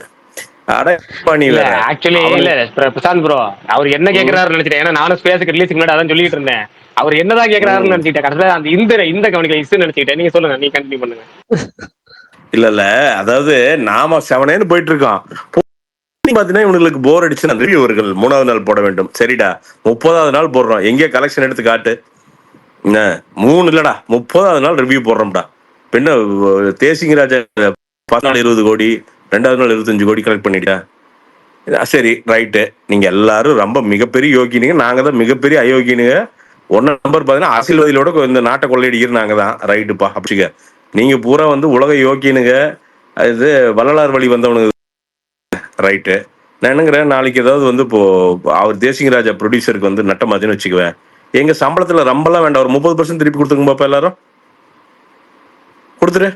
S1: ஆக்சுவலி இல்ல பிரசாந்த் ப்ரோ, அவர் என்ன கேக்குறாருன்னு நினைச்சிட்டேன். ஏன்னா நானும் ஸ்பேஸ்க்கு ரிலீஸ்க்கு முன்னாடி அதான் சொல்லிட்டு இருந்தேன். அவர் என்னதான் கேக்குறாருன்னு நினைச்சிட்டேன். கடைசியில அந்த இந்த கவனிக்கல இஷ்யூ நினைச்சிட்டேன். நீங்க சொல்லுங்க, நீ கண்டினியூ பண்ணுங்க.
S8: இல்ல அதாவது நாம 7 போயிட்டு இருக்கோம். பாத்தீங்கன்னா இவங்களுக்கு போர் அடிச்சு ரிவ்யூவர்கள் 3வது நாள் போட வேண்டும். சரிடா, 30வது நாள் போடுறோம். எங்கே கலெக்ஷன் எடுத்து காட்டு. 3 இல்லடா, 30வது நாள் ரிவ்யூ போடுறோம்டா. பின்ன தேசிங் ராஜா 14-20 கோடி, 2வது நாள் 25 கோடி கலெக்ட் பண்ணிட்டா. சரி, ரைட்டு. நீங்க எல்லாரும் ரொம்ப மிகப்பெரிய யோகினுங்க, நாங்க தான் மிகப்பெரிய அயோக்கியனுங்க. 1 நம்பர் பாத்தீங்கன்னா அரசியல்வாதிகளோட இந்த நாட்டை கொள்ளையடிக்கிற நாங்க தான். ரைட்டுப்பா, அப்படிங்க. நீங்க பூரா வந்து உலக யோக்கியனுங்க, இது வள்ளலார் வழி வந்தவனுங்க. ரைட்டு. நான் என்னங்கிறேன், நாளைக்கு ஏதாவது வந்து இப்போ அவர் தேசிங் ராஜா ப்ரொடியூசருக்கு வந்து நட்டமாச்சுன்னு வச்சுக்குவேன். எங்க சம்பளத்துல ரொம்பலாம் வேண்டாம், ஒரு 30% திருப்பி கொடுத்துருங்க பாப்பா. எல்லாரும் கொடுத்துரு,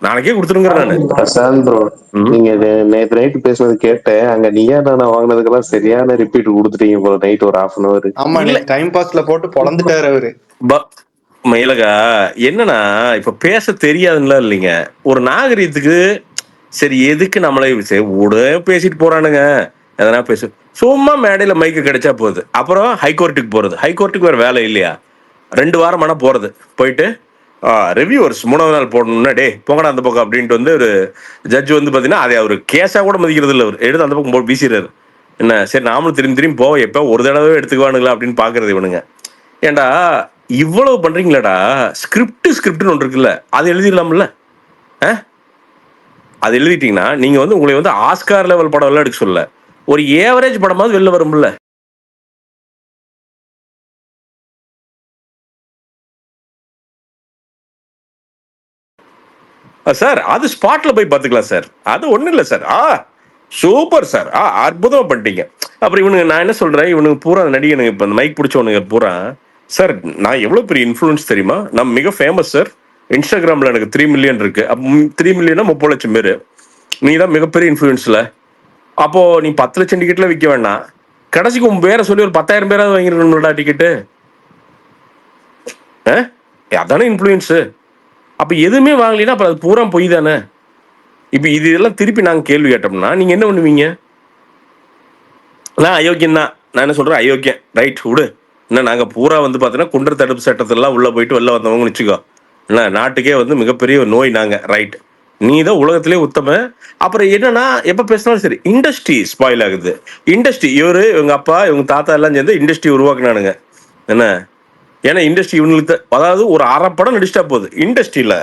S8: நாளைக்கே கொடுத்துருங்க.
S7: பிரசாந்த் ப்ரோ, நீங்க நேற்று நைட்டு பேசுனது கேட்டேன். அங்க நீயா நான் வாங்கினதுக்கெல்லாம் சரியான ரிப்பீட் கொடுத்துட்டீங்க போல. நைட் ஒரு 1/2 hour.
S5: ஆமா, டைம் பாஸ்ல போட்டு பொழந்துட்டாரு அவரு.
S8: மயிலகா, என்னன்னா இப்ப பேச தெரியாதுன்னா இல்லைங்க, ஒரு நாகரீகத்துக்கு. சரி, எதுக்கு நம்மளே பேசிட்டு போறானுங்க, எதனா பேசு. சும்மா மேடையில மைக்கு கிடைச்சா போகுது. அப்புறம் ஹைகோர்ட்டுக்கு போறது. ஹைகோர்ட்டுக்கு வேற வேலை இல்லையா? 2 வாரம் ஆனா போறது. போயிட்டு ரிவ்யூவர்ஸ் 3வது நாள் போடணும்னா டே போங்கடா அந்த பக்கம் அப்படின்ட்டு வந்து ஒரு ஜட்ஜ் வந்து பாத்தீங்கன்னா அதை அவர் கேஸா கூட மதிக்கிறது இல்லை. அவர் எடுத்து அந்த பக்கம் வீசிடுறாரு. என்ன சரி, நாமளும் திரும்பி போவோம், எப்போ ஒரு தடவை எடுத்துக்குவானுங்களா அப்படின்னு பாக்குறது இவனுங்க. ஏண்டா இவ்வளவு பண்றீங்களாடா? ஸ்கிரிப்ட்னு ஒன்று இருக்குல்ல, அது எழுதிடலாம்ல. அது எழுதிட்டீங்கன்னா நீங்க வந்து உங்களை வந்து ஆஸ்கார் லெவல் படம் எல்லாம் எடுக்க சொல்ல, ஒரு ஏவரேஜ் படமாவது வெளில வரும்ல. சார் அது ஸ்பாட்ல போய் பார்த்துக்கலாம் சார், அது ஒன்றும் இல்லை சார். சூப்பர் சார், அற்புதமா பண்ணிட்டீங்க. அப்புறம் இவனுங்க, நான் என்ன சொல்றேன், இவனுக்கு பூரா நடிகனுங்க இப்போ அந்த மைக் பிடிச்சவனுங்க பூரா, சார் நான் எவ்வளோ பெரிய இன்ஃப்ளூயன்ஸ் தெரியுமா, நான் மிக ஃபேமஸ் சார், இன்ஸ்டாகிராமில் எனக்கு 3 மில்லியன் இருக்கு. 3 மில்லியனா 30 லட்சம் பேர், நீ தான் மிகப்பெரிய இன்ஃப்ளூயன்ஸில். அப்போ நீ 10 லட்சம் டிக்கெட்ல விற்க வேண்டாம், கடைசிக்கு உன் பேரை சொல்லி ஒரு 10,000 பேராவது வாங்கிருக்கணும்டா டிக்கெட்டு. அதானே இன்ஃப்ளூயன்ஸு. அப்போ எதுவுமே வாங்கலைன்னா அப்புறம் அது பூரா பொய் தானே. இப்போ இது இதெல்லாம் திருப்பி நாங்கள் கேள்வி கேட்டோம்னா நீங்கள் என்ன பண்ணுவீங்க? நான் அயோக்கியம் தான், நான் என்ன சொல்கிறேன், அயோக்கியம். ரைட், விடு. இன்னும் நாங்கள் பூரா வந்து பார்த்தீங்கன்னா குண்டர் தடுப்பு சட்டத்திலாம் உள்ளே போயிட்டு வெளில வந்தவங்கன்னு வச்சுக்கோ. என்ன நாட்டுக்கே வந்து மிகப்பெரிய ஒரு நோய் நாங்கள். ரைட், நீ தான் உலகத்திலே உத்தம. அப்புறம் என்னன்னா எப்போ பேசினாலும் சரி இண்டஸ்ட்ரி ஸ்பாயில் ஆகுது. இண்டஸ்ட்ரி இவரு இவங்க அப்பா இவங்க தாத்தா எல்லாம் சேர்ந்து இண்டஸ்ட்ரி உருவாக்குனானுங்க. என்ன ஏன்னா இண்டஸ்ட்ரி இவங்களுக்கு அதாவது ஒரு 1/2 படம் நடிச்சிட்டா போகுது இண்டஸ்ட்ரியில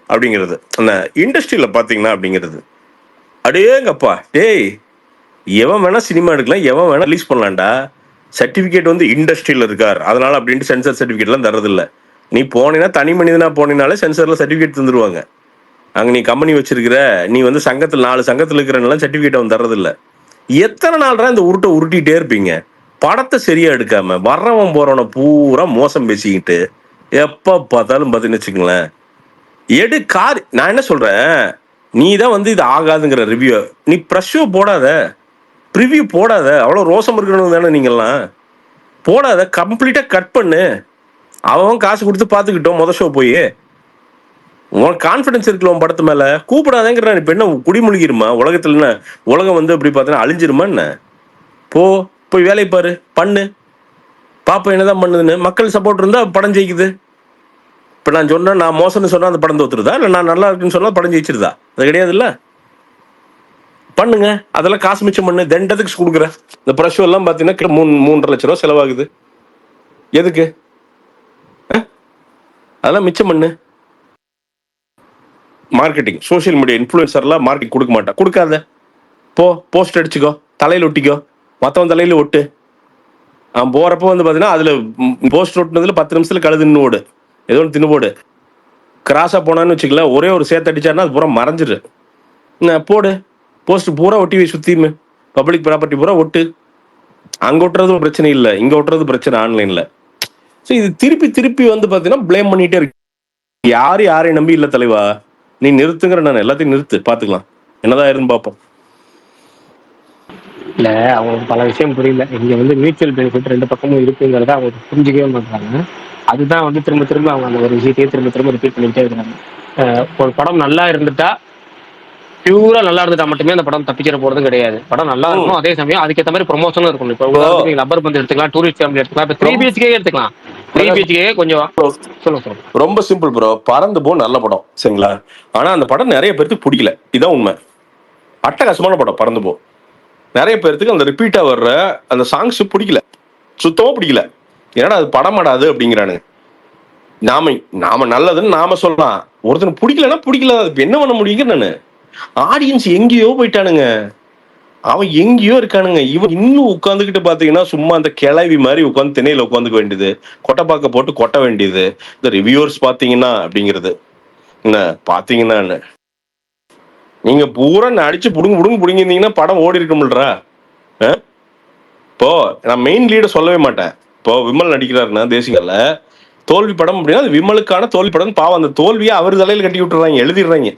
S8: அப்படிங்கிறது. என்ன இண்டஸ்ட்ரியில பாத்தீங்கன்னா அப்படிங்கிறது அடேங்கப்பா டேய், எவன் வேணா சினிமா எடுக்கலாம், எவன் வேணா ரிலீஸ் பண்ணலாம்டா. சர்டிபிகேட் வந்து இண்டஸ்ட்ரியில இருக்கார் அதனால அப்படின்ட்டு சென்சர் சர்டிபிகேட்லாம் தரதில்லை. நீ போனீங்கன்னா தனி மனிதனா போனீங்கனாலே சென்சர்ல சர்டிபிகேட் தந்துருவாங்க. அங்கே நீ கம்பெனி வச்சிருக்கிற, நீ வந்து சங்கத்தில் 4 சங்கத்தில் இருக்கிறனால சர்டிபிகேட் அவன் தரதில்லை. எத்தனை நாள்ரா இந்த உருட்டிகிட்டே இருப்பீங்க? படத்தை சரியா எடுக்காம வர்றவன் போறவனை பூரா மோசம் பேசிக்கிட்டு எப்ப பார்த்தாலும் பார்த்தீங்கன்னு வச்சுக்கங்களேன். நான் என்ன சொல்றேன், நீ தான் வந்து இது ஆகாதுங்கிற ரிவ்யூ நீ ப்ரெஷ்ஷோ போடாத, ப்ரிவ்யூ போடாத. அவ்வளோ ரோசம் இருக்கணும் தானே நீங்கள்லாம். போடாத, கம்ப்ளீட்டா கட் பண்ணு. அவன் காசு கொடுத்து பார்த்துக்கிட்டோம் மொதல் ஷோ போய். உனக்கு கான்ஃபிடன்ஸ் இருக்குல்ல உன் படத்து மேல, கூப்பிடாதேங்கிற. இப்போ என்ன குடிமூழ்கிருமா உலகத்துல? என்ன உலகம் வந்து அப்படி பார்த்தீங்கன்னா அழிஞ்சிருமா என்ன? போய் வேலையை பாரு, பண்ணு, பாப்பா என்னதான் பண்ணுதுன்னு. மக்கள் சப்போர்ட் இருந்தா படம் ஜெயிக்குது. இப்போ நான் சொன்னேன், நான் மோசம்னு சொன்னா அந்த படம் தோத்துருதா? இல்லை நான் நல்லா இருக்குன்னு சொன்னா படம் ஜெயிச்சிருதா? அது கிடையாது. இல்லை பண்ணுங்க, அதெல்லாம் காசு மிச்சம் பண்ணு. தண்டத்துக்கு கொடுக்குற இந்த ப்ரஷ் எல்லாம் பாத்தீங்கன்னா 3.5 லட்சம் ரூபா செலவாகுது. எதுக்கு? அதெல்லாம் மிச்சம் பண்ணு. மார்க்கெட்டிங், சோசியல் மீடியா இன்ஃபுளுசர்லாம் மார்க்கெட் கொடுக்க மாட்டா, கொடுக்காத. போ போஸ்ட் அடிச்சுக்கோ, தலையில ஒட்டிக்கோ, மற்றவன் தலையில ஒட்டு. அவன் போறப்போ வந்து பாத்தீங்கன்னா அதுல போஸ்ட் ஒட்டினதுல 10 நிமிஷத்துல கழுதுன்னு ஓடு, ஏதோ ஒன்று தின்னு போடு. கிராஸா போனான்னு வச்சுக்கல, ஒரே ஒரு சேர்த்து அடிச்சாருன்னா அது பூரா மறைஞ்சிரு. போடு போஸ்ட் பூரா ஒட்டி சுத்தி பப்ளிக் ப்ராப்பர்ட்டி பூரா ஒட்டு. அங்க ஒட்டுறதும் பிரச்சனை இல்லை, இங்க ஒட்டுறது பிரச்சனை ஆன்லைன்ல. ஸோ இது திருப்பி திருப்பி வந்து பாத்தீங்கன்னா பிளேம் பண்ணிட்டே இருக்கு. யாரையும் நம்பி இல்ல தலைவா, நீ நிறுத்துங்கிற. நான் எல்லாத்தையும் நிறுத்து, பாத்துக்கலாம் என்னதான் இருந்து பார்ப்போம்.
S1: இல்ல அவங்களுக்கு பல விஷயம் புரியல. இங்க வந்து மியூச்சுவல் பெனிஃபிட் 2 பக்கமும் இருக்குங்கிறத அவங்க புரிஞ்சுக்கவே மாட்டாங்க. அதுதான் வந்து திரும்ப திரும்ப அவங்க அந்த ஒரு விஷயத்தையே திரும்ப திரும்ப ரிப்பீட் பண்ணிட்டே இருக்காங்க. ஒரு படம் நல்லா இருந்துட்டா, பியூரா நல்லா இருந்துட்டா மட்டுமே அந்த படம் தப்பிக்கிற போறதும் கிடையாது. படம் நல்லா இருக்கணும், அதே சமயம் அதுக்கேற்ற மாதிரி ப்ரொமோஷனும் இருக்கணும். இப்போ உதாரணத்துக்கு நீங்க லப்பர் பந்து எடுத்துக்கலாம், டூரிஸ்ட் ஃபேமிலி எடுத்துக்கலாம், இப்போ 3 BHK எடுத்துக்கலாம். 3 BHK கொஞ்சம் சொல்லுங்க.
S8: ரொம்ப சிம்பிள் ப்ரோ. பறந்து போ நல்ல படம் சரிங்களா, ஆனா அந்த படம் நிறைய பேருக்கு பிடிக்கல, இதான் உண்மை. அட்டகாசமான படம் பறந்து போ, நிறைய பேருக்கு அந்த ரிப்பீட்டா வர்ற அந்த சாங்ஸ் பிடிக்கல, சுத்தமா பிடிக்கல. ஏன்னா அது படமாடாது அப்படிங்கிறானுங்க. நாம நல்லதுன்னு நாம சொல்லலாம், ஒருத்தனுக்கு பிடிக்கலன்னா பிடிக்கல, அதுக்கு என்ன பண்ண முடியுங்க? நானு ஆடியன்ஸ் எங்கேயோ போயிட்டானுங்க, அவன் எங்கேயோ இருக்கானுங்க. இவன் இன்னும் உட்காந்துக்கிட்டு பாத்தீங்கன்னா சும்மா அந்த கிளவி மாதிரி உட்காந்து திணையில உட்காந்துக்க வேண்டியது, கொட்டைப்பாக்க போட்டு கொட்ட வேண்டியது. இந்த ரிவ்யூவர்ஸ் பாத்தீங்கன்னா அப்படிங்கிறது என்ன பாத்தீங்கன்னா, நீங்க பூரா அடிச்சு புடுங்கிருந்தீங்கன்னா படம் ஓடி இருக்கும்லடா. இப்போ நான் மெயின் லீட சொல்லவே மாட்டேன். இப்போ விமல் நடிக்கிறாருன்னா தேசிகல்ல தோல்வி படம் அப்படின்னா அது விமலுக்கான தோல்வி படம். பாவம், அந்த தோல்வியை அவர் தலையில கட்டி விட்டுறாங்க, எழுதிடுறாங்க.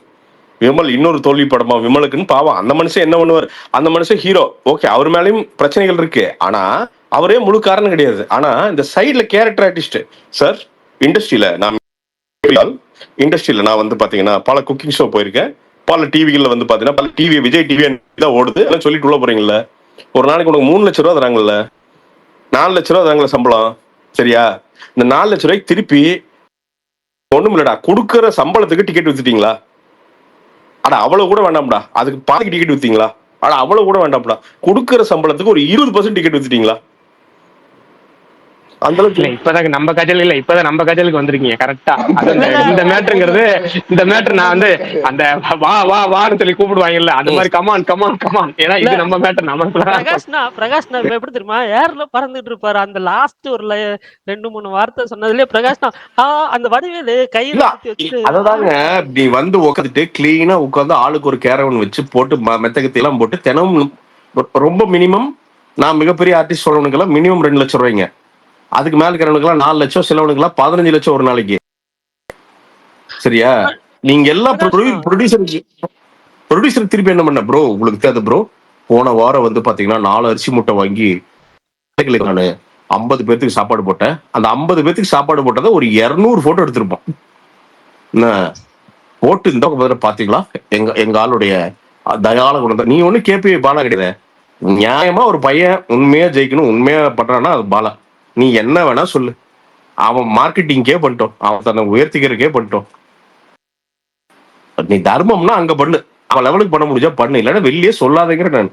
S8: விமல் இன்னொரு தோல்வி படமா விமலுக்குன்னு. பாவம், அந்த மனுஷன் என்ன பண்ணுவார்? அந்த மனுஷன் ஹீரோ, ஓகே, அவர் மேலேயும் பிரச்சனைகள் இருக்கு, ஆனா அவரே முழு காரணம் கிடையாது. ஆனா இந்த சைட்ல கேரக்டர் ஆர்டிஸ்ட் சார், இண்டஸ்ட்ரியில நான் வந்து பாத்தீங்கன்னா பல குக்கிங் ஷோ போயிருக்கேன், பல டிவிகள்ல வந்து பாத்தீங்கன்னா பல டிவி விஜய் டிவி தான் ஓடுது, எல்லாம் சொல்லிட்டு உள்ள போறீங்கல்ல. ஒரு நாளைக்கு உனக்கு 3 லட்சம் ரூபா தராங்கல்ல, 4 லட்ச ரூபா தராங்களா சம்பளம், சரியா? இந்த 4 லட்ச ரூபாய்க்கு திருப்பி ஒண்ணும் இல்லடா, கொடுக்குற சம்பளத்துக்கு டிக்கெட் வித்துட்டீங்களா? ஆனா அவ்வளவு கூட வேண்டாம்டா, அதுக்கு பாதிக்கு டிக்கெட் வித்தீங்களா? ஆனா அவ்வளவு கூட வேண்டாம்டா, கொடுக்குற சம்பளத்துக்கு ஒரு 20% டிக்கெட் வித்துட்டீங்களா? அந்த அளவுக்கு
S1: இப்பதான் நம்ம கஜல் இல்ல, இப்பதான் நம்ம கஜலுக்கு வந்திருக்கீங்க கரெக்டா. இந்த மேட்டருங்கிறது, இந்த மேட்டர் நான் வந்து அந்த வா வா வான்னு சொல்லி கூப்பிடுவாங்கல்ல, அந்த மாதிரி கமான் கமான் கமான். ஏன்னா இது நம்ம மேட்டர். நம்ம
S3: பிரகாஷ்னா இப்ப எப்படி தெரியுமா, ஏர்ல பறந்துட்டு இருப்பாரு. அந்த லாஸ்ட் ஒரு 2-3 வார்த்தை சொன்னதுலயே பிரகாஷ்னா அந்த வடிவேலு கையில
S8: அததாங்க, நீ வந்து உட்காந்துட்டு கிளீனா உட்காந்து ஆளுக்கு ஒரு கேரவன் வச்சு போட்டு மெத்தகத்தை எல்லாம் போட்டு தினமும் ரொம்ப மினிமம், நான் மிகப்பெரிய ஆர்டிஸ்ட் சொல்றவனுக்கெல்லாம் மினிமம் 2 லட்சம் ரூபாய்ங்க. அதுக்கு மேல இருக்கிறவனுக்குலாம் 4 லட்சம், சிலவனுக்குலாம் 15 லட்சம் ஒரு நாளைக்கு, சரியா? நீங்க எல்லாம் ப்ரொடியூசர் திருப்பி என்ன பண்ண ப்ரோ உங்களுக்கு தேவை ப்ரோ? போன வாரம் வந்து பாத்தீங்கன்னா 4 அரிசி மூட்டை வாங்கி நானு 50 பேர்த்துக்கு சாப்பாடு போட்டேன். அந்த 50 பேர்த்துக்கு சாப்பாடு போட்டதை ஒரு 200 போட்டோ எடுத்திருப்போம். என்ன போட்டு இந்த பாத்தீங்களா எங்க ஆளுடைய தயால குணத்தை. நீ ஒண்ணு கேபி பாலா கிடையாது, நியாயமா ஒரு பையன் உண்மையா ஜெயிக்கணும் உண்மையா பண்றான்னா அது பாலா. நீ என்ன வேணா சொல்லு, அவன் மார்க்கெட்டிங்கே பண்ணிட்டோம், அவன் தன்னை உயர்த்திக்கிறதுக்கே பண்ணிட்டோம். நீ தர்மம்னா அங்க பண்ணு, அவன் லெவலுக்கு பண்ண முடிஞ்சா பண்ணு, இல்லன்னா வெளியே சொல்லாதேங்கிற நான்.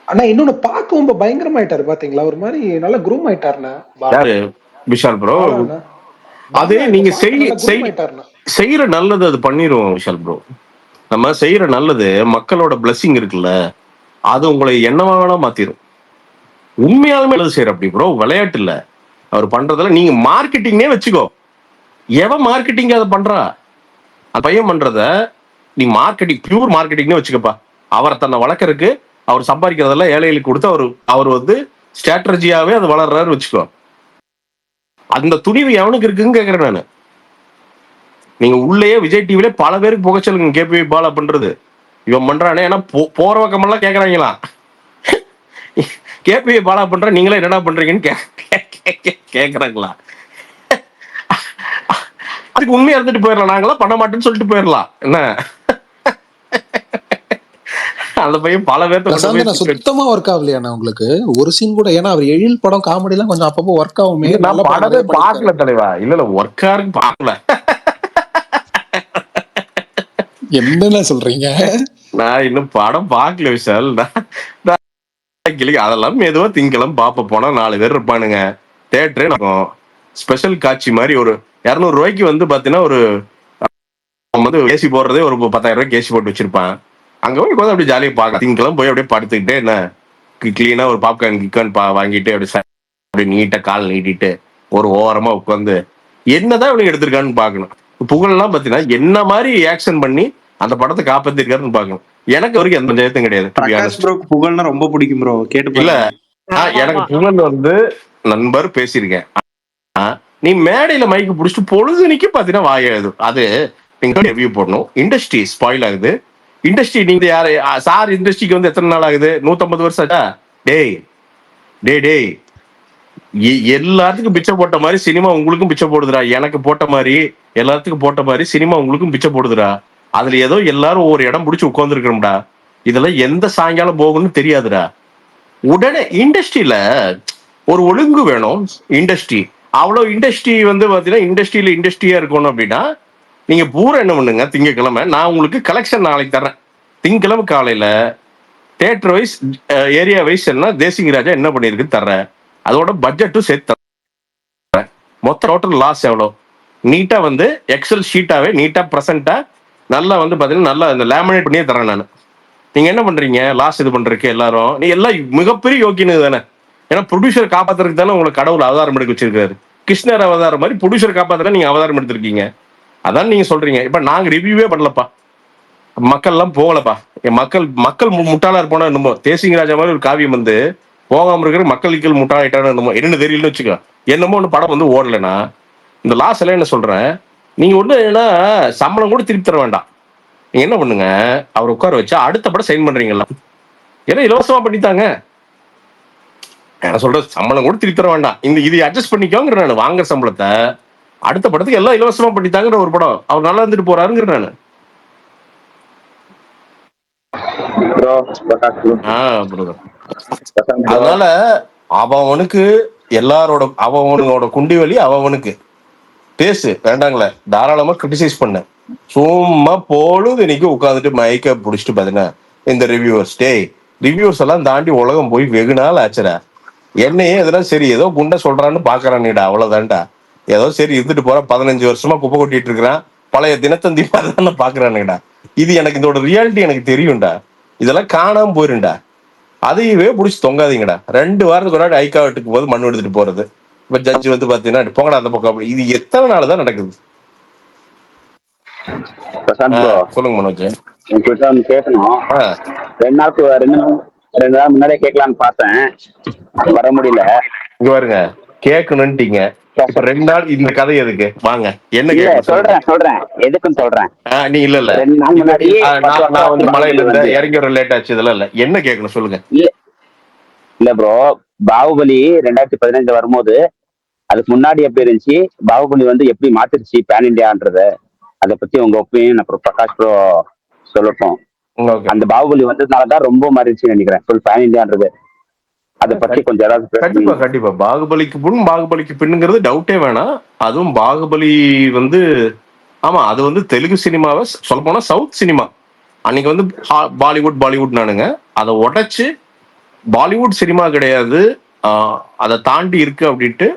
S2: ஆனா இன்னொன்னு பார்க்கவும் பயங்கரமாயிட்டாரு பாத்தீங்களா, ஒரு மாதிரி நல்ல குரூம் ஆயிட்டாருண்ணா.
S8: யாரு? விஷால் ப்ரோ. அது நீங்க செய்யற நல்லது அது பண்ணிரும் விஷால் ப்ரோ. நம்ம செய்யற நல்லது, மக்களோட பிளஸிங் இருக்குல்ல, அது உங்களை என்னவா வேணா மாத்திரும். உண்மையாலுமே நல்லது செய்யற அப்படி ப்ரோ, விளையாட்டு இல்ல அவர் பண்றதுல. நீங்க மார்க்கெட்டிங்கே வச்சுக்கோ, எவன் மார்க்கெட்டிங் அதை பண்றா? அந்த பையன் பண்றத நீ மார்க்கெட்டிங், பியூர் மார்க்கெட்டிங்னு வச்சுக்கப்பா. அவரை தன்னை வளர்க்கறதுக்கு, அவர் சம்பாதிக்கிறதெல்லாம் ஏழைகளுக்கு கொடுத்து அவர் வந்து ஸ்ட்ராட்டஜியாவே அது வளர்றாரு வச்சுக்கோ. அந்த துணிவு எவனுக்கு இருக்குன்னு கேக்குறேன் நானு. நீங்க உள்ளேயே விஜய் டிவில பல பேருக்கு புகை சொல்லுங்க, கேபி பாலா பண்றது இவன் பண்றானே. ஏன்னா போற பக்கமெல்லாம் கேக்குறாங்களா, கேபி பாலா பண்ற நீங்களே என்னடா பண்றீங்கன்னு கேக்குறாங்களா? அதுக்கு உண்மையா இருந்துட்டு போயிடலாம், நாங்களாம் பண்ண மாட்டேன்னு சொல்லிட்டு போயிடலாம். என்ன அந்த பையன் பல பேர்த்த
S9: சுத்தமா ஒர்க் ஆகலையா உங்களுக்கு ஒரு சீன் கூட? ஏன்னா அவர் எழில் படம் காமெடி எல்லாம் கொஞ்சம் அப்பப்போ ஒர்க் ஆகுமே.
S8: நான் படமே பாக்கல தலைவா. இல்ல ஒர்க் ஆருக்கு பாக்கல.
S9: என்ன சொல்றீங்க?
S8: நான் இன்னும் படம் பார்க்கல விஷால். அதெல்லாம் மெதுவா திங்கலாம் பாப்ப போனா 4 பேர் இருப்பானுங்க. தேட்டரே இருக்கும். ஸ்பெஷல் காட்சி மாதிரி ஒரு 200 ரூபாய்க்கு வந்து பாத்தீங்கன்னா ஒரு வந்து ஏசி போடுறதே ஒரு 10,000 ரூபாய்க்கு ஏசி போட்டு வச்சிருப்பான். அங்க போய் உட்காந்து அப்படியே ஜாலியா பார்க்க திங்கலாம் போய் அப்படியே படுத்துக்கிட்டே என்ன கிளீனா ஒரு பாப்கார்ன் கிக்கான் வாங்கிட்டு அப்படியே நீட்டா கால் நீட்டிட்டு ஒரு ஓரமா உட்காந்து என்னதான் இவனுக்கு எடுத்திருக்கான்னு பாக்கணும். புகழெல்லாம் பாத்தீங்கன்னா என்ன மாதிரி ஆக்ஷன் பண்ணி அந்த படத்தை காப்பாத்திருக்காருன்னு பாக்கணும். எனக்கு வரைக்கும் எந்த ஜெயத்தும் கிடையாது.
S5: பிரகாஷ் ப்ரோ புகழ்னா ரொம்ப பிடிக்கும் ப்ரோ. கேட்டு
S8: இல்ல எனக்கு புகழ் வந்து நண்பர் பேசியிருக்கேன். நீ மேடையில மைக்கு புடிச்சிட்டு பொழுதுனிக்கு பாத்தீங்கன்னா வாயாது. அது நீங்க ரிவ்யூ போடணும். இண்டஸ்ட்ரி ஸ்பாயில் ஆகுது. இண்டஸ்ட்ரி நீங்க யாரு சார் இண்டஸ்ட்ரிக்கு வந்து எத்தனை நாள் ஆகுது? 150 வருஷம் ஆச்சா? டேய் டேய் டேய் எல்லாத்துக்கும் பிச்சை போட்ட மாதிரி சினிமா உங்களுக்கும் பிச்சை போடுதுடா. எனக்கு போட்ட மாதிரி எல்லாத்துக்கும் போட்ட மாதிரி சினிமா உங்களுக்கும் பிச்சை போடுதுடா. அதுல ஏதோ எல்லாரும் ஒரு இடம் பிடிச்சி உட்கார்ந்துருக்கணும்டா. இதெல்லாம் எந்த சாயங்காலம் போகும்னு தெரியாதுடா. உடனே இண்டஸ்ட்ரியில ஒரு ஒழுங்கு வேணும். இண்டஸ்ட்ரி அவ்வளவு இண்டஸ்ட்ரி வந்து பாத்தீங்கன்னா இண்டஸ்ட்ரியில இண்டஸ்ட்ரியா இருக்கணும் அப்படின்னா நீங்க பூரா என்ன பண்ணுங்க, திங்கக்கிழமை நான் உங்களுக்கு கலெக்ஷன் நாளைக்கு தர்றேன். திங்கக்கிழமை காலையில தியேட்டர் வைஸ் ஏரியா வைஸ் என்ன தேசிங் ராஜா என்ன பண்ணிருக்கு தர்றேன். அதோட பட்ஜெட்டும் சேர்த்து தர்றேன். மொத்த டோட்டல் லாஸ் எவ்வளோ நீட்டா வந்து எக்ஸல் ஷீட்டாவே நீட்டா ப்ரெசென்ட்டா நல்லா வந்து பாத்தீங்கன்னா நல்லா இந்த லேமினேட் பண்ணியே தரேன் நான். நீங்க என்ன பண்றீங்க லாஸ் இது பண்றதுக்கு எல்லாரும் நீ எல்லாம் மிகப்பெரிய யோக்கியனு தானே. ஏன்னா ப்ரொடியூசர் காப்பாத்துறதுக்கு தானே உங்களுக்கு கடவுள் அவதாரம் எடுக்க வச்சிருக்காரு. கிருஷ்ணர் அவதாரம் மாதிரி ப்ரொடியூசர் காப்பாத்துற நீங்க அவதாரம் எடுத்திருக்கீங்க. அதான் நீங்க சொல்றீங்க. இப்ப நாங்க ரிவ்யூவே பண்ணலப்பா, மக்கள் எல்லாம் போகலப்பா. மக்கள் முட்டாளா இருப்போனா என்னமோ தேசிங் ராஜா மாதிரி ஒரு காவியம் வந்து போகாம இருக்கிற மக்களுக்கு முட்டாளாயிட்டானு என்னமோ என்னன்னு தெரியலன்னு வச்சுக்கோ. என்னமோ ஒன்று படம் வந்து ஓடலைன்னா இந்த லாஸ் எல்லாம் என்ன சொல்றேன், நீங்க ஒண்ணு ஏன்னா சம்பளம் கூட திருப்பி தர வேண்டாம். நீங்க என்ன பண்ணுங்க, அவர் உட்கார வச்சா அடுத்த படம் சைன் பண்றீங்களா? ஏன்னா இலவசமா பண்ணித்தாங்க. நான் சொல்றது சம்பளம் கூட திருப்பி தர வேண்டாம். இது அட்ஜஸ்ட் பண்ணிக்கோங்கிற நான் வாங்குற சம்பளத்தை அடுத்த படத்துக்கு எல்லாம் இலவசமா பண்ணித்தாங்கிற ஒரு படம் அவர் நல்லா இருந்துட்டு போறாருங்கிற நானு. அதனால அவனுக்கு எல்லாரோட அவனோட குண்டி வலி அவனுக்கு பேசு வேண்டாங்களே, தாராளமா கிரிட்டிசைஸ் பண்ண. சும்மா பொழுது இன்னைக்கு உட்காந்துட்டு மைக்க புடிச்சிட்டு பாத்தீங்கன்னா இந்த ரிவ்யூவர்ஸ் எல்லாம் தாண்டி உலகம் போய் வெகு நாள் ஆச்சுடா. என்னையே எதுனா சரி ஏதோ குண்டை சொல்றான்னு பாக்குறான்டா, அவ்வளவுதான்டா. ஏதோ சரி இருந்துட்டு போற 15 வருஷமா குப்பை கொட்டிட்டு இருக்கிறான், பழைய தினத்தந்தி மாதிரி பாக்குறானுங்கடா. இது எனக்கு இதோட ரியாலிட்டி எனக்கு தெரியும்டா. இதெல்லாம் காணாம போயிருண்டா. அதையவே புடிச்சு தொங்காதீங்கடா. 2 வாரத்துக்கு முன்னாடி ஐகாவட்டுக்கு போது மண் எடுத்துட்டு போறது. இப்ப ஜட்ஜி வந்து பாத்தீங்கன்னா போங்கடா அந்த பக்கம். இது எத்தனை நாள் தான் நடக்குது? சொல்லுங்க மனோஜ்.
S10: கேட்கணும். 2 நாள் முன்னாடியே கேட்கலான்னு பார்த்தேன், வர முடியல.
S8: இங்க பாருங்க, கேட்கணும்ட்டீங்க. இப்ப 2 நாள் இந்த கதை எதுக்கு? வாங்க என்ன
S10: சொல்றேன் எதுக்குன்னு சொல்றேன்.
S8: நீ இல்ல
S10: 2 நாள் முன்னாடி
S8: நான் வந்து மலையில இருந்து இறங்கி வர லேட் ஆச்சு. இதெல்லாம் இல்ல, என்ன கேட்கணும் சொல்லுங்க.
S10: இல்ல ப்ரோ, பாகுபலி 2015 வரும்போது அதுக்கு முன்னாடி எப்படி இருந்துச்சு, பாகுபலி வந்து எப்படி மாத்திருச்சு பேன் இண்டியான்றத, அதை பத்தி உங்க ஒப்பீனியன் அப்புறம் பிரகாஷ் ப்ரோ சொல்லட்டும். அந்த பாகுபலி வந்ததுனாலதான் ரொம்ப மாறிடுச்சுன்னு நினைக்கிறேன் ஃபுல் பேன் இண்டியான்றது. அதை பத்தி கொஞ்சம் ஏதாவது.
S8: கண்டிப்பா பாகுபலிக்கு முன் பாகுபலிக்கு பின்னுங்கிறது டவுட்டே வேணாம். அதுவும் பாகுபலி வந்து ஆமா அது வந்து தெலுங்கு சினிமாவை சொல்ல போனா சவுத் சினிமா அன்னைக்கு வந்து பாலிவுட் நானுங்க அதை உடைச்சு பாலிவுட் சினிமா கிடையாது அதை தாண்டி இருக்கு அப்படின்ட்டு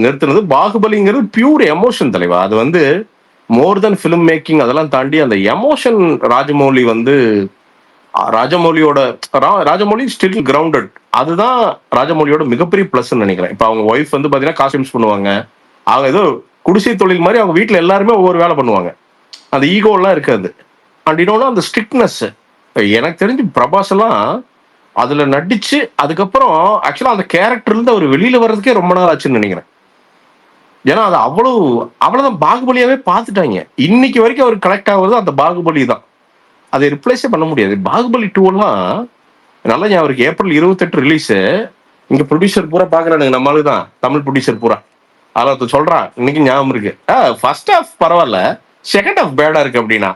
S8: நிறுத்தினது. பாகுபலிங்கிறது பியூர் எமோஷன் தலைவா. அது வந்து மோர் தென் ஃபிலிம் மேக்கிங். அதெல்லாம் தாண்டி அந்த எமோஷன் ராஜமௌலி வந்து ராஜமௌலி ஸ்டில் கிரவுண்டட். அதுதான் ராஜமௌலியோட மிகப்பெரிய பிளஸ் நினைக்கிறேன். இப்ப அவங்க ஒய்ஃப் வந்து பாத்தீங்கன்னா காஸ்டியூம்ஸ் பண்ணுவாங்க. அவங்க ஏதோ குடிசை தொழில் மாதிரி அவங்க வீட்டுல எல்லாருமே ஒவ்வொரு வேலை பண்ணுவாங்க. அந்த ஈகோ எல்லாம் இருக்காது. அண்ட் இன்னொன்னு அந்த ஸ்ட்ரிக்ட்னஸ். எனக்கு தெரிஞ்சு பிரபாஸ் எல்லாம் அதுல நடிச்சு அதுக்கப்புறம் ஆக்சுவலா அந்த கேரக்டர்ல இருந்து அவர் வெளியில வர்றதுக்கே ரொம்ப நாள் ஆச்சுன்னு நினைக்கிறேன். ஏன்னா அது அவ்வளவுதான் பாகுபலியாவே பார்த்துட்டாங்க. இன்னைக்கு வரைக்கும் அவர் கலெக்ட் ஆகுறது அந்த பாகுபலி தான். அதை ரிப்ளேஸே பண்ண முடியாது. பாகுபலி 2 எல்லாம் நல்லா அவருக்கு ஏப்ரல் 28 ரிலீஸ். இங்க ப்ரொடியூசர் பூரா பாக்குறானுங்க, நம்மளுக்கு தான் தமிழ் ப்ரொடியூசர் பூரா. அதான் சொல்றான் இன்னைக்கு ஞாபகம் இருக்கு. ஃபர்ஸ்ட் ஹாஃப் பரவாயில்ல, செகண்ட் ஹாஃப் பேடா இருக்கு அப்படின்னா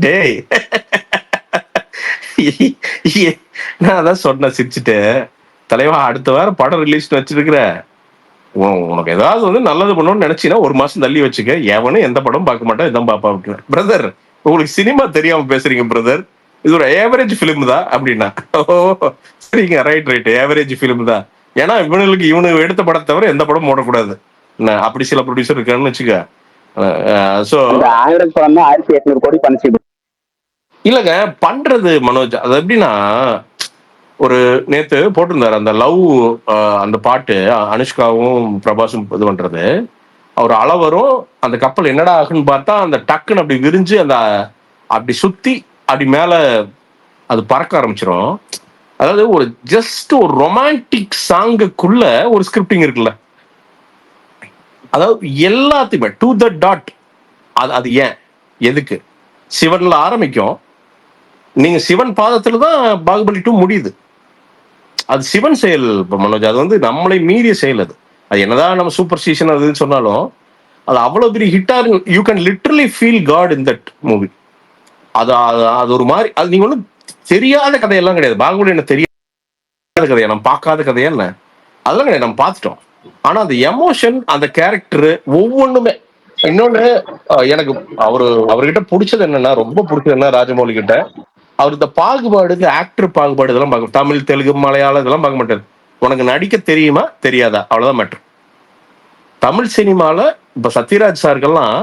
S8: டேய் நான் அதான் சொன்ன சிரிச்சுட்டு, தலைவா அடுத்த வாரம் படம் ரிலீஸ் வச்சிருக்கிற உனக்கு ஏதாவது வந்து நல்லது பண்ணணும்னு நினைச்சீங்கன்னா 1 மாசம் தள்ளி வச்சுக்க. எவனும் எந்த படம் பார்க்க மாட்டான், இதான் பாப்பா அப்படின்னு. பிரதர் உங்களுக்கு சினிமா தெரியாம பேசுறீங்க பிரதர், இது ஒரு ஏவரேஜ் பிலிம் தான் அப்படின்னா. ஓ சரிங்க, ரைட் ரைட், ஏவரேஜ் பிலிம் தான். ஏன்னா இவனுக்கு எடுத்த படம் தவிர எந்த படமும் ஓடக்கூடாது, என்ன அப்படி சில ப்ரொடியூசர் இருக்கான்னு வச்சுக்க. ஸோ
S10: அந்த ஆவரேஜ் படம் தான் 1800 கோடி பண்ணிச்சு.
S8: இல்லைங்க பண்றது மனோஜ், அது எப்படின்னா ஒரு நேத்து போட்டிருந்தாரு அந்த லவ் அந்த பாட்டு, அனுஷ்காவும் பிரபாஸும் இது பண்றது. அவர் அளவரும் அந்த கப்பல் என்னடா ஆகுன்னு பார்த்தா அந்த டக்குன்னு அப்படி விரிஞ்சு அந்த அப்படி சுத்தி அப்படி மேல அது பறக்க ஆரம்பிச்சிடும். அதாவது ஒரு ஜஸ்ட் ஒரு ரொமான்டிக் சாங்குக்குள்ள ஒரு ஸ்கிரிப்டிங் இருக்குல்ல, அதாவது எல்லாத்தையுமே டு த டாட். அது ஏன் எதுக்கு சிவன்ல ஆரம்பிக்கும், நீங்க சிவன் பாதத்துல தான் பாகுபலி 2 முடியுது. அது சிவன் செயல் மனோஜ், அது வந்து நம்மளை மீறிய செயல். அது என்னதான் நம்ம சூப்பர் ஸ்டிஷன் அதுன்னு சொன்னாலும் அது அவ்வளவு பெரிய ஹிட்டா, you can literally feel God in that movie. அது அது ஒரு மாதிரி, அது நீங்க ஒன்றும் தெரியாத கதையெல்லாம் கிடையாது. பாகுபலி என்ன தெரியாத கதையா, நம்ம பார்க்காத கதையா என்ன, அதெல்லாம் கிடையாது, நம்ம பார்த்துட்டோம். ஆனா அந்த எமோஷன், அந்த கேரக்டர் ஒவ்வொன்றுமே. இன்னொன்னு எனக்கு அவர்கிட்ட பிடிச்சது என்னன்னா, ரொம்ப பிடிச்சது என்ன ராஜமௌலி கிட்ட, அவர் இந்த பாகுபாடு, இந்த ஆக்டர் பாகுபாடு இதெல்லாம் பார்க்க, தமிழ் தெலுங்கு மலையாளம் இதெல்லாம் பார்க்க மாட்டாரு. உனக்கு நடிக்க தெரியுமா தெரியாதா, அவ்வளவுதான் மேட்ரு. தமிழ் சினிமால இப்ப சத்யராஜ் சாருக்கெல்லாம்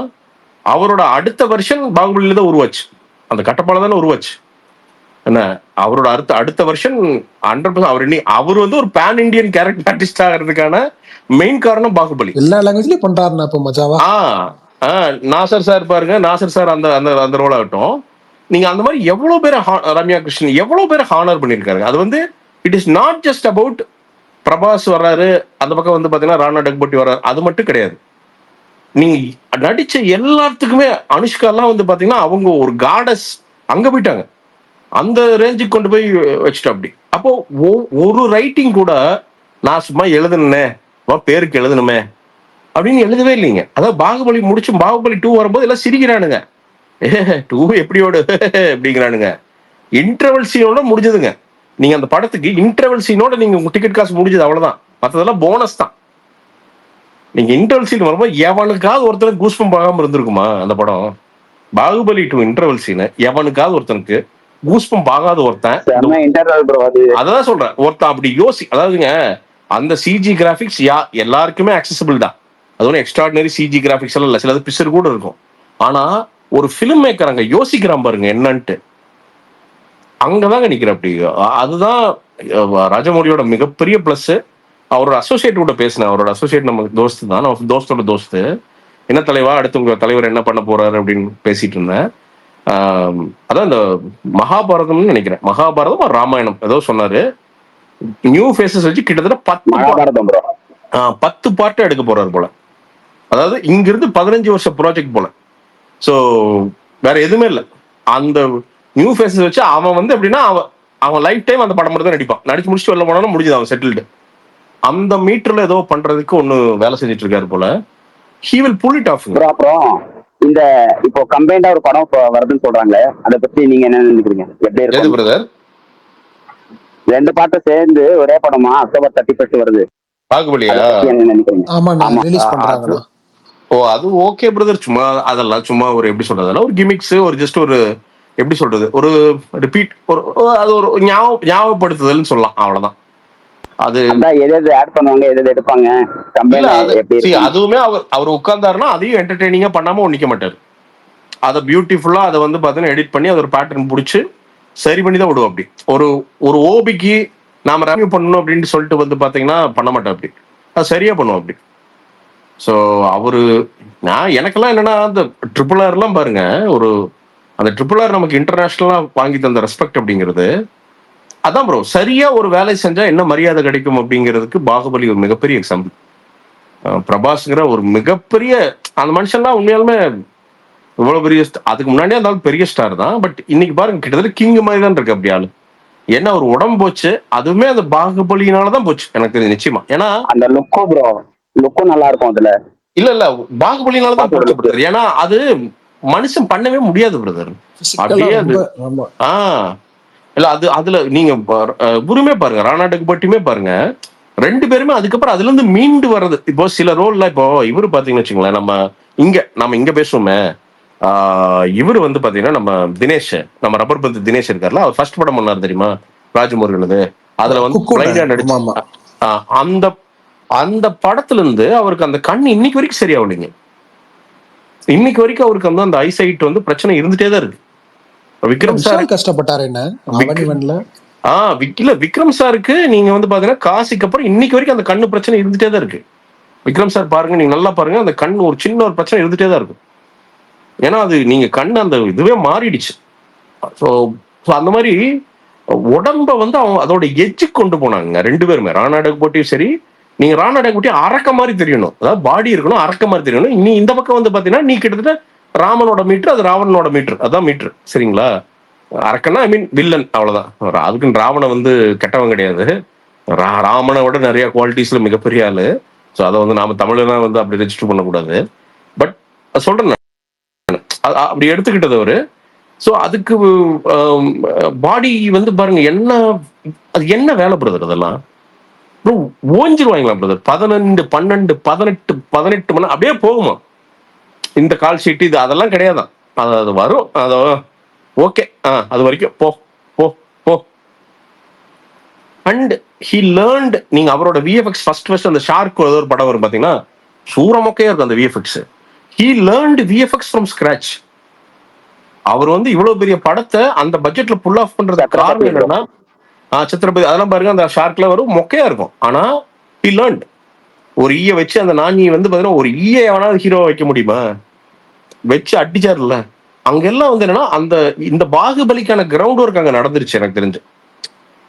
S8: அவரோட அடுத்த வருஷன் பாகுபலியில தான் உருவாச்சு, அந்த கட்டப்பால தானே உருவாச்சு. என்ன அவரோட அடுத்த வருஷன் 100%. அவர் வந்து ஒரு பேன் இண்டியன் கேரக்டர் ஆர்டிஸ்ட் ஆகிறதுக்கான மெயின் காரணம் பாகுபலி.
S9: எல்லா லாங்குவேஜ்லயும் பண்றாருன்னா இப்ப மஜாவா.
S8: நாசர் சார் பாருங்க, நாசர் சார் அந்த அந்த ரோல் ஆகட்டும். நீங்க அந்த மாதிரி எவ்வளவு பேரை, ரம்யா கிருஷ்ணன் எவ்வளவு பேரை ஹானர் பண்ணிருக்காரு. அது வந்து it is not just about Prabhas வர்றாரு, அந்த பக்கம் வந்து பாத்தீங்கன்னா ராணா டக்பட்டி வர்றாரு, அது மட்டும் கிடையாது. நீங்க நடிச்ச எல்லாத்துக்குமே அனுஷ்கா எல்லாம் வந்து பாத்தீங்கன்னா அவங்க ஒரு காடஸ் அங்க போயிட்டாங்க, அந்த ரேஞ்சுக்கு கொண்டு போய் வச்சுட்டோம் அப்படி. அப்போ ஒரு ரைட்டிங் கூட நான் சும்மா எழுதுனே பேருக்கு எழுதணுமே அப்படின்னு எழுதவே இல்லைங்க. அதாவது பாகுபலி முடிச்சு பாகுபலி 2 வரும்போது எல்லாம் சிரிக்கிறானுங்க, 2 எப்படியோடு அப்படிங்கிறானுங்க. இன்டர்வல் சீனோட முடிஞ்சதுங்க. நீங்க அந்த படத்துக்கு இன்டர்வல் சீனோட நீங்க உங்க டிக்கெட் காசு முடிஞ்சது, அவ்வளவுதான். மற்றதெல்லாம் போனஸ் தான். நீங்க இன்டர்வல் சீன் வரும்போது எவனுக்காவது ஒருத்தனுக்கு கூஸ்பம் பார்க்காம இருந்திருக்குமா அந்த படம்? பாகுபலி 2 இன்டர்வல் சீன் எவனுக்காவது ஒருத்தனுக்கு கூஸ்பம் பார்க்காத ஒருத்தன், அதான் சொல்றேன், ஒருத்தன் அப்படி அதாவதுங்க அந்த சிஜி கிராபிக்ஸ் எல்லாருக்குமே அக்சசிபிள் தான். அது ஒன்றும் எக்ஸ்ட்ராடினரி சிஜி கிராபிக்ஸ் எல்லாம் இல்லை, சிலது பிக்சர் கூட இருக்கும். ஆனா ஒரு பிலிம் மேக்கர் அங்க யோசிக்கிறான் பாருங்க என்னன்ட்டு, அங்கதாங்க நிக்கிற அப்படி. அதுதான் ராஜமௌலியோட மிகப்பெரிய பிளஸ். அவரோட அசோசியேட் கூட பேசினேன், அவரோட அசோசியேட் நம்ம தோஸ்து தான், நம்ம தோஸ்தோட தோஸ்து. என்ன தலைவா அடுத்து உங்க தலைவர் என்ன பண்ண போறாரு அப்படின்னு பேசிட்டு இருந்தேன். அதான் இந்த மகாபாரதம்னு நினைக்கிறேன், மகாபாரதம் ராமாயணம் ஏதோ சொன்னாரு. நியூ ஃபேஸஸ் வச்சு கிட்டத்தட்ட 10 பார்ட் எடுக்க போறாரு போல. அதாவது இங்கிருந்து 15 வருஷம் ப்ராஜெக்ட் போல. ஸோ வேற எதுவுமே இல்லை. அந்த நியூ ஃபேஸஸ் வச்சு அவன் வந்து எப்படின்னா அவன் லைஃப் டைம் அந்த படம் மட்டும் தான் நடிப்பான். நடிச்சு முடிச்சுட்டு வெளில போனாலும் முடிஞ்சது, அவன் செட்டில்டு. அந்த மீட்டர்ல ஏதோ பண்றதுக்கு ஒண்ணு வேலை செஞ்சுட்டு இருக்காரு போல. He will pull it off.
S10: அப்புறம் இந்த இப்போ கம்பைண்டா ஒரு படம் வருதுன்னு சொல்றாங்க, அதை பத்தி நீங்க என்ன நினைக்கிறீங்க? எப்படி இருக்கு பிரதர்? 2 பாட்டை சேர்ந்து ஒரே படமா அக்டோபர் 31 வருது பாகுபலியா? என்ன நினைக்கிறீங்க?
S9: ஆமா ரிலீஸ் பண்றாங்க.
S8: ஓ அது ஓகே பிரதர். சும்மா அதெல்லாம் சும்மா ஒரு எப்படி சொல்றது, ஒரு கிமிக்ஸ், ஒரு ஜஸ்ட் ஒரு எப்படி சொல்றது, ஒரு ரிப்பீட், அது ஒரு ஞாபகப்படுத்துதல்னு சொல்லலாம், அவ்வளவுதான். அது
S10: எது ஆட் பண்ணுவாங்க, எது எடுப்பாங்க.
S8: அதுவுமே அவர் உட்கார்ந்தாருன்னா அதையும் என்டர்டெய்னிங்கா பண்ணாம நிக்க மாட்டாரு. அதை பியூட்டிஃபுல்லா அதை வந்து பாத்தீங்கன்னா எடிட் பண்ணி அதை ஒரு பேட்டர்ன் பிடிச்சி சரி பண்ணி தான் விடுவோம். அப்படி ஒரு ஓபிக்கு நாம ரெவ்யூ பண்ணணும் அப்படின்னு சொல்லிட்டு வந்து பாத்தீங்கன்னா பண்ண மாட்டோம், அப்படி அது சரியா பண்ணுவோம் அப்படி. ஸோ எனக்கெல்லாம் என்னன்னா அந்த RRR எல்லாம் பாருங்க, அந்த RRR நமக்கு இன்டர்நேஷனலா வாங்கி தந்த ரெஸ்பெக்ட் அப்படிங்கிறது அதான் ப்ரோ. சரியா ஒரு வேலை செஞ்சா என்ன மரியாதை கிடைக்கும் அப்படிங்கிறதுக்கு பாகுபலி ஒரு மிகப்பெரிய எக்ஸாம்பிள். பிரபாஸ்ங்கிற ஒரு மிகப்பெரிய அந்த மனுஷன்லாம் உண்மையாலுமே இவ்வளவு பெரிய, அதுக்கு முன்னாடியே இருந்தாலும் பெரிய ஸ்டார் தான். பட் இன்னைக்கு பாருங்க கிட்டத்தட்ட கிங் மாதிரி தான் இருக்கு அப்படி ஆளு. என்ன ஒரு உடம்பு போச்சு, அதுவுமே அந்த பாகுபலினாலதான் போச்சு எனக்கு தெரிஞ்சு நிச்சயமா. ஏன்னா அந்த
S10: லுக்கும் நல்லா இருக்கும் அதுல.
S8: இல்ல பாகுபலினாலதான் போச்சு. ஏன்னா அது மனுஷன் பண்ணவே முடியாது பிரதர். அப்படியே அது இல்ல அதுல நீங்க குருமே பாருங்க, ராணா டக்பட்டியுமே பாருங்க, 2 பேருமே அதுக்கப்புறம் அதுல இருந்து மீண்டு வர்றது. இப்போ சில ரோல்ல இப்போ இவரு பாத்தீங்கன்னு வச்சுங்களேன், நம்ம இங்க பேசுவோமே இவர் வந்து பாத்தீங்கன்னா நம்ம தினேஷ், நம்ம ரப்பர் பந்து தினேஷ் இருக்காருல்ல, அவர் ஃபர்ஸ்ட் படம் பண்ணாரு தெரியுமா, ராஜமுருகனது. அதுல வந்து பிளைண்டா நடிச்சு அந்த அந்த படத்துல இருந்து அவருக்கு அந்த கண் இன்னைக்கு வரைக்கும் சரியாகலைங்க. இன்னைக்கு வரைக்கும் அவருக்கு வந்து அந்த ஐசைட் வந்து பிரச்சனை இருந்துட்டே தான் இருக்கு. விக்ரம் சார்
S9: கஷ்டப்பட்டாரு என்ன
S8: இல்ல, விக்ரம் சாருக்கு நீங்க வந்து பாத்தீங்கன்னா காசிக்கு அப்புறம் இன்னைக்கு வரைக்கும் அந்த கண்ணு பிரச்சனை இருந்துட்டே தான் இருக்கு. விக்ரம் சார் பாருங்க, நீங்க நல்லா பாருங்க, அந்த கண் ஒரு சின்ன ஒரு பிரச்சனை இருந்துட்டே தான் இருக்கும். ஏன்னா அது நீங்க கண் அந்த இதுவே மாறிடுச்சு. ஸோ அந்த மாதிரி உடம்ப வந்து அவங்க அதோட எஜ்ஜுக்கு கொண்டு போனாங்க ரெண்டு பேருமே. ராணாடகு போட்டியும் சரி, நீங்க ராணாடகு போட்டி அரக்க மாதிரி தெரியணும், அதாவது பாடி இருக்கணும், அரக்க மாதிரி தெரியணும். நீ இந்த பக்கம் வந்து பாத்தீங்கன்னா நீ கிட்டத்தட்ட ராமனோட மீட்டர், அது ராவணனோட மீட்டர், அதான் மீட்டர், சரிங்களா? அரக்கன்னா ஐ மீன் வில்லன், அவ்வளவுதான். அதுக்குன்னு ராவண வந்து கெட்டவன் கிடையாது. ராமனை விட நிறைய குவாலிட்டிஸ்ல மிகப்பெரிய ஆளு. ஸோ அதை வந்து நாம தமிழனா வந்து அப்படி ரெஜிஸ்டர் பண்ணக்கூடாது. பட் சொல்றேன் அப்படி எடுத்துக்கிட்டது அவரு. ஸோ அதுக்கு பாடி வந்து பாருங்க என்ன, அது என்ன வேலை பிரதர், அதெல்லாம் ஓஞ்சிருவாங்களா பிரதர்? 11, 12, 18 மணி அப்படியே போகுமா இந்த கால் ஷீட்? இது அதெல்லாம் கிடையாதான். அது வரும், அது ஓகே, அது வரைக்கும் போ போ போ. அண்ட் ஹி லேர்ன்ட், நீங்க அவரோட விஎஃப்எக்ஸ் ஃபர்ஸ்ட் அந்த ஷார்க் ஒரு படம் வரும் பாத்தீங்கன்னா, சூரமொக்கையா இருக்கும் அந்த VFX. He learned VFX from scratch. அவர் வந்து இவ்வளவு பெரிய படத்தை அந்த பட்ஜெட்ல புல் ஆஃப் பண்றதுக்கு காரணம் என்னன்னா, சத்ரபதி அதெல்லாம் பாருங்க, அந்த ஷார்க்ல வரும் மொக்கையா இருக்கும். ஆனா ஹி லேர்ன்ட். ஒரு ஈய வச்சு அந்த நாணி வந்து பாத்தீங்கன்னா, ஒரு ஈய எவனாவது ஹீரோ வைக்க முடியுமா? வச்சு அடிச்சாருல்ல. அங்கெல்லாம் வந்து என்னன்னா, அந்த இந்த பாகுபலிக்கான கிரவுண்ட் ஒர்க் அங்க நடந்துருச்சு எனக்கு தெரிஞ்சு.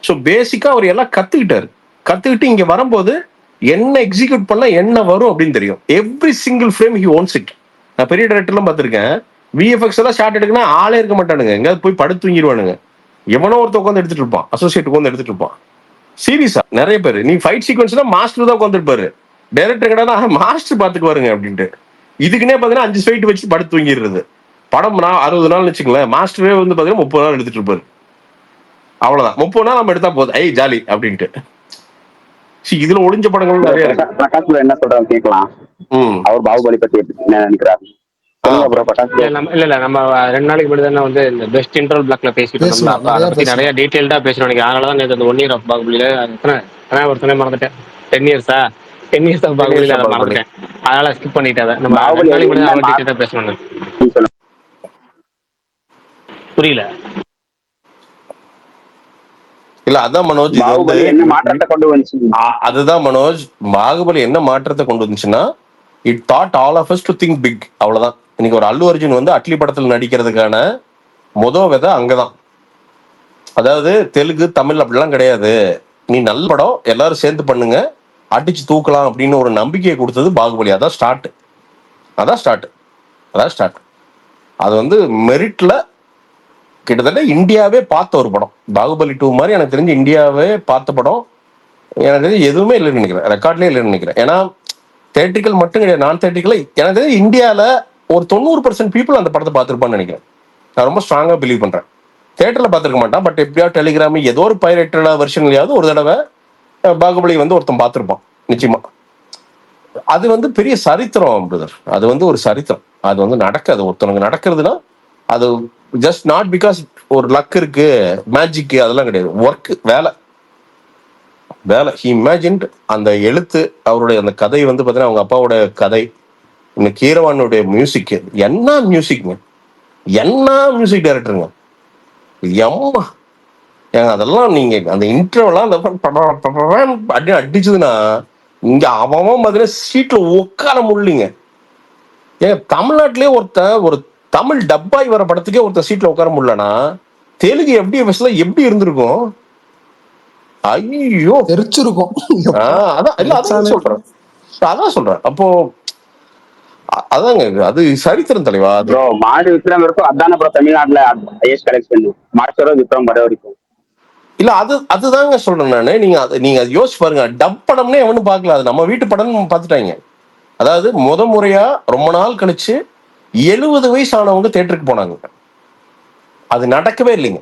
S8: ஸோ பேசிக்கா அவர் எல்லாம் கத்துக்கிட்டு இங்க வரும்போது என்ன எக்ஸிக்யூட் பண்ணா என்ன வரும் அப்படின்னு தெரியும். Every single frame he ones it. நான் பெரிய டைரக்டர்லாம் பார்த்திருக்கேன், விஎஃப்எக்ஸ் எல்லாம் ஷார்ட் எடுக்கணும் ஆளே இருக்க மாட்டானுங்க, எங்கேயாவது போய் படுத்து தூங்கிடுவானுங்க. எவனோ ஒருத்த உட்காந்து எடுத்துட்டு இருப்பான், அசோசியேட் உட்காந்து எடுத்துட்டு இருப்பான். சீரியஸா நிறைய பேர், நீ ஃபைட் சீக்வன்ஸ்னா மாஸ்டர் தான் உட்காந்துருப்பாரு, டைரக்டர் கிட்ட மாஸ்டர் பாத்துக்குவாருங்க அப்படின்ட்டு. இதுக்குன்னே பாத்தீங்கன்னா 5 ஃபைட் வச்சு படுத்து தூங்கிடுறது. படம் 60 நாள் வச்சுங்களேன், மாஸ்டரே வந்து பாத்தீங்கன்னா 30 நாள் எடுத்துட்டு இருப்பாரு. அவ்வளவுதான், 30 நாள் நம்ம எடுத்தா போதும், ஐய் ஜாலி அப்படின்ட்டு. இதுல ஒளிஞ்ச படங்கள் நிறைய இருக்கு.
S10: பிரகாஷ் என்ன சொல்றாங்க கேட்கலாம். அவர் பாகுபலி பத்தி என்ன நினைக்கிறாரு?
S1: இல்ல நம்ம 2 நாளைக்கு முன்னாடி தானே வந்து இந்த பெஸ்ட் இன்ட்ரோல் பிளாக்ல பேசிட்டு இருந்தோம். அதை பத்தி நிறைய டீடைல்டா பேசணும். அதனாலதான் நேற்று அந்த 1 year ஆஃப் பாகுபலியில ஒருத்தனே மறந்துட்டேன். 10 years ஆஃப் பாகுபலியில அதை மறந்துட்டேன், அதனால ஸ்கிப் பண்ணிட்டேன். நம்ம 2 நாளைக்கு முன்னாடி டீடைல்டா பேசணும். புரியல?
S8: இல்ல அதான் மனோஜ், அதுதான் மனோஜ், பாகுபலி என்ன மாற்றத்தை கொண்டு வந்துச்சுன்னா, it taught all of us to think big. அவ்வளவுதான். இன்னைக்கு ஒரு அல்லு அர்ஜுன் வந்து அட்லி படத்துல நடிக்கிறதுக்கான விதை அங்கதான். அதாவது தெலுங்கு தமிழ் அப்படிலாம் கிடையாது, நீ நல்ல படம் எல்லாரும் சேர்ந்து பண்ணுங்க, அடிச்சு தூக்கலாம் அப்படின்னு ஒரு நம்பிக்கையை கொடுத்தது பாகுபலி. அதான் ஸ்டார்ட். அது வந்து மெரிட்ல கிட்டத்தட்ட இந்தியாவே பார்த்த ஒரு படம். பாகுபலி 2 மாதிரி எனக்கு தெரிஞ்சு இந்தியாவே பார்த்த படம் எனக்கு தெரிஞ்சு எதுவுமே இல்லைன்னு நினைக்கிறேன், ரெக்கார்ட்லேயே இல்லைன்னு நினைக்கிறேன். ஏன்னா தேட்ரிக்கல் மட்டும் கிடையாது, நான் தேட்ரிக்கல் எனக்கு தெரிஞ்சு இந்தியாவில் ஒரு 90% பீப்புள் அந்த படத்தை பார்த்துருப்பான்னு நினைக்கிறேன். நான் ரொம்ப ஸ்ட்ராங்காக பிலீவ் பண்ணுறேன். தேட்டரில் பார்த்துருக்க மாட்டான், பட் எப்படியா டெலிகிராம் ஏதோ ஒரு பைரேட்டட் வெர்ஷன்லையாவது ஒரு தடவை பாகுபலி வந்து ஒருத்தன் பார்த்துருப்பான் நிச்சயமா. அது வந்து பெரிய சரித்திரம் பிரதர், அது வந்து ஒரு சரித்திரம். அது வந்து நடக்காது, ஒருத்தனுக்கு நடக்கிறதுனா அது ஜஸ்ட் நாட் பிகாஸ் ஒரு லக் இருக்கு மேஜிக் அதெல்லாம் கிடையாது, ஒர்க் வேலை. ஹி இமேஜின்ட் அந்த எழுத்து, அவருடைய அந்த கதை வந்து பார்த்தீங்கன்னா அவங்க அப்பாவோட கதை, இந்த கீரவானுடைய மியூசிக், என்ன மியூசிக்ங்க, என்ன மியூசிக் டைரக்டருங்க எம்மா ஏங்க. அதெல்லாம் நீங்க அந்த இன்டர்வெல்லாம் அந்த அடிச்சதுன்னா இங்க அவன் பார்த்தீங்கன்னா சீட்ல உட்கார முடியலைங்க. ஏங்க தமிழ்நாட்டிலேயே ஒரு தமிழ் டப்பாய் வர படத்துக்கே ஒருத்தர் சீட்ல உட்கார முடியலன்னா தெலுங்கு எப்படி இருந்திருக்கும்? ஐயோ தெரிச்சிருக்கும். அதான் சொல்றேன். அப்போ அதாங்க அது சரித்திரம் தலைவா.
S10: மாடு விக்ரம் இருக்கும் அதான ப்ரோ தமிழ்நாட்டுல ஹையஸ்ட் கலெக்ஷன் மாஸ்டரோ விக்ரம் வர வரைக்கும்.
S8: இல்ல அதுதாங்க சொல்றேன் நானு. நீங்க யோசிச்சு பாருங்க, டப் படம்னே எவனும் பார்க்கல, அது நம்ம வீட்டு படம்னு பார்த்துட்டாங்க. அதாவது முறையா ரொம்ப நாள் கழிச்சு 70 வயசு ஆனவங்க தேட்டருக்கு போனாங்க. அது நடக்கவே இல்லைங்க.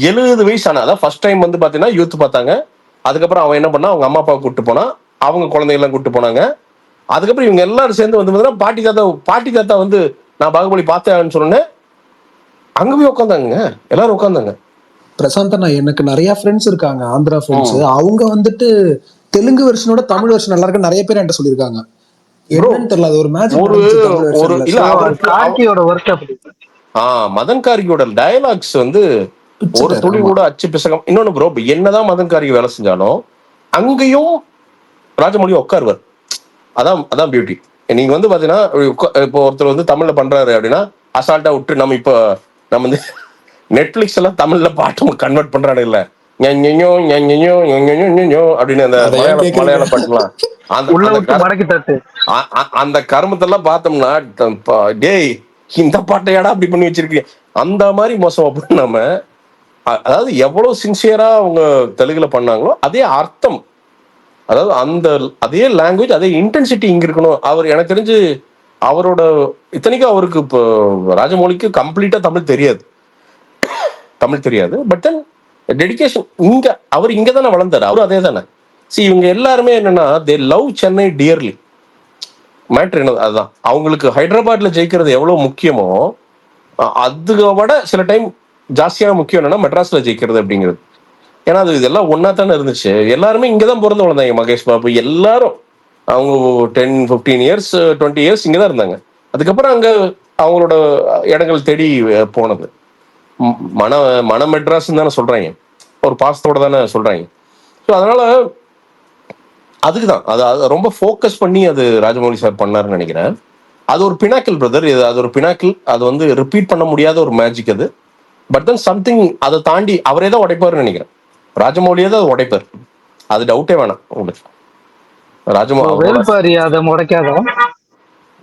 S8: 70 வயசு ஆனா, அதான் ஃபர்ஸ்ட் டைம் வந்து பாத்தீங்கன்னா யூத் பார்த்தாங்க. அதுக்கப்புறம் அவன் என்ன பண்ணா, அவங்க அம்மா அப்பாவை கூப்பிட்டு போனா, அவங்க குழந்தைகள்லாம் கூப்பிட்டு போனாங்க. அதுக்கப்புறம் இவங்க எல்லாரும் சேர்ந்து வந்து பாட்டி தாத்தா வந்து நான் பாகுபலி பார்த்தேன்னு சொன்னேன், அங்க போய் உட்காந்தாங்க, எல்லாரும் உட்காந்தாங்க.
S9: பிரசாந்த் அண்ணா, எனக்கு நிறைய ஃப்ரெண்ட்ஸ் இருக்காங்க, ஆந்திரா ஃப்ரெண்ட்ஸ். அவங்க வந்துட்டு தெலுங்கு வெர்ஷனோட தமிழ் வெர்ஷன் நல்லா இருக்கு நிறைய பேர் என்கிட்ட சொல்லியிருக்காங்க. என்னன்னு தெரியல, அது ஒரு மேஜிக்.
S8: இல்ல
S4: கார்த்தியோட ஒர்க் அப்படி.
S8: மதன் கார்கியோட டயலாக்ஸ் வந்து ஒரு துளி கூட அச்சு பிசகம். இன்னொன்னு ப்ரோ, என்னதான் மதன் கார்கி வேலை செஞ்சாலும் அங்கேயும் ராஜமௌழி உட்காருவார். அதான் பியூட்டி. நீங்க வந்து பாத்தீங்கன்னா, இப்போ ஒருத்தர் வந்து தமிழ்ல பண்றாரு அப்படின்னா அசால்ட்டா விட்டு நம்ம வந்து நெட்ஃபிளிக்ஸ் எல்லாம் தமிழ்ல பாட்டு கன்வெர்ட் பண்றானு இல்ல அப்படின்னு அந்த மலையாள பாட்டுலாம் அந்த கருமத்தெல்லாம் பார்த்தோம்னா, டேய் இந்த பாட்டையாடா அப்படி பண்ணி வச்சிருக்கீங்க, அந்த மாதிரி மோசமா பண்ணாம, அதாவது எவ்வளவு சின்சியரா அவங்க தெலுங்குல பண்ணாங்களோ அதே அர்த்தம், அதாவது அதே லாங்குவேஜ், அதே இன்டென்சிட்டி இங்க இருக்கணும். அவர் எனக்கு தெரிஞ்சு அவரோட இத்தனைக்கும் அவருக்கு இப்போ ராஜமௌழிக்கு கம்ப்ளீட்டா தமிழ் தெரியாது. பட் தென் டெடிகேஷன் அவர் இங்க தானே வளர்ந்தாரு, அவரும் அதே தானே. இவங்க எல்லாருமே என்னன்னா, they love Chennai dearly. Matter என்ன அதுதான், அவங்களுக்கு ஹைதராபாத்ல ஜெயிக்கிறது எவ்வளவு முக்கியமோ அதை விட சில டைம் ஜாஸ்தியான முக்கியம் என்னன்னா மெட்ராஸ்ல ஜெயிக்கிறது அப்படிங்கிறது. ஏன்னா அது இதெல்லாம் ஒன்னா தானே இருந்துச்சு. எல்லாருமே இங்கதான் பிறந்து வளர்ந்தாங்க. மகேஷ் பாபு எல்லாரும் அவங்க 10-15 இயர்ஸ் 20 இயர்ஸ் இங்கதான் இருந்தாங்க. அதுக்கப்புறம் அங்க அவங்களோட இடங்கள் தேடி போனது. மன மெட்ராஸ் தானே சொல்றாங்க, ஒரு பாசத்தோட தானே சொல்றாங்க. ஸோ அதனால அதுக்குதான் அது ரொம்ப ஃபோக்கஸ் பண்ணி அது ராஜமௌழி சார் பண்ணாருன்னு நினைக்கிறேன். அது ஒரு பினாக்கிள் பிரதர், அது ஒரு பினாக்கிள். அது வந்து ரிப்பீட் பண்ண முடியாத ஒரு மேஜிக் அது. பட் தென் சம்திங் அதை தாண்டி அவரே தான் உடைப்பாருன்னு நினைக்கிறேன். ராஜமௌழியே தான் உடைப்பார், அது டவுட்டே வேணாம் உங்களுக்கு.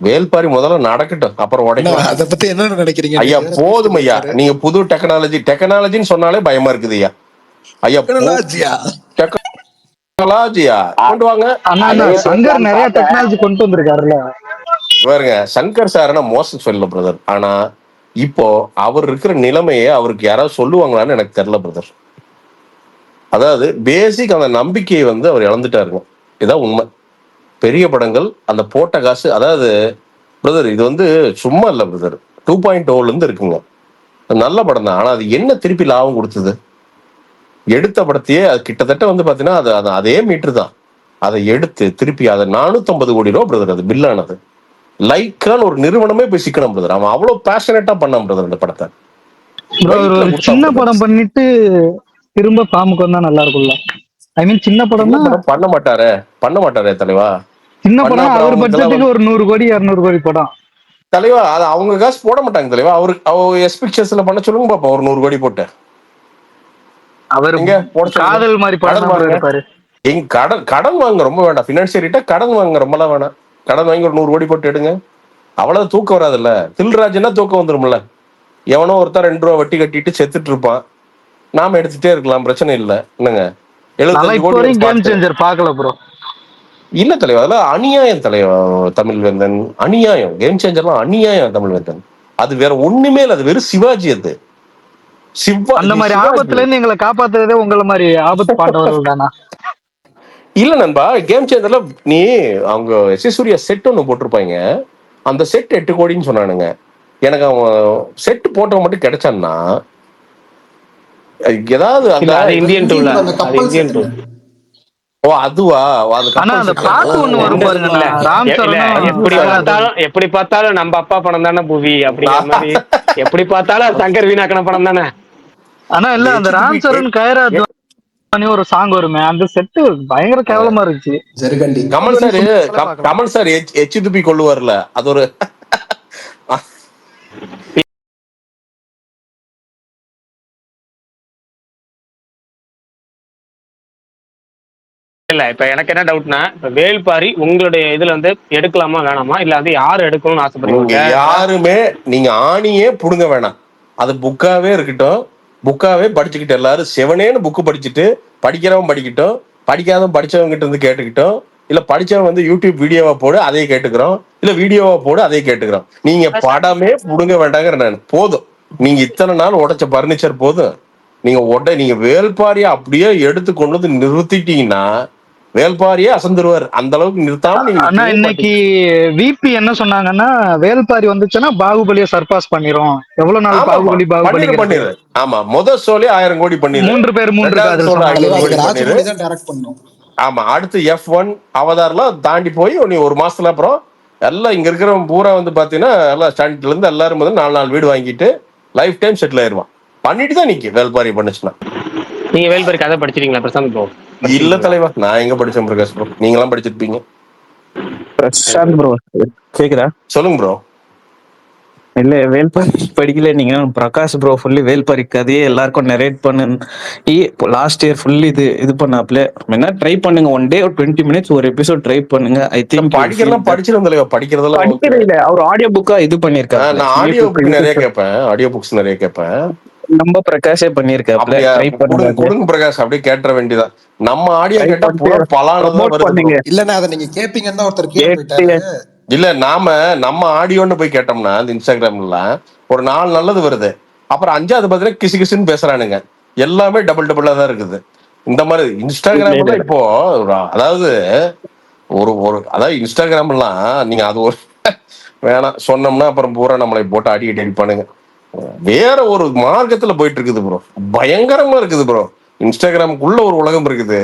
S8: வேல்பாரி முதல்ல நடக்கட்டும், அப்புறம் உடைக்கலாம்.
S9: அதை பத்தி என்ன நினைக்கிறீங்க
S8: ஐயா? போதும் ஐயா, நீங்க புது டெக்னாலஜின்னு சொன்னாலே பயமா இருக்குது ஐயா. ஐயா டெக்னாலஜியா கொண்டு வாங்க.
S4: சங்கர் நிறைய டெக்னாலஜி கொண்டு வந்திருக்காருல்ல
S8: பாருங்க. சங்கர் சார் மோசம் சொல்லல பிரதர், ஆனா இப்போ அவர் இருக்கிற நிலைமையே அவருக்கு யாராவது சொல்லுவாங்களான்னு எனக்கு தெரியல பிரதர். அதாவது பேசிக் அந்த நம்பிக்கையை வந்து அவர் இழந்துட்டாருங்க, இதான் உண்மை. பெரிய படங்கள் அந்த போட்ட காசு, அதாவது பிரதர் இது வந்து சும்மா இல்லை பிரதர், 2.0 இருந்து இருக்குங்க, நல்ல படம் தான். ஆனா அது என்ன திருப்பி லாபம் கொடுத்தது? எடுத்த படத்தையே அது கிட்டத்தட்ட வந்து பாத்தீங்கன்னா அது அதே மீட்டர் தான். அதை எடுத்து திருப்பி அதை 450 கோடி ரூபா பிரதர் அது பில்லானது. லைக்கான ஒரு நிறுவனமே போய் சிக்கணும் பிரதர். அவன் அவ்வளவு பேஷனேட்டா பண்ணான் பிரதர் அந்த படத்தை.
S4: சின்ன படம் பண்ணிட்டு திரும்ப பாமுக்கு வந்தா நல்லா இருக்கும்ல. ஐ மீன் சின்ன படம்
S8: பண்ண மாட்டாரே தலைவா.
S4: சின்ன படம் அவர் பட்ஜெட்டுக்கு ஒரு 100 கோடி 200 கோடி படம்
S8: தலைவா. அது அவங்க காசு போட மாட்டாங்க தலைவா. அவர் எஸ் பிக்சர்ஸ்ல பண்ண சொல்லுங்க பாப்பா, ஒரு 100 கோடி போட்டு.
S4: அவர் காதல் மாதிரி படம்
S8: கடன் வாங்க ரொம்ப வேண்டாம். பினான்சியரிட்டா கடன் வாங்க ரொம்பலாம் வேணாம். கடன் வாங்கி ஒரு 100 கோடி போட்டு எடுங்க, அவ்வளவு தூக்கம் வராதுல்ல. தில்ராஜ்னா தூக்கம் வந்துரும்ல. எவனோ ஒருத்தர் 2 ரூபா வட்டி கட்டிட்டு செத்துட்டு இருப்பான், நாம எடுத்துட்டே இருக்கலாம், பிரச்சனை இல்லை. என்னங்க 75 கோடி
S4: பாக்கல ப்ரோ.
S8: இல்ல தலைவா, அதெல்லாம் அநியாயம் தலைவா. தமிழ்வேந்தன் அநியாயம், கேம் சேஞ்சர்லாம் அநியாயம் தமிழ்வேந்தன். அது வேற ஒண்ணுமே இல்லை, அது வெறும் சிவாஜி. அது
S4: அந்த மாதிரி ஆபத்துல இருந்து எங்களை காப்பாத்துறதே உங்களை மாதிரி ஆபத்து பாண்டவர்கள் தானா?
S8: இல்ல நண்பா, கேம் சேஞ்சர்ல நீ அவங்க சூர்யா செட் ஒண்ணு போட்டிருப்பாங்க, அந்த செட் 8 கோடின்னு சொன்னானுங்க. எனக்கு அவன் செட் போட்டவன் மட்டும் கிடைச்சான்னா ஏதாவது
S1: இந்தியன் டூல்.
S8: ஓ அதுவா?
S1: எப்படி பார்த்தாலும் நம்ம அப்பா படம் தானே புவி, அப்படிங்கிற மாதிரி. எப்படி பார்த்தாலும் சங்கர் வீணாக்கன படம் தானே.
S4: ஆனா இல்ல, அந்த ராம் சரண் கைரா ஒரு சாங் வருமே, அந்த செட்டு பயங்கர கேவலமா இருந்துச்சு.
S8: கமல் சார் எச்துபி கொள்ளுவார்ல, அது ஒரு
S1: இல்ல. இப்ப எனக்கு என்ன டவுட்னா, இப்ப வேல்பாரி உங்களுடைய இதுல வந்து எடுக்கலாமா வேணாமா, இல்ல அது யாரு எடுக்கணும்னு ஆசைப்படுறீங்க?
S8: யாருமே நீங்க ஆணியே புடுங்க வேணாம், அது புக்காவே இருக்கட்டும். புக்காவே படிச்சுக்கிட்டு எல்லாரும் செவனேன்னு புக்கு படிச்சுட்டு, படிக்கிறவன் படிக்கட்டும், படிக்காதவன் படிச்சவங்க கிட்ட இருந்து கேட்டுக்கிட்டோம். இல்ல படிச்சவன் வந்து யூடியூப் வீடியோவா போடு அதையே கேட்டுக்கிறோம், இல்ல வீடியோவா போடு அதையே கேட்டுக்கிறோம். நீங்க படமே புடுங்க வேண்டாங்கிற நான். போதும், நீங்க இத்தனை நாள் உடைச்ச பர்னிச்சர் போதும். நீங்க வேல்பாரியா அப்படியே எடுத்து கொண்டு வந்து நிறுத்திட்டீங்கன்னா வேல்பாரியே அசந்துருவாரு. அந்த அளவுக்கு நிறுத்தாம நீங்க
S4: ஆனா
S8: நிக்கவே
S4: இன்னைக்கு
S8: மாட்டீங்க.
S4: விபி என்ன சொன்னாங்கன்னா, வேல்பாரி வந்துச்சுன்னா பாகுபலியை சர்பாஸ் பண்ணிரும். எவ்வளவு நாள்
S8: ஆமாமா, பண்ணிரு
S4: பாகுபலிங்கிறது
S8: பண்ணிரு. ஆமா, ஷோலே 1000 கோடி பண்ணிரு,
S4: 3 பேர் 3
S8: ரெண்டாவது
S4: காதல்
S8: ஷோல
S4: சொன்னாங்க.
S8: 500 கோடி
S9: அதுக்கு
S8: பண்ணிரு.
S9: ராஜமௌழி தான் டைரக்ட் பண்ணும்.
S8: ஆமா, அடுத்து F1 அவதார்லாம் தாண்டி போய் நீ ஒரு மாசத்துல அப்புறம் எல்லாம் இங்க இருக்கிறவன் பூரா வந்து பாத்தீங்கன்னா எல்லாம் ஸ்டாண்ட்ல இருந்து எல்லாரும் வந்து 4 வீடு வாங்கிட்டு லைஃப் டைம் செட்டில் ஆயிருவான். பண்ணிட்டு தான் நிக்க வேல்பாரி பண்ணுச்சுன்னா.
S1: நீங்க வேல்பாரி கதை படிச்சிருக்கீங்களா பிரசாந்த் ப்ரோ?
S8: இல்ல தலைவா, நான் எங்க படிச்சேன் பிரகாஷ் ப்ரோ, நீங்க எல்லாம் படிச்சிருப்பீங்க.
S11: பிரசாந்த் ப்ரோ கேக்குதா?
S8: சொல்லுங்க ப்ரோ.
S11: இல்ல வேல்பாரி படிக்கல நீங்க. பிரகாஷ் ப்ரோ ஃபுல்லி வேல்பாரி கதையே எல்லாருக்கும் நரேட் பண்ணு. லாஸ்ட் இயர் ஃபுல்லி இது பண்ணாப்ல. என்ன ட்ரை பண்ணுங்க, ஒன் டே ஒரு 20 minutes ஒரு எபிசோட் ட்ரை பண்ணுங்க. ஐ திங்க்
S8: படிக்கிறதெல்லாம் படிச்சிருந்தேன் தலைவா, படிக்கிறதெல்லாம்
S11: படிக்கிறது இல்ல, அவர் ஆடியோ புக்கா இது பண்ணிருக்காரு.
S8: நான் ஆடியோ புக் நிறைய கேட்பேன், ஆடியோ புக்ஸ் நிறைய கேட்பேன்.
S11: நம்ம பிரகாஷே பண்ணிருக்காப்ல. ட்ரை பண்ணுங்க
S8: கொடுங்க பிரகாஷ், அப்படியே கேட்டுற வேண்டியதான். நம்ம ஆடியோ கேட்டா பூரா பலானதான் வருது.
S9: இல்லன்னா அதை நீங்க கேப்பீங்கன்னு தான் ஒருத்தர் கீழே போயிட்டாரு.
S8: இல்ல நம்ம ஆடியோன்னு போய் கேட்டோம்னா இந்த இன்ஸ்டாகிராம்ல ஒரு 4 நல்லது வருது, அப்புறம் 5வது பாத்தீங்கன்னா கிசு கிசுன்னு பேசுறானுங்க. எல்லாமே டபுளா தான் இருக்குது. இந்த மாதிரி இன்ஸ்டாகிராம்ல இப்போ அதாவது அதாவது இன்ஸ்டாகிராம்லாம் நீங்க அது ஒரு வேணாம் சொன்னோம்னா அப்புறம் பூரா நம்மளை போட்டு அடி பண்ணுங்க. வேற ஒரு மார்க்கத்துல போயிட்டு இருக்குது ப்ரோ, பயங்கரமா இருக்குது ப்ரோ. இன்ஸ்டாகிராமுக்குள்ள ஒரு உலகம் இருக்குது.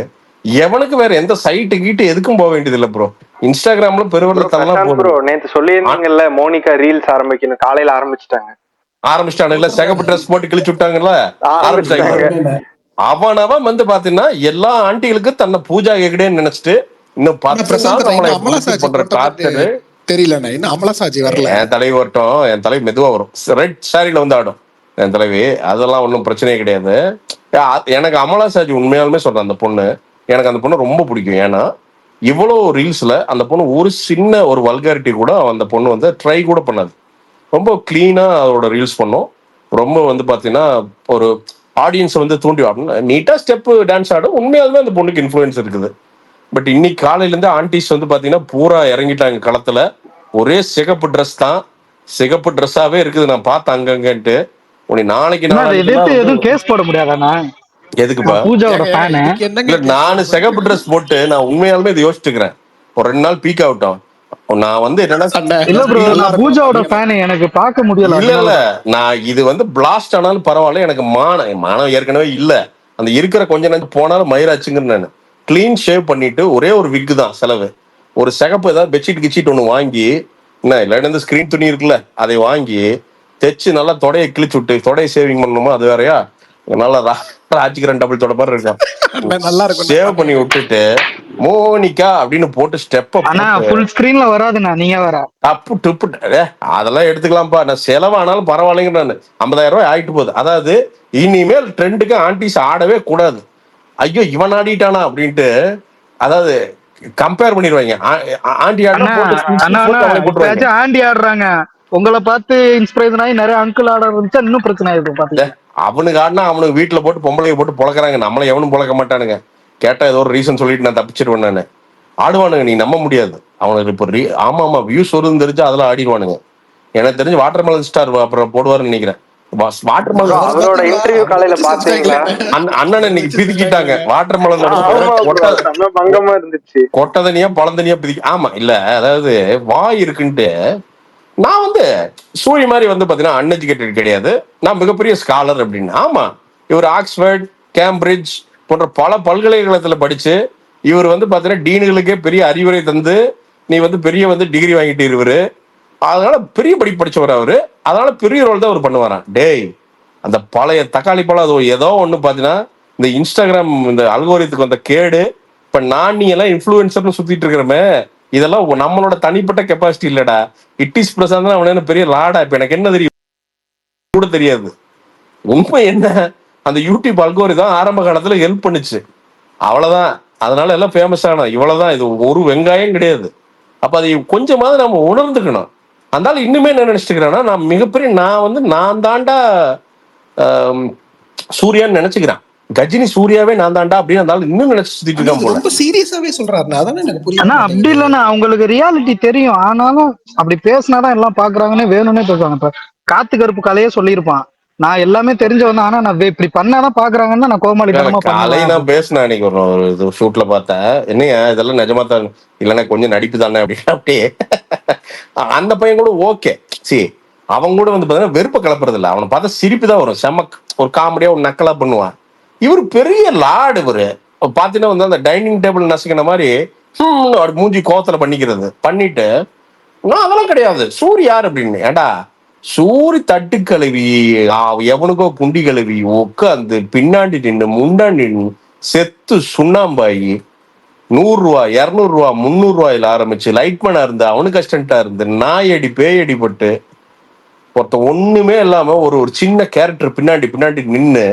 S8: எவனுக்கு வேற எந்த சைட்டு கீட்டு எதுக்கும் போக வேண்டியது இல்ல ப்ரோ. இன்ஸ்டாகிராம்ல பெருவெள்ளத்தெல்லாம்
S5: ப்ரோ நேத்து சொல்லியிருந்தீங்கல்ல மோனிகா ரீல்ஸ் ஆரம்பிக்கணும், காலையில ஆரம்பிச்சிட்டாங்கல்ல,
S8: சிகப்பு ட்ரெஸ் போட்டு கிழிச்சு விட்டாங்கல்ல, ஆரம்பிச்சிட்டாங்க. அவன் வந்து பாத்தீங்கன்னா எல்லா ஆண்டிகளுக்கும் தன்னை பூஜா கேக்குடேன்னு நினைச்சிட்டு இன்னும் 10 நாள் நம்மளை பண்ற டார்ச்சரு
S9: தெரியலண்ணா, இன்னும் அமலாசாஜி வரல.
S8: என் தலைவி வரட்டும், என் தலைவி மெதுவா வரும், ரெட் சாரியில வந்து ஆடும் என் தலைவி. அதெல்லாம் ஒன்றும் பிரச்சனையே கிடையாது. எனக்கு அமலாசாஜி உண்மையாலுமே சொல்றேன், அந்த பொண்ணு எனக்கு அந்த பொண்ணு ரொம்ப பிடிக்கும். ஏன்னா இவ்வளோ ரீல்ஸ்ல அந்த பொண்ணு ஒரு சின்ன ஒரு வல்காரிட்டி கூட அந்த பொண்ணு வந்து ட்ரை கூட பண்ணாது. ரொம்ப கிளீனா அதோட ரீல்ஸ் பண்ணும். ரொம்ப வந்து பாத்தீங்கன்னா ஒரு ஆடியன்ஸ் வந்து தூண்டி ஆடணும், நீட்டா ஸ்டெப் டான்ஸ் ஆடும். உண்மையாலுமே அந்த பொண்ணுக்கு இன்ஃப்ளூயன்ஸ் இருக்குது. பட் இன்னைக்கு காலையில இருந்து ஆன்டிஸ் வந்து பாத்தீங்கன்னா பூரா இறங்கிட்டாங்க களத்துல. ஒரே சிகப்பு ட்ரெஸ் தான், சிகப்பு ட்ரெஸ்ஸாவே இருக்குது. நான் பார்த்தேன் அங்கங்கன்ட்டு. உன்னை நாளைக்கு
S4: எதுவும் கேஸ் போட முடியாதாண்ணா?
S8: எதுக்குப்பா?
S4: பூஜாவோட ஃபேன்.
S8: இல்ல, நானு சிகப்பு ட்ரெஸ் போட்டு நான் உண்மையாலுமே இதை யோசிச்சுக்கிறேன். ஒரு 2 நாள் பீக் அவுட்டோம். நான் வந்து
S4: இல்ல ப்ரோ, நான் பூஜாவோட ஃபேன், எனக்கு பார்க்க முடியல.
S8: இல்ல நான் இது வந்து பிளாஸ்ட் ஆனாலும் பரவாயில்ல, எனக்கு மானம் ஏற்கனவே இல்ல. அந்த இருக்கிற கொஞ்ச நேரம் போனாலும் மயிராச்சுங்க. நான் கிளீன் ஷேவ் பண்ணிட்டு ஒரே ஒரு விக்கு தான் செலவு. ஒரு சிகப்பு ஏதாவது பெட்ஷீட் கிச்சிட் ஒன்று வாங்கி, என்ன இல்லை ஸ்கிரீன் துணி இருக்குல்ல, அதை வாங்கி தைச்சு நல்லா தொடையை கிழிச்சு விட்டு தொடையை சேவிங் பண்ணணுமா, அது வேறையா, நல்லா ராஜிக்கிறேன் டபுள் தொட மாதிரி இருக்கும். சேவ் பண்ணி விட்டுட்டு மோனிகா அப்படின்னு போட்டு ஸ்டெப்
S4: ஃபுல் ஸ்கிரீன்ல வராதுண்ணா, நீங்க வேற
S8: டப்பு டுப்பு அதெல்லாம் எடுத்துக்கலாம்ப்பா. நான் செலவானாலும் பரவாயில்லைங்க. நான் 50,000 ரூபாய் ஆயிட்டு போகுது. அதாவது இனிமேல் ட்ரெண்டுக்கு ஆன்டிஸ் ஆடவே கூடாது. ஐயோ இவன் ஆடிட்டானா அப்படின்ட்டு, அதாவது கம்பேர் பண்ணிடுவாங்க. ஆண்டி
S4: ஆண்டி ஆடுறாங்க, உங்களை பார்த்து இன்ஸ்பிரேஷன் ஆகி நிறைய அங்கிள் ஆட இருந்துச்சா இன்னும் பிரச்சனை ஆயிருக்கு.
S8: அவனுக்கு ஆடினா அவனுக்கு வீட்டுல போட்டு பொம்பளைங்க போட்டு பொழக்கிறாங்க. நம்மள எவனும் பொழக்க மாட்டானுங்க. கேட்டா ஏதோ ஒரு ரீசன் சொல்லிட்டு நான் தப்பிச்சிருவேன். நான் ஆடுவானுங்க, நீ நம்ப முடியாது. அவனுக்கு இப்போ ஆமா வியூஸ் வருதுன்னு தெரிஞ்சு அதெல்லாம் ஆடிடுவானுங்க. எனக்கு தெரிஞ்சு வாட்டர்மெலன் ஸ்டார் அப்புறம் போடுவாருன்னு நினைக்கிறேன்.
S5: அவரோட இன்டர்வியூ காலையில பாத்தீங்களா?
S8: அண்ணன் இன்னைக்கு பிதிக்கிட்டாங்க வாட்டர்மெலன்.
S5: பங்கமா இருந்துச்சு,
S8: கொட்டதனியா பழந்தனியா பிதிக்க. ஆமா இல்ல, அதாவது வாய் இருக்குன்ட்டு நான் வந்து சூழி மாதிரி வந்து பாத்தீங்கன்னா அன்எஜுகேட்டட் கிடையாது, நான் மிகப்பெரிய ஸ்காலர் அப்படின்னு. ஆமா, இவர் ஆக்ஸ்போர்ட், கேம்பிரிட்ஜ் போன்ற பல பல்கலைக்கழகத்துல படிச்சு இவர் வந்து பாத்தீங்கன்னா டீனுகளுக்கே பெரிய அறிவுரை தந்து நீ வந்து பெரிய வந்து டிகிரி வாங்கிட்டு இருவரு. அதனால பெரிய படிப்பு படிச்சவர் அவரு. அதனால பெரிய ரோல் தான் அவர் பண்ணுவாராம். டேய், அந்த பழைய தக்காளி பழம் அது ஏதோ ஒண்ணு பாத்தீங்கன்னா இந்த இன்ஸ்டாகிராம் இந்த அல்கோரித்துக்கு வந்த கேடு. இப்ப நீ எல்லாம் இன்ஃபுளுசர்னு சுத்திட்டு இருக்கிறமே, இதெல்லாம் நம்மளோட தனிப்பட்ட கெப்பாசிட்டி இல்லடா. இட்டிஸ் பிரசாந்த் அவன பெரிய லாடா. இப்ப எனக்கு என்ன தெரியும் கூட தெரியாது. உண்மை என்ன, அந்த யூடியூப் அல்கோரிதம் ஆரம்ப காலத்துல ஹெல்ப் பண்ணுச்சு, அவ்வளவுதான். அதனால எல்லாம் ஃபேமஸ் ஆனா இவ்வளவுதான். இது ஒரு வெங்காயம் கிடையாது. அப்ப அதை கொஞ்சமாவது நம்ம உணர்ந்துக்கணும். அதனால இன்னுமே என்ன நினைச்சுக்கிறேன்னா, நான் தாண்டா சூர்யான்னு நினைச்சுக்கிறேன். கஜினி சூர்யாவே நான் தாண்டா அப்படின்னு அந்த இன்னும் நினைச்சு சுத்திட்டு இருக்கான் போல.
S9: ரொம்ப சீரியஸாவே சொல்றாரு. அதானே எனக்கு புரியல.
S4: ஆனா அப்படி இல்லைன்னா அவங்களுக்கு ரியாலிட்டி தெரியும். ஆனாலும் அப்படி பேசினாதான் எல்லாம் பாக்குறாங்கன்னு வேணும்னே பேசுவாங்க. இப்ப காத்து கருப்பு கலையே சொல்லியிருப்பான், நான் எல்லாமே தெரிஞ்சவன், ஆனா நான் இப்படி பண்ணாதான் பாக்குறாங்கன்னா நான் கோமாளித்தனமா
S8: காலை
S4: பண்ணுவேன்
S8: நான் பேசினேன் அன்னைக்கு ஒரு இது ஷூட்ல பார்த்தேன். என்னையா இதெல்லாம் நிஜமா தான் இல்லைன்னா கொஞ்சம் நடிப்பு தானே அப்படின்னு அப்படியே அந்த பையன் கூட ஓகே. சி அவன் கூட வந்து பாத்தீங்கன்னா வெறுப்ப கலப்புறது இல்லை, அவனை பார்த்தா சிரிப்பு தான் வரும். செம்ம ஒரு காமெடியா ஒரு நக்கலா பண்ணுவான். இவர் பெரிய லாடு. இவரு பாத்தீங்கன்னா வந்து அந்த டைனிங் டேபிள் நசுக்கின மாதிரி மூஞ்சி கோவத்துல பண்ணிக்கிறது பண்ணிட்டு நான் அதெல்லாம் கிடையாது சூரி யார் அப்படின்னு. ஏண்டா சூரி தட்டு கழுவி எவனுக்கோ குண்டி கழுவி உட்காந்து பின்னாடி நின்று முன்னாடி நின்று செத்து சுண்ணாம்பாயி 100 ரூபா 200 ரூபா 300 ரூபாயில ஆரம்பிச்சு லைட்மேனா இருந்து அவனுக்கு அசிஸ்டண்டா இருந்து நாயடி பேயடி பட்டு ஒருத்த ஒண்ணுமே இல்லாம ஒரு ஒரு சின்ன கேரக்டர் பின்னாடி பின்னாடி நின்று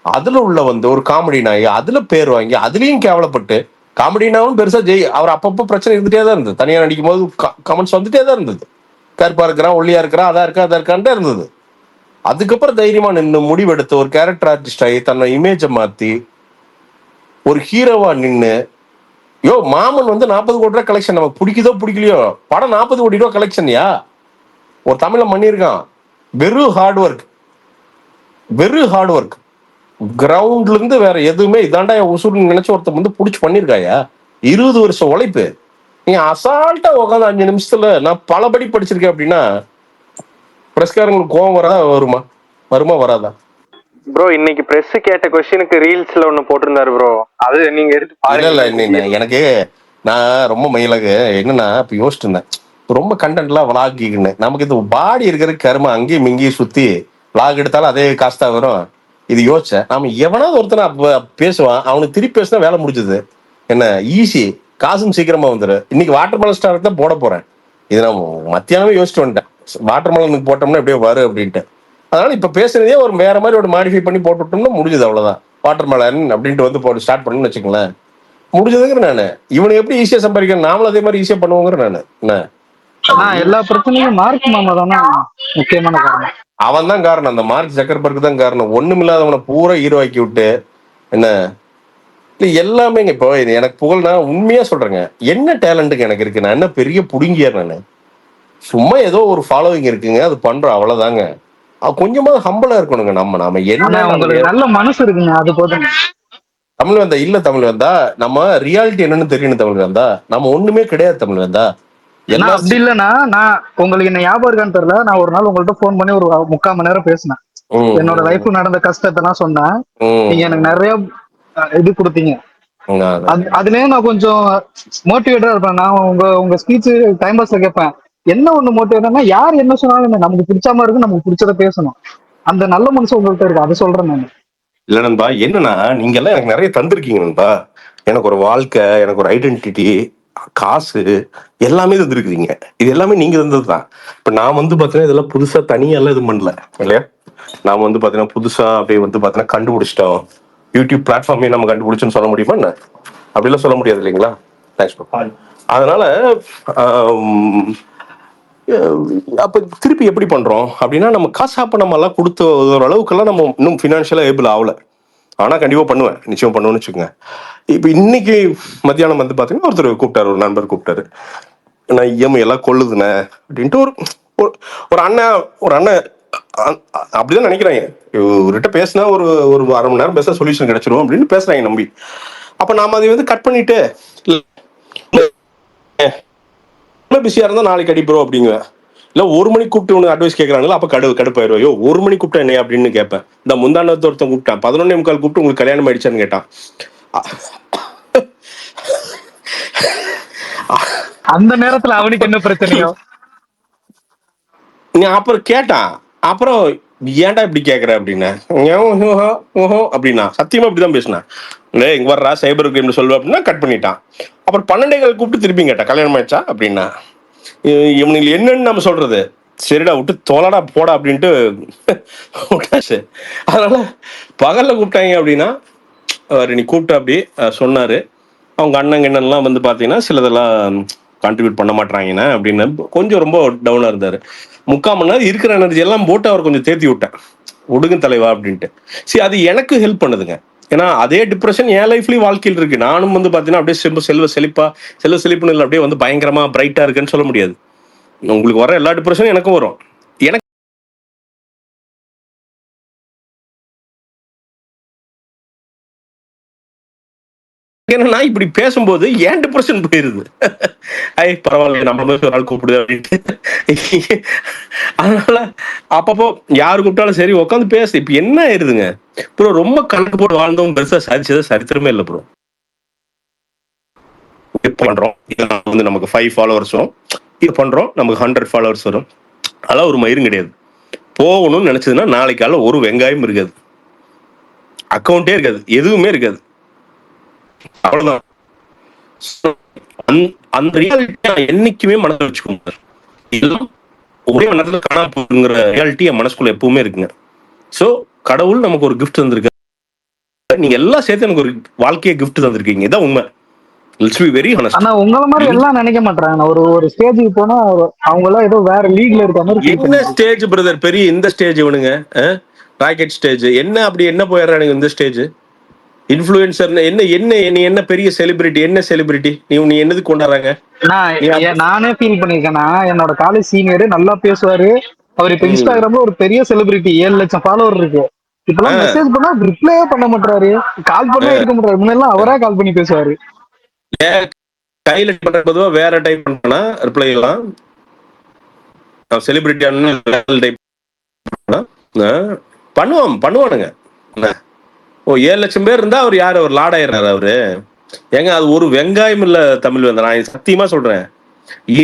S8: அதுல உள்ள வந்து ஒரு காமெடி நாய் அதுல பேர் வாங்கி அதுலயும் கேவலப்பட்டு காமெடினாவும் பெருசா அவர் அப்பப்போ பிரச்சனை இருந்துட்டே தான் இருந்தது. தனியா நடிக்கும் போது கமெண்ட்ஸ் வந்துட்டே தான் இருந்தது. கருப்பா இருக்கிறான் ஒல்லியா இருக்கிறான் அதா இருக்கான்ட்டே இருந்தது. அதுக்கப்புறம் தைரியமா நின்று முடிவெடுத்து ஒரு கேரக்டர் ஆர்டிஸ்ட் ஆகி தன்னை இமேஜை மாத்தி ஒரு ஹீரோவா நின்று மாமன் வந்து 40 கோடி ரூபாய் கலெக்ஷன். நமக்கு பிடிக்குதோ பிடிக்கலையோ படம் 40 கோடி ரூபாய் கலெக்ஷன்யா ஒரு தமிழ்ல பண்ணியிருக்கான். வெறும் ஹார்ட் ஒர்க் கிரவுண்ட்ல இருந்து வேற எதுவுமே இதாண்டா என் உசூர்னு நினைச்சு ஒருத்தர் வந்து புடிச்சு பண்ணிருக்காயா. 20 வருஷம் உழைப்பு. நீ அசால்ட்டா உட்காந்து 5 நிமிஷத்துல நான் பலபடி படிச்சிருக்கேன் அப்படின்னா பிரஸ்காரங்களுக்கு கோவம் வருமா வராதா?
S5: ப்ரோ இன்னைக்கு பிரஸ் கேட்ட கொஸ்டினுக்கு ரீல்ஸ்ல ஒண்ணு போட்டிருந்தாரு ப்ரோ, அது நீங்க எடுத்து
S8: இல்ல எனக்கு நான் ரொம்ப மயிலாக என்னன்னா இப்ப யோசிச்சு இருந்தேன் ரொம்ப கண்டென்ட்லாம் விளாகின்னு நமக்கு இது பாடி இருக்கிற கருமை அங்கேயும் இங்கேயும் சுத்தி விளாக் எடுத்தாலும் அதே காசு தான் வரும். இது யோசிச்சேன் நாம எவனாவது ஒருத்தனை பேசுவான் அவனுக்கு திருப்பி பேசினா வேலை முடிஞ்சது. என்ன ஈஸி காசும் சீக்கிரமா வந்துரு. இன்னைக்கு வாட்டர் மெலன் ஸ்டார் தான் போட போறேன். இது நான் மத்தியானமே யோசிச்சுட்டு வந்துட்டேன் வாட்டர் மெலனுக்கு போட்டோம்னா எப்படியோ வரும் அப்படின்ட்டு. அதனால இப்ப பேசுறதே ஒரு வேற மாதிரி ஒரு மாடிஃபை பண்ணி போட்டுட்டோம்னா முடிஞ்சது அவ்வளவுதான். வாட்டர் மெலன் அப்படின்ட்டு வந்து போட்டு ஸ்டார்ட் பண்ணணும்னு வச்சுக்கோங்களேன் முடிஞ்சதுங்கிற நானு. இவனை எப்படி ஈஸியா சம்பாதிக்கிறேன் நாமளும் அதே மாதிரி ஈஸியா பண்ணுவோங்கிற நானு. என்ன
S4: எல்லா பிரச்சனையும் மார்க் மாமா தானே முக்கியமான காரணம்.
S8: அவன் தான் காரணம். அந்த மார்க் ஜக்கர்பர்க் தான் காரணம். ஒண்ணுமில்லாதவனை பூரா ஹீரோ ஆக்கி விட்டு என்ன எல்லாமே இப்போ எனக்கு புகழ். நான் உண்மையா சொல்றேங்க என்ன டேலண்ட்டுக்கு எனக்கு இருக்கு. நான் என்ன பெரிய புடுங்கியார் நானு. சும்மா ஏதோ ஒரு ஃபாலோவிங் இருக்குங்க அது பண்றோம் அவ்வளவுதாங்க. கொஞ்சமா ஹம்பலா இருக்கணுங்க. நாம என்ன
S4: நல்ல மனசு இருக்குங்க அது போதும்.
S8: தமிழ் வந்தா நம்ம ரியாலிட்டி என்னன்னு தெரியணும். தமிழ் வந்தா நம்ம ஒண்ணுமே கிடையாது. தமிழ் வந்தா
S4: அப்படி இல்லன்னா நான் உங்களுக்கு என்ன ஞாபகம் இருக்கான்னு தெரியல. நான் ஒரு நாள் உங்கள்ட்ட போன் பண்ணி ஒரு 3/4 மணி நேரம் பேசினேன். என்னோட லைஃப் நடந்த கஷ்டத்தை எல்லாம் சொன்னேன். நீங்க எனக்கு நிறைய இது கொடுத்தீங்க. அதுலயே நான் கொஞ்சம் மோட்டிவேட்டா இருப்பேன். நான் உங்க ஸ்பீச் டைம் பாஸ்ல கேட்பேன். என்ன ஒண்ணு மோட்டிவேட்டா யார் என்ன சொன்னாலும் நமக்கு பிடிச்ச மாதிரி இருக்கு நமக்கு பிடிச்சத பேசணும். அந்த நல்ல மனசு உங்கள்கிட்ட இருக்கு அதை சொல்றேன் நான்.
S8: இல்ல நண்பா என்னன்னா நீங்க எல்லாம் எனக்கு நிறைய தந்திருக்கீங்க நண்பா. எனக்கு ஒரு வாழ்க்கை எனக்கு ஒரு ஐடென்டிட்டி காசு எல்லாமே தந்துருக்குறீங்க. இது எல்லாமே நீங்க தந்ததுதான். இப்ப நான் வந்து பாத்தீங்கன்னா இதெல்லாம் புதுசா தனியெல்லாம் எதுவும் பண்ணல இல்லையா. நாம வந்து பாத்தீங்கன்னா புதுசா அப்படியே வந்து பாத்தீங்கன்னா கண்டுபிடிச்சிட்டோம். யூடியூப் பிளாட்ஃபார்மே நம்ம கண்டுபிடிச்சுன்னு சொல்ல முடியுமா என்ன? அப்படிலாம் சொல்ல முடியாது இல்லைங்களா. அதனால அப்ப திருப்பி எப்படி பண்றோம் அப்படின்னா நம்ம காசு அப்ப நம்ம எல்லாம் கொடுத்த ஒரு அளவுக்கெல்லாம் நம்ம இன்னும் பினான்சியலா ஏபிள் ஆகல. ஆனா கண்டிப்பா பண்ணுவேன் நிச்சயம் பண்ணுவேன்னு வச்சுக்கோங்க. இப்ப இன்னைக்கு மத்தியானம் வந்து பாத்தீங்கன்னா ஒருத்தர் கூப்பிட்டாரு ஒரு நண்பர் கூப்பிட்டாரு. நான் இஎம்ஐ எல்லாம் கொள்ளுதுனே அப்படின்ட்டு ஒரு அண்ணன் அப்படிதான் நினைக்கிறாங்க. இவர்கிட்ட பேசினா ஒரு 1/2 மணி நேரம் பேச சொல்யூஷன் கிடைச்சிரும் அப்படின்னு பேசுறாங்க நம்பி. அப்ப நாம அதை வந்து கட் பண்ணிட்டு பிஸியா இருந்தா நாளைக்கு அடிப்போம் அப்படிங்குவேன். இல்ல 1 மணிக்கு கூப்பிட்டு உனக்கு அட்வைஸ் கேட்கறாங்களா அப்ப கடுப்பாயிருவையோ 1 மணிக்கு கூப்பிட்டா என்ன அப்படின்னு கேட்பேன். இந்த முந்தாண்டத்து ஒருத்தன் கூப்பிட்டான் 11:45 கூப்பிட்டு உங்களுக்கு கல்யாணம் ஆயிடுச்சான்னு கேட்டான்.
S4: அந்த நேரத்துல அவனுக்கு என்ன பிரச்சனையோ
S8: நீ அப்புறம் கேட்டான். அப்புறம் ஏன்டா இப்படி கேக்குற அப்படின்னா அப்படின்னா சத்தியமா இப்படிதான் பேசினேன். இங்க வர்றா சைபர் கேம் சொல்லுவா அப்படின்னா கட் பண்ணிட்டான். அப்புறம் 12 கூப்பிட்டு திருப்பி கேட்டான் கல்யாணம் ஆயிடுச்சா அப்படின்னா. இவனுக்கு என்னன்னு நம்ம சொல்றது சரிடா விட்டு தோலடா போடா அப்படின்ட்டு விட்டாச்சு. அதனால பகல்ல கூப்பிட்டாங்க அப்படின்னா நீ கூப்பிட்ட அப்படி சொன்னாரு. அவங்க அண்ணங்க என்னெல்லாம் வந்து பாத்தீங்கன்னா சிலதெல்லாம் கான்ட்ரிபியூட் பண்ண மாட்டாங்கண்ணா அப்படின்னு கொஞ்சம் ரொம்ப டவுனா இருந்தாரு. 3/4 மணி நேரம் இருக்கிற எனர்ஜி எல்லாம் போட்டு அவர் கொஞ்சம் தேத்தி விட்டேன். ஒடுங்க தலைவா அப்படின்ட்டு. சரி அது எனக்கு ஹெல்ப் பண்ணுதுங்க. ஏன்னா அதே டிப்ரெஷன் என் லைஃப்லயும் வாழ்க்கையில் இருக்கு. நானும் வந்து பாத்தீங்கன்னா அப்படியே செல்வ செழிப்புன்னு இல்லை அப்படியே வந்து பயங்கரமா பிரைட்டா இருக்குன்னு சொல்ல முடியாது. உங்களுக்கு வர எல்லா டிப்ரெஷனும் எனக்கும் வரும். எனக்கு ஏன்னா இப்படி பேசும்போது ஏன் டிப்ரெஷன் போயிருது. பரவாயில்ல நம்ம மாதிரி ஒரு ஆள் கூப்பிடுது அப்படின்ட்டு. அதனால அப்பப்போ யாரு கூப்பிட்டாலும் சரி உட்காந்து பேசு. இப்ப என்ன ஆயிருதுங்க ப்ரோ, ரொம்ப கணக்கு போட்டு வாழ்ந்தவங்க பெருசா சாதிச்சது சரித்திரமே இல்லை ப்ரோ. பண்றோம் வந்து நமக்கு 5 ஃபாலோவர்ஸ் வரும், இது பண்றோம் நமக்கு 100 ஃபாலோவர்ஸ் வரும். அதெல்லாம் ஒரு மயிரும் கிடையாது. போகணும்னு நினைச்சதுன்னா நாளைக்கு காலைல ஒரு வெங்காயம் இருக்காது, அக்கௌண்டே இருக்காது, எதுவுமே இருக்காது, அவ்வளவுதான். அந்த ரியாலிட்டியை என்னைக்குமே மனதில் வச்சுக்கோங்க. இதெல்லாம் ஒரே நேரத்தில் காணாம போகுங்கிற ரியாலிட்டி என் மனசுக்குள்ள எப்பவுமே இருக்குங்க. ஸோ கடவுள் நமக்கு ஒரு கிஃப்ட் தந்திருக்காரு, நீங்க எல்லாம் சேர்த்து எனக்கு ஒரு வாழ்க்கையை கிஃப்ட் தந்திருக்கீங்க, இதான் உண்மை. Let's be very honest.
S4: ஆனா உங்கள மாதிரி எல்லாம் நினைக்க மாட்டாங்க. ஒரு ஸ்டேஜுக்கு போனா அவங்க எல்லாம் ஏதோ வேற லீக்ல இருக்க மாதிரி.
S8: என்ன ஸ்டேஜ் பிரதர், பெரிய இந்த ஸ்டேஜ் இவனுங்க ராக்கெட் ஸ்டேஜ் என்ன, அப்படி என்ன போயிடுறானுங்க இந்த ஸ்டேஜ். இன்ஃப்ளூயன்சர் என்ன என்ன நீ என்ன பெரிய செலிபிரிட்டி, என்ன செலிபிரிட்டி நீ என்னது கொண்டாடுறாங்க.
S4: நானே ஃபீல் பண்ணிருக்கேன்னா, என்னோட காலேஜ் சீனியர் நல்லா பேசுவாரு, அவர் இப்ப இன்ஸ்டாகிராம்ல ஒரு பெரிய செலிபிரிட்டி, 7 லட்சம் ஃபாலோவர் இருக்கு. இப்பெல்லாம் மெசேஜ் பண்ணா ரிப்ளையே பண்ண மாட்டாரு, கால் பண்ணா எடுக்க மாட்டாரு. முன்னெல்லாம் அவரா கால் பண்ணி பேசுவாரு.
S8: கையில பண்ற பொதுவா வேற டைப் பண்ணா ரிப்ளை எல்லாம் செலிபிரிட்டி பண்ணுவானுங்க. ஓ 7 லட்சம் பேர் இருந்தா அவர் யாரு, ஒரு லாடாயிராரு அவரு. ஏங்க அது ஒரு வெங்காயம் இல்ல தமிழ் வந்த, நான் சத்தியமா சொல்றேன்.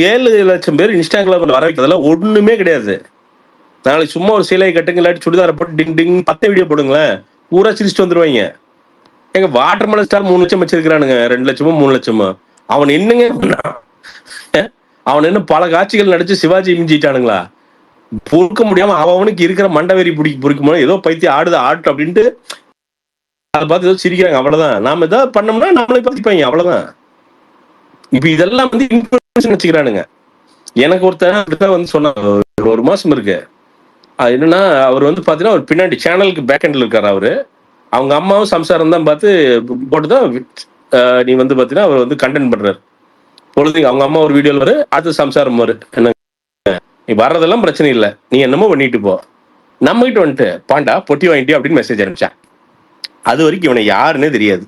S8: 7 லட்சம் பேர் இன்ஸ்டாகிராம்ல வர வைக்கிறதுல ஒண்ணுமே கிடையாது. நாளைக்கு சும்மா ஒரு சிலை கட்டுங்க, இல்லாட்டி சுடிதார போட்டு டிங் டிங் 10 வீடியோ போடுங்களேன், பூரா சிரிச்சுட்டு வந்துருவாங்க. எங்க வாட்டர் மெலன் ஸ்டார் 3 லட்சம் வச்சிருக்கானுங்க, 2 லட்சமோ 3 லட்சமோ. அவன் என்னங்க, அவன் என்ன பல காட்சிகள் நடிச்சு சிவாஜி மிஞ்சிட்டானுங்களா? பொறுக்க முடியாம அவனுக்கு இருக்கிற மண்டவெறி பொறிக்குமோ, ஏதோ பைத்தியம் ஆடுது ஆட்டு அப்படின்ட்டு அதை பார்த்து ஏதோ சிரிக்கிறாங்க, அவ்வளவுதான். நாம ஏதாவது பண்ணோம்னா நம்மளை பார்த்துப்பாங்க, அவ்வளவுதான். இப்ப இதெல்லாம் வந்து இன்ஃப்ளூயன்ஸ் வச்சுக்கிறானுங்க. எனக்கு ஒருத்தர் வந்து சொன்ன, 1 மாசம் இருக்கு, அது என்னன்னா அவர் வந்து பாத்தீங்கன்னா ஒரு பின்னாடி சேனலுக்கு பேக் ஹெண்ட்ல இருக்காரு அவரு. அவங்க அம்மாவும் சம்சாரம் தான் பார்த்து போட்டுதான் நீ வந்து பாத்தீங்கன்னா அவர் வந்து கண்டென்ட் பண்றாரு. பொழுது அவங்க அம்மா ஒரு வீடியோல வரு, அடுத்து சம்சாரம் வரு. என்ன நீ வர்றதெல்லாம் பிரச்சனை இல்லை, நீ என்னமோ பண்ணிட்டு போ, நம்ம கிட்ட வந்துட்டு பாண்டா பொட்டி வாங்கிட்டு அப்படின்னு மெசேஜ் அனுப்பிச்சான். அது வரைக்கும் இவனை யாருன்னே தெரியாது,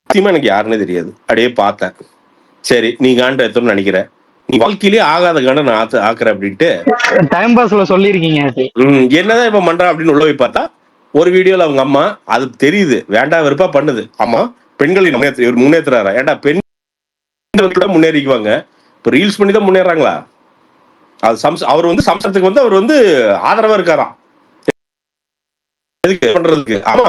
S8: சத்தியமா எனக்கு யாருன்னே தெரியாது. அப்படியே பார்த்தேன், சரி நீ காண்ட எத்தோன்னு நினைக்கிற, நீ வாழ்க்கையிலேயே ஆகாத காண்ட நான் ஆக்குறேன் அப்படின்ட்டு
S4: டைம் பாஸ்ல சொல்லிருக்கீங்க.
S8: என்னதான் இப்ப பண்றான் அப்படின்னு உள்ள போய் பார்த்தா ஒரு வீடியோல அவங்க அம்மா, அது தெரியுது வேண்டாம் வெறுப்பா பண்ணுது, அம்மா பெண்களை முன்னேற்றுறாரா? ஏன்டா பெண் முன்னேறிக்குவாங்க, இப்ப ரீல்ஸ் பண்ணி தான் முன்னேறாங்களா? அது அவர் வந்து சம்சாரத்துக்கு வந்து அவர் வந்து ஆதரவா இருக்காராம் எதுக்கு பண்றதுக்கு. ஆமா,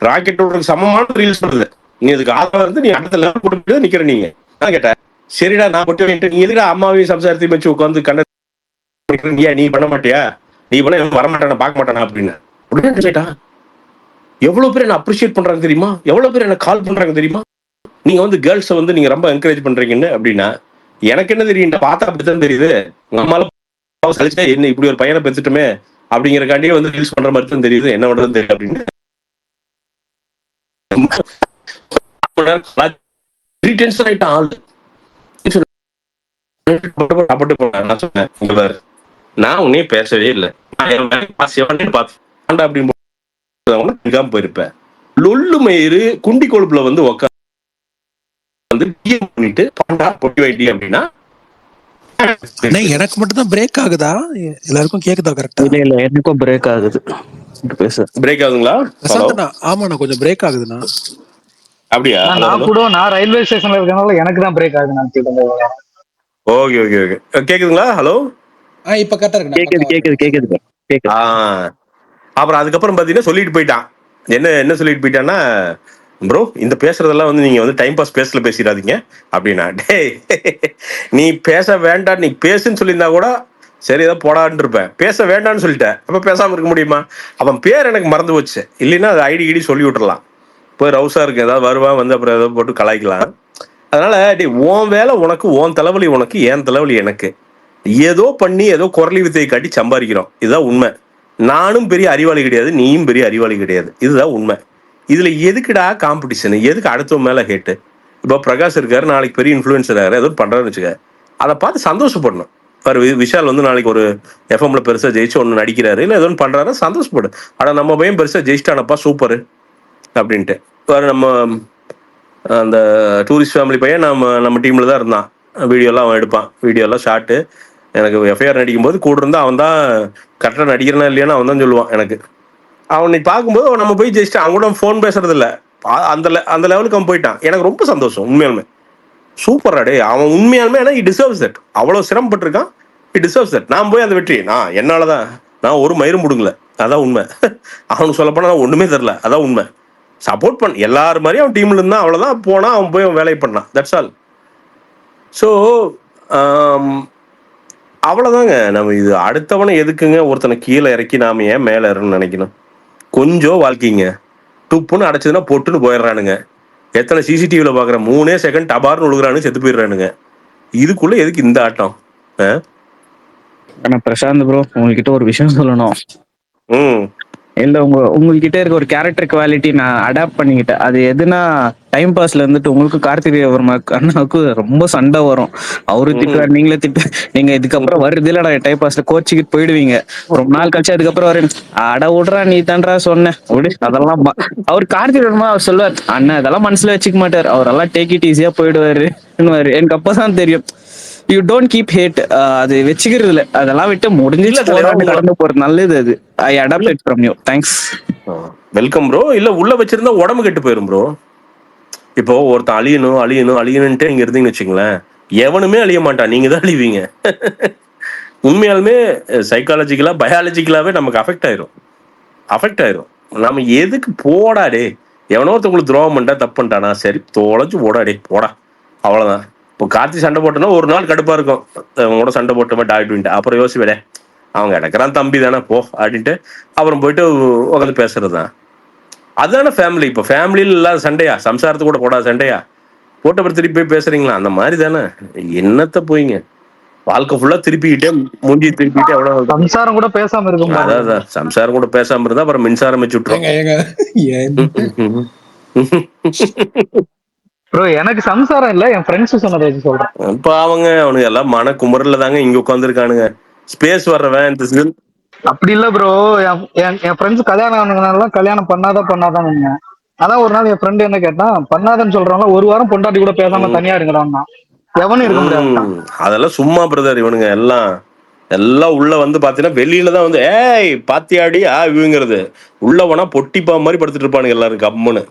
S8: ராக்கெட்டோட சமமான ரீல்ஸ் பண்றது, நீ அதுக்கு ஆதரவா இருந்து நீ அடுத்த லெவல் போட்டு நிக்கிற. நீங்க நான் கேட்டேன், சரிடா நான் பொட்டி வாங்கிட்டு, நீ எதுடா அம்மாவையும் சம்சாரத்தையும் வச்சு உட்காந்து கண்ட நீ பண்ண மாட்டியா, நீ பண்ண வரமாட்டானா பார்க்க மாட்டானா அப்படின்னு உடனே கேட்டா, எவ்வளவு பேர் என்ன அப்ரிஷியேட் பண்றாங்க தெரியுமா, எவ்வளவு பேர் என்ன கால் பண்றாங்க தெரியுமா, நீங்க வந்து கேர்ள்ஸை வந்து நீங்க ரொம்ப என்கரேஜ் பண்றீங்கன்னு. அப்படின்னா எனக்கு என்ன தெரியும், பார்த்தா அப்படித்தான் தெரியுது, உங்க அம்மால கழிச்சா என்ன இப்படி ஒரு பையனை பெற்றுட்டுமே அப்படிங்கறக்காண்டியே வந்து ரீல்ஸ் பண்ற மாதிரி தான் தெரியுது, என்ன பண்றது தெரியும் அப்படின்னு. நான் உன்னே பேசவே இல்லை, போயிருப்பேன். லொல்லு மயிறு குண்டி கொழுப்புல வந்து பண்ணிட்டு பாண்டா பொட்டி வைட்டி அப்படின்னா
S9: எனக்கு மட்டும் தான் பிரேக் ஆகுதா, எல்லாருக்கும் கேக்குதா கரெக்டா?
S11: இல்ல எனக்கும் பிரேக் ஆகுது.
S8: பிரேக் ஆகுதுங்களா?
S9: ஆமாண்ணா கொஞ்சம் பிரேக் ஆகுதுண்ணா.
S8: அப்படியா?
S4: நான் கூட நான் ரயில்வே ஸ்டேஷன்ல இருக்கனால எனக்கு தான் பிரேக் ஆகுது.
S8: ஓகே ஓகே ஓகே, கேக்குதுங்களா? ஹலோ,
S9: இப்ப கரெக்டா இருக்கு.
S11: கேக்குது.
S8: அப்புறம் அதுக்கப்புறம் பாத்தீங்கன்னா சொல்லிட்டு போயிட்டான், என்ன சொல்லிட்டு போயிட்டான்னா, ப்ரோ இந்த பேசுறதெல்லாம் வந்து நீங்க வந்து டைம் பாஸ் பேசல பேசிடாதீங்க அப்படின்னா. டேய் நீ பேச வேண்டாம், நீ பேசுன்னு சொல்லியிருந்தா கூட சரி ஏதோ போடான்னு இருப்பேன், பேச வேண்டாம்னு சொல்லிட்டேன், அப்ப பேசாம இருக்க முடியுமா? அவன் பேர் எனக்கு மறந்து போச்சு, இல்லைன்னா அது ஐடி சொல்லி விட்டுறலாம், போய் ரவுசா இருக்கு ஏதாவது வருவான் வந்து அப்புறம் ஏதாவது போட்டு கலாய்க்கலாம். அதனால டே உன் வேலை உனக்கு, உன் தலைவலி உனக்கு, என் தலைவலி எனக்கு, ஏதோ பண்ணி ஏதோ குரலி வித்தையை காட்டி சம்பாதிக்கிறோம், இதுதான் உண்மை. நானும் பெரிய அறிவாளி கிடையாது, நீயும் பெரிய அறிவாளி கிடையாது, இதுதான் உண்மை. இதுல எதுக்குடா காம்படிஷன், எதுக்கு அடுத்தவங்க மேல ஹேட்டு? இப்போ பிரகாஷ் இருக்காரு, நாளைக்கு பெரிய இன்ஃப்ளூயன்சர் ஆகிறாரு, ஏதோ பண்றாருன்னு வச்சுக்க, அதை பார்த்து சந்தோஷப்படணும். விஷால் வந்து நாளைக்கு ஒரு எஃப்எம்ல பெருசா ஜெயிச்சு ஒன்று நடிக்கிறாரு, இல்லை ஏதோ பண்றாரு, சந்தோஷப்படு. ஆனா நம்ம பையன் பெருசா ஜெயிச்சிட்டானப்பா சூப்பரு அப்படின்ட்டு. நம்ம அந்த டூரிஸ்ட் ஃபேமிலி பையன் நம்ம டீமில் தான் இருந்தான். வீடியோலாம் அவன் எடுப்பான், வீடியோலாம் ஷார்ட்டு. எனக்கு எஃப்ஐஆர் நடிக்கும்போது கூட இருந்தால் அவன் தான் கரெக்டாக நடிக்கிறனா இல்லையான்னு அவன் தான் சொல்லுவான் எனக்கு. அவனை பார்க்கும்போது நம்ம போய் ஜஸ்ட் அவன் கூட ஃபோன் பேசுறது இல்லை, அந்த லெவலுக்கு அவன் போயிட்டான். எனக்கு ரொம்ப சந்தோஷம் உண்மையாலுமே. சூப்பரா டே, அவன் உண்மையாலுமே ஏன்னா இட் டிசர்வ்ஸ் தட். அவ்வளோ சிரமப்பட்டிருக்கான், இட் டிசர்வ்ஸ் தட். நான் போய் அந்த வெற்றி என்னால தான், நான் ஒரு மயிரும் முடுங்கல, அதான் உண்மை. அவனுக்கு சொல்லப்போனா நான் ஒன்றுமே தெரில, அதான் உண்மை. சப்போர்ட் பண்ண எல்லாரும் மாதிரியும் அவன் டீம்ல இருந்தான், அவ்வளோதான். போனால் அவன் போய் அவன் வேலையை பண்ணான், தட்ஸ் ஆல். ஸோ அவ்வளோதாங்க. நம்ம இது அடுத்தவனை எதுக்குங்க ஒருத்தனை கீழே இறக்கி நாம ஏன் மேலே ஏறணும்னு நினைக்கணும்? கொஞ்சம் வாழ்க்கைங்க துப்புன்னு அடைச்சதுன்னா பொட்டுன்னு போயிடுறானுங்க. எத்தனை சிசிடிவியில் பார்க்குற 3 செகண்ட் டபார்னு விழுகுறானு செத்து போயிடுறானுங்க. இதுக்குள்ள எதுக்கு இந்த ஆட்டம்?
S11: ஆனா பிரசாந்த் ப்ரோ, உங்ககிட்ட ஒரு விஷயம் சொல்லணும். இல்ல, உங்ககிட்ட இருக்க ஒரு கேரக்டர் குவாலிட்டி நான் அடாப்ட் பண்ணிக்கிட்டேன். அது எதுனா டைம் பாஸ்ல இருந்துட்டு உங்களுக்கும் கார்த்திகேய அண்ணாவுக்கும் ரொம்ப சண்டை வரும். அவரு திட்டுவார், நீங்களே திட்டு. நீங்க இதுக்கப்புறம் வருது இல்ல, நான் டைம் பாஸ்ல கோச்சிக்கிட்டு போயிடுவீங்க. ரொம்ப நாள் கழிச்சு அதுக்கப்புறம் வர அட விடுறா, நீ தான்றா சொன்ன அதெல்லாம். அவர் கார்த்திகேயன் அவர் சொல்லுவார், அண்ணா இதெல்லாம் மனசுல வச்சுக்க மாட்டார், அவரெல்லாம் டேக் இட் ஈஸியா போயிடுவாரு. எனக்கு அப்பதான் தெரியும், யூ டோன்ட் கீப் ஹேட். அது வச்சுக்கிறது இல்ல, அதெல்லாம் விட்டு முடிஞ்சு கடந்து போறது நல்லது. அது I adopt from you. Thanks.
S8: Welcome bro. இல்ல உள்ள வச்சிருந்தா உடம்பு கெட்டு போயிரும் ப்ரோ. இப்போ ஒருத்தன் அழியணும்ன்ட்டு இங்க இருந்தீங்கன்னு வச்சுங்களேன், எவனுமே அழிய மாட்டான், நீங்க தான் அழிவீங்க. உண்மையாலுமே சைக்காலஜிக்கலா பயாலஜிக்கலாவே நமக்கு அஃபெக்ட் ஆயிரும். நம்ம எதுக்கு போடாடே, எவனோ ஒருத்தவங்களுக்கு துரோகம் பண்ணிட்டா தப்பு பண்ணிட்டானா, சரி தொலைச்சு போடாடே போடா, அவ்வளவுதான். இப்போ கார்த்தி சண்டை போட்டோன்னா ஒரு நாள் கடுப்பா இருக்கும், அவங்களோட சண்டை போட்டோமே டாக்டர். அப்புறம் யோசிப்பேடே, அவங்க இடக்கிறான் தம்பி தானே போ அப்படின்ட்டு அப்புறம் போயிட்டு உட்காந்து பேசுறது தான். அதுதானே ஃபேமிலி. இப்போ ஃபேமிலியில் இல்லாத சண்டையா, சம்சாரத்து கூட போடாத சண்டையா போட்டு அப்புறம் திருப்பி போய் பேசுறீங்களா? அந்த மாதிரி தானே. என்னத்த போயிங்க வாழ்க்கை ஃபுல்லா திருப்பிக்கிட்டே மூஞ்சி திருப்பிக்கிட்டே எவ்வளவு
S4: சம்சாரம் கூட பேசாம இருக்கும்.
S8: அதான் சம்சாரம் கூட பேசாம இருந்தா அப்புறம் மின்சாரம் வச்சு விட்டுரும்.
S4: ப்ரோ எனக்கு சம்சாரம் இல்ல, என் ஃப்ரெண்ட்ஸ் சொன்னதை வச்சு சொல்றேன்.
S8: இப்ப அவனுங்க எல்லாம் மன குமரல்ல தாங்க இங்க உட்காந்துருக்கானுங்க. ஸ்பேஸ் வர்றவன்
S4: அப்படி இல்ல ப்ரோ, என் ஃப்ரெண்ட்ஸ் கல்யாணம் ஆனதுனால கல்யாணம் பண்ணாதான். அதான் ஒரு நாள் என் ஃப்ரெண்ட் என்ன கேட்டான், பண்ணாதன்னு சொல்றாங்க, ஒரு வாரம் பொண்டாட்டி கூட பேசாம தனியா இருங்கடான்னா. எவனும் இருக்க முடியாது.
S8: அதெல்லாம் சும்மா பிரதர். இவனுங்க எல்லாம் உள்ள வந்து பாத்தீங்கன்னா வெளியில தான் வந்து ஏய் பாத்தியாடி இவங்கிறது. உள்ள போனா பொட்டிப்பா மாதிரி படுத்துட்டு இருப்பானுங்க எல்லாரும். கம்முன்னு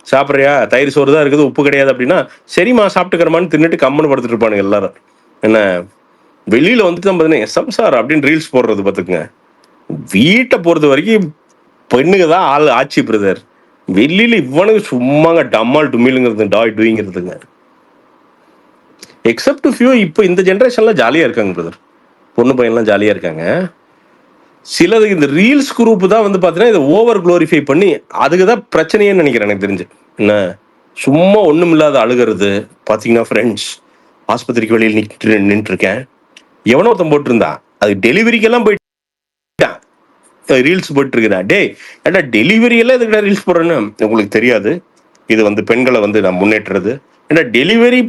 S8: சாப்பிட்றியா, தயிர் சோறு தான் இருக்குது, உப்பு கிடையாது அப்படின்னா சரிம்மா சாப்பிட்டுக்கிறமான்னு தின்னுட்டு கம்முன்னு படுத்துட்டு இருப்பானுங்க எல்லாரும். என்ன வெளியில வந்துட்டு தான் பார்த்தீங்கன்னா சம்சார் அப்படின்னு ரீல்ஸ் போடுறது பார்த்துக்குங்க. வீட்டை பொறுத்த வரைக்கும் பெண்ணுங்க தான் ஆட்சி பிரதர். வெளியில இவனுக்கு சும்மாங்க டம்மால் டுமிலுங்கிறது டாய் டூங்கிறதுங்க. எக்ஸப்ட் ஃபியூ இப்போ இந்த ஜென்ரேஷன்ல ஜாலியா இருக்காங்க பிரதர், பொண்ணு பையன்லாம் ஜாலியா இருக்காங்க. சிலதுக்கு இந்த ரீல்ஸ் குரூப் தான் வந்து பார்த்தீங்கன்னா இதை ஓவர் குளோரிஃபை பண்ணி அதுக்கு தான் பிரச்சனைன்னு நினைக்கிறேன் எனக்கு தெரிஞ்சு. என்ன சும்மா ஒன்றும் இல்லாத அழுகிறது பார்த்தீங்கன்னா, ஃப்ரெண்ட்ஸ் ஆஸ்பத்திரிக்கு வெளியில் நின்று இருக்கேன், எவனோ ஒருத்தன் போட்டிருந்தான், அது டெலிவரிக்கெல்லாம் போயிட்டான் ரீல்ஸ் போட்டு இருக்கிறேன். டே ஏன்னா டெலிவரி எல்லாம் இதுக்கிட்ட ரீல்ஸ் போடுறேன்னு உங்களுக்கு தெரியாது. இது வந்து பெண்களை வந்து நான் முன்னேற்றுறது. ஏன்னா டெலிவரி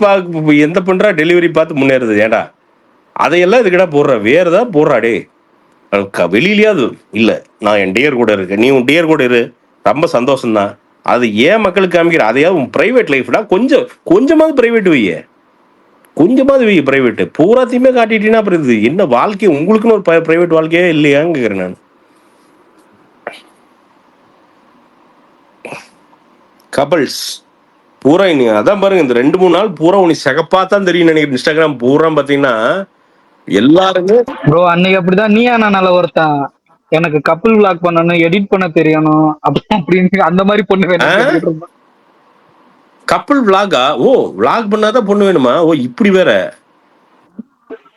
S8: எந்த பண்றா டெலிவரி பார்த்து முன்னேறது, ஏடா அதையெல்லாம் இதுக்கிட்ட போடுற, வேற ஏதாவது போடுறா. டே வெளியிலேயாவது இல்லை, நான் என் டியர் கூட இருக்கேன், நீ உன் டியர் கூட இரு, ரொம்ப சந்தோஷம்தான். அது ஏன் மக்களுக்கு காமிக்கிற, அதையாவது உன் பிரைவேட் லைஃப்டா கொஞ்சமாவது பிரைவேட் வைய, கொஞ்சமாவது வை பிரைவேட். பூராத்தையுமே காட்டிட்டீங்கன்னா அப்புறம் இது என்ன வாழ்க்கை? உங்களுக்குன்னு ஒரு பிரைவேட் வாழ்க்கையே இல்லையான்னு கேட்குறேன் நான். கபல்ஸ் பூரா இன்னைக்கு அதான் பாருங்க, இந்த 2-3 நாள் பூரா உனக்கு சகப்பாத்தான் தெரியும் நினைக்கிறேன். இன்ஸ்டாகிராம் பூரா பாத்தீங்கன்னா எல்லாருமே
S4: ப்ரோ அன்னைக்கு அப்படிதான் நீயா நான் நல்ல ஒருத்தன் எனக்கு கப்புள் விளாக் பண்ணணும், எடிட் பண்ண தெரியணும் அப்படின்னு அந்த மாதிரி பொண்ணு வேணும்.
S8: கப்புள் விளாகா? ஓ விளாக் பண்ணாதான் பொண்ணு வேணுமா? ஓ இப்படி வேற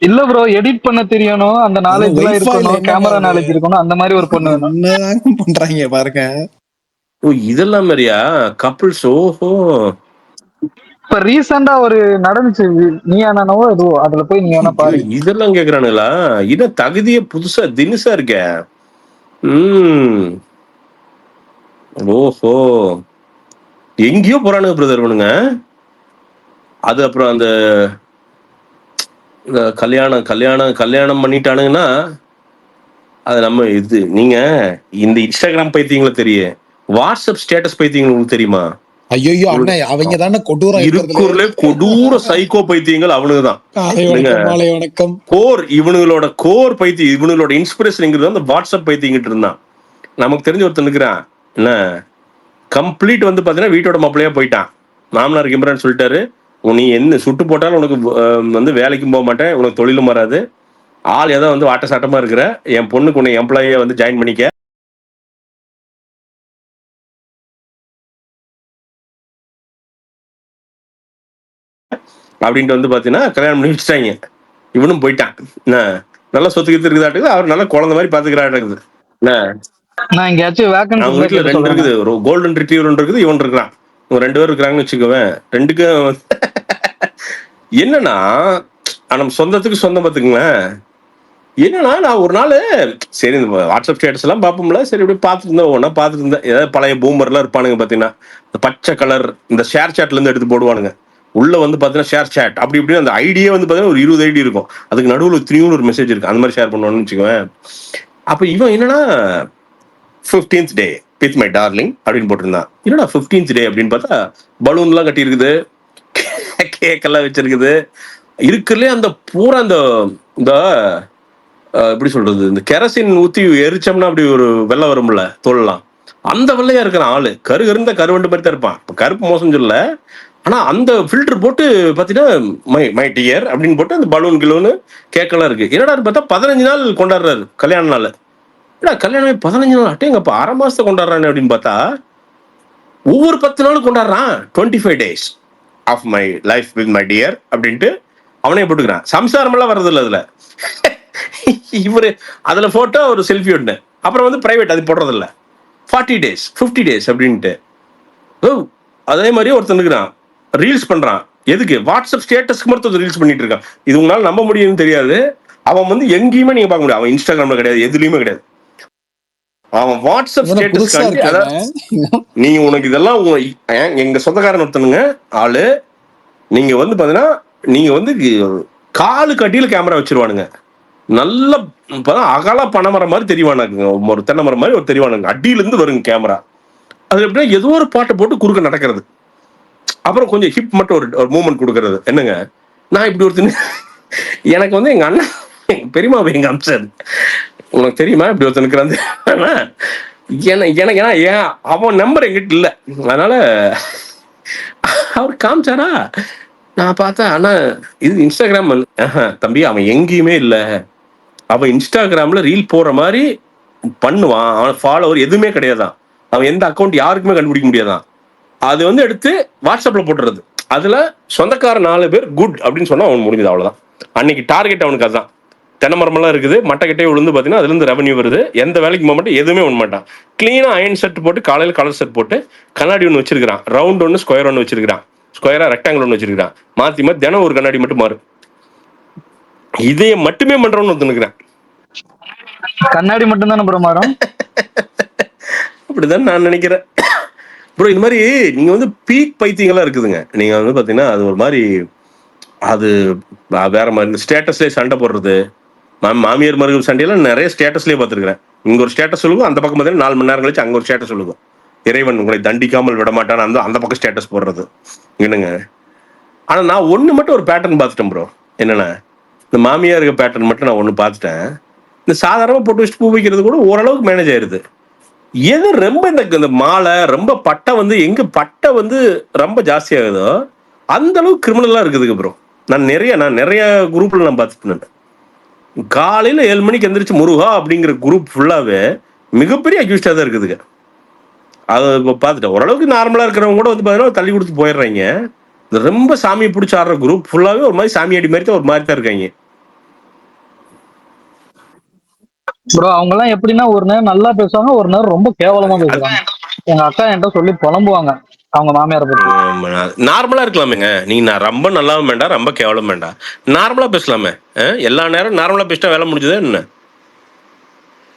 S4: இல்ல ப்ரோ, எடிட் பண்ண தெரியணும், அந்த நாலேஜ் எல்லாம் இருக்கணும், கேமரா நாலேஜ் இருக்கணும், அந்த மாதிரி ஒரு பொண்ணு வேணும்.
S9: பண்றாங்க பாருங்க.
S8: ஓ இதெல்லாம் மாதிரியா கப்புள்ஸ்? ஓஹோ
S4: இப்ப ரீசெண்டா ஒரு நடந்துச்சு, நீயா நானவோ எதுவோ, அதுல போய் நீங்க வேணா பாரு.
S8: இதெல்லாம் கேக்குறானுங்களா? இத தகுதியே புதுசா தினுசா இருக்க. ஓஹோ எங்கேயோ போறானுங்க பிரதர் பண்ணுங்க. அது அப்புறம் அந்த கல்யாணம் பண்ணிட்டானுங்கன்னா அது நம்ம இது. நீங்க இந்த இன்ஸ்டாகிராம் பைத்தியங்கள தெரியும், வாட்ஸ்அப் ஸ்டேட்டஸ் பைத்தியங்கள் உங்களுக்கு தெரியுமா?
S9: ஐயோ அண்ணா, அவங்க தானே கொடூரம்
S8: இருக்குறதுல கொடூர சைக்கோ பைத்தியங்கள் அவனுக்குதான்.
S9: மாலை வணக்கம்.
S8: கோர் இவனுங்களோட கோர் பைத்தியம், இவனுங்களோட இன்ஸ்பிரேஷன் அந்த வாட்ஸ்அப் பைத்தியங்கிட்டு இருந்தான். நமக்கு தெரிஞ்ச ஒருத்தன் இருக்கிறான் என்ன, கம்ப்ளீட் வந்து பாத்தீங்கன்னா வீட்டோட மாப்பிள்ளையா போயிட்டான். மாமனார் கிம்பரான்னு சொல்லிட்டாரு, நீ என்ன சுட்டு போட்டாலும் உனக்கு வந்து வேலைக்கும் போக மாட்டேன், உனக்கு தொழிலும் வராது, ஆள் ஏதோ வந்து வாட்ட சாட்டமா இருக்கிற, என் பொண்ணுக்கு உன்னை எம்ப்ளாயியா வந்து ஜாயின் பண்ணிக்க அப்படின்ட்டு வந்து பாத்தீங்கன்னா கல்யாணம் பண்ணி வச்சுட்டாங்க. இவனும் போயிட்டான். நல்லா சொத்து கித்து இருக்குதாட்டுக்குது, அவர் நல்லா குழந்தை மாதிரி பாத்துக்கிறாட்டுக்குது. அவங்க வீட்டுல 2 இருக்குது, ஒரு கோல்டன் ரிட்ரீவர் இருக்குது, இவன் இருக்கிறான், 2 பேர் இருக்கிறாங்கன்னு வச்சுக்கோவேன். 2க்கும் என்னன்னா நம்ம சொந்தத்துக்கு சொந்தம் பார்த்துக்குங்களேன். என்னன்னா நான் ஒரு நாள் சரி இந்த வாட்ஸ்அப் ஸ்டேட்டஸ் எல்லாம் பார்ப்போம்ல, சரி இப்படி பார்த்துட்டு இருந்தேன், ஒன்னா பார்த்துட்டு இருந்தேன். ஏதாவது பழைய பூமர்லாம் இருப்பானுங்க பார்த்தீங்கன்னா, இந்த பச்சை கலர் இந்த ஷேர் சாட்ல இருந்து எடுத்து போடுவானுங்க. உள்ள வந்து பார்த்தீங்கன்னா ஷேர் சாட் அப்படி இப்படி அந்த ஐடியே வந்து பார்த்தீங்கன்னா ஒரு 20 ஐடி இருக்கும், அதுக்கு நடுவில் 3 ஒரு மெசேஜ் இருக்கு, அந்த மாதிரி ஷேர் பண்ணுவான்னு வச்சுக்குவேன். அப்ப இவன் என்னன்னா 15th day with my darling அப்படின்னு போட்டிருந்தான். என்னடா 15th டே அப்படின்னு பார்த்தா பலூன்லாம் கட்டி இருக்குது, கேக்கெல்லாம் வச்சிருக்குது. இருக்குல்லே அந்த பூரா இந்த எப்படி சொல்றது, இந்த கெரசின் ஊத்தி எரிச்சோம்னா அப்படி ஒரு வெள்ளை வரும்ல தோல்லாம், அந்த வெள்ளையா இருக்கிற ஆளு கருந்த கருவண்டு மாதிரி தான் இருப்பான். இப்போ கருப்பு மோசம் சொல்ல, ஆனா அந்த ஃபில்டர் போட்டு பாத்தீங்கன்னா மை டியர் அப்படின்னு போட்டு அந்த பலூன் கிலோன்னு கேக்கெல்லாம் இருக்கு. என்னடா பார்த்தா 15 நாள் கொண்டாடுறாரு கல்யாண நாள். கல்யாணமே 15 நாள் அட்டே எங்கப்பா 1/2 மாசத்தை கொண்டாடுறானே அப்படின்னு பார்த்தா ஒவ்வொரு 10 நாளும் கொண்டாடுறான். 25 days of my life with my dear அப்படின்ட்டு அவனே போட்டுக்கிறான். சம்சாரம் எல்லாம் வர்றது இல்லை அதுல. இவரு அதுல போட்டோ ஒரு செல்ஃபி ஒண்ணு, அப்புறம் வந்து பிரைவேட் அது போடுறது இல்ல. 40 days 50 days அப்படின்ட்டு. அதே மாதிரி ஒருத்தன் இருக்கிறான் ரீல்ஸ் பண்றான். எதுக்கு? வாட்ஸ்அப் ஸ்டேட்டஸ்க்கு மட்டும் ரீல்ஸ் பண்ணிட்டு இருக்கான். இது உங்களால நம்ப முடியும்னு தெரியாது. அவன் வந்து எங்கேயுமே நீங்க பார்க்க முடியாது, அவன் இன்ஸ்டாகிராம்ல கிடையாது, எதுலயுமே கிடையாது. அவன் வாட்ஸ்அப் ஸ்டேட்டஸ் நீங்க உனக்கு இதெல்லாம் எங்க சொந்தக்காரன் ஒருத்தனுங்க ஆளு, நீங்க வந்து பாத்தீங்கன்னா நீங்க வந்து காலுக்கு அடியில கேமரா வச்சிருவானுங்க. நல்ல அகல பனைமரம் மாதிரி தெரிவானுங்க, ஒரு தென்னை மரம் மாதிரி ஒரு தெரிவானுங்க, அடியில இருந்து வருங்க கேமரா. அது எப்படின்னா ஏதோ ஒரு பாட்டை போட்டு குறுக்க நடக்கிறது, அப்புறம் கொஞ்சம் ஹிப் மட்டும் ஒரு மூவ்மெண்ட் கொடுக்கறது. என்னங்க நான் இப்படி ஒருத்தன், எனக்கு வந்து எங்க அண்ணன் பெரியமா எங்க அம்சர் உனக்கு தெரியுமா இப்படி ஒருத்தனுக்கு எனக்கு ஏன்னா ஏன் அவன் நம்பர் எங்கிட்ட இல்லை, அதனால அவர் காமிச்சாரா. நான் பார்த்தேன், ஆனா இது இன்ஸ்டாகிராம் தம்பி, அவன் எங்கேயுமே இல்லை, அவன் இன்ஸ்டாகிராம்ல ரீல் போடுற மாதிரி பண்ணுவான், அவன் ஃபாலோவர் எதுவுமே கிடையாதான், அவன் எந்த அக்கௌண்ட் யாருக்குமே கண்டுபிடிக்க முடியாதான், அது வந்து எடுத்து வாட்ஸ்அப்ல போட்டுறது. அதுல சொந்தக்கார 4 பேர் குட் அப்படின்னு சொன்னா அவன் முடிஞ்சது, அவ்வளவுதான். அன்னைக்கு டார்கெட் அவனுக்கு அதுதான். தென்னை மரமெல்லாம் இருக்குது, மட்டைக்கிட்டே விழுந்து பார்த்தீங்கன்னா அதுல இருந்து ரெவன்யூ வருது. எந்த வேலைக்கு போக மாட்டேன், எதுவுமே பண்ண மாட்டான். கிளீனா அயன் செட் போட்டு காலையில் கலர் செட் போட்டு கண்ணாடி ஒன்று வச்சிருக்கான், ரவுண்ட் ஒன்று ஸ்கொயர் ஒன்று வச்சிருக்கான், ஸ்கொயரா ரெக்டாங்கிள் ஒன்று வச்சிருக்கான், மாத்தி மாத்தி தினம் ஒரு கண்ணாடி மட்டும் மாறு. இதைய மட்டுமே பண்றவன்னு ஒருத்தனுக்குறேன்.
S4: கண்ணாடி மட்டும் தானே ப்ரோ மாறும்?
S8: அப்படிதான் நான் நினைக்கிறேன் ப்ரோ. இது மாதிரி நீங்க வந்து பீக் பைத்தியங்களா இருக்குதுங்க. நீங்க வந்து பாத்தீங்கன்னா அது ஒரு மாதிரி, அது வேற மாதிரி ஸ்டேட்டஸ்லேயே சண்டை போடுறது, மாமியார் மருகு சண்டையெல்லாம் நிறைய ஸ்டேட்டஸ்லேயே பார்த்துருக்கிறேன். இங்க ஒரு ஸ்டேட்டஸ் சொல்லுவோம், அந்த பக்கம் பார்த்தீங்கன்னா 4 மணி நேரம் கழிச்சு அங்க ஒரு ஸ்டேட்டஸ் சொல்லுவோம், இறைவன் உங்களை தண்டிக்காமல் விடமாட்டான், அந்த பக்கம் ஸ்டேட்டஸ் போடுறது என்னங்க. ஆனா நான் ஒண்ணு மட்டும் ஒரு பேட்டர்ன் பார்த்துட்டேன் ப்ரோ. என்னன்னா இந்த மாமியாருக்கு பேட்டர்ன் மட்டும் நான் ஒண்ணு பார்த்துட்டேன். இந்த சாதாரணமா போட்டு வச்சுட்டு பூ வைக்கிறது கூட ஓரளவுக்கு மேனேஜ் ஆயிருது. எது ரொம்ப இந்த மாலை ரொம்ப பட்டை வந்து எங்க பட்டை வந்து ரொம்ப ஜாஸ்தி ஆகுதோ அந்த அளவுக்கு கிரிமினலா இருக்குதுங்க ப்ரோ. நான் நிறைய குரூப்ல நான் பார்த்துட்டு, காலையில 7 மணிக்கு எந்திரிச்சு முருகா அப்படிங்கிற குரூப் ஃபுல்லாவே மிகப்பெரிய அக்யூஸ்டா தான் இருக்குதுங்க. அதை பார்த்துட்டேன். ஓரளவுக்கு நார்மலா இருக்கிறவங்க கூட வந்து பார்த்தீங்கன்னா தள்ளி கொடுத்து போயிடுறாங்க. ரொம்ப சாமியை பிடிச்சி ஆடுற குரூப் ஃபுல்லாவே ஒரு மாதிரி சாமியாடி மாதிரி தான் ஒரு மாதிரி தான் இருக்காங்க
S4: ப்ரோ. அவங்க எல்லாம் எப்படின்னா ஒரு நேரம் நல்லா பேசுவாங்க, ஒரு நேரம் ரொம்ப கேவலமா பேசுவாங்க. எங்க அக்கா என்கிட்ட சொல்லி புலம்புவாங்க அவங்க மாமியாரை பத்தி.
S8: நார்மலா இருக்கலாமேங்க, நீங்க ரொம்ப நல்லாவும் வேண்டாம், ரொம்ப கேவலம் வேண்டாம், நார்மலா பேசலாமே. எல்லா நேரம் நார்மலா பேசிட்டா வேலை முடிஞ்சதா என்ன?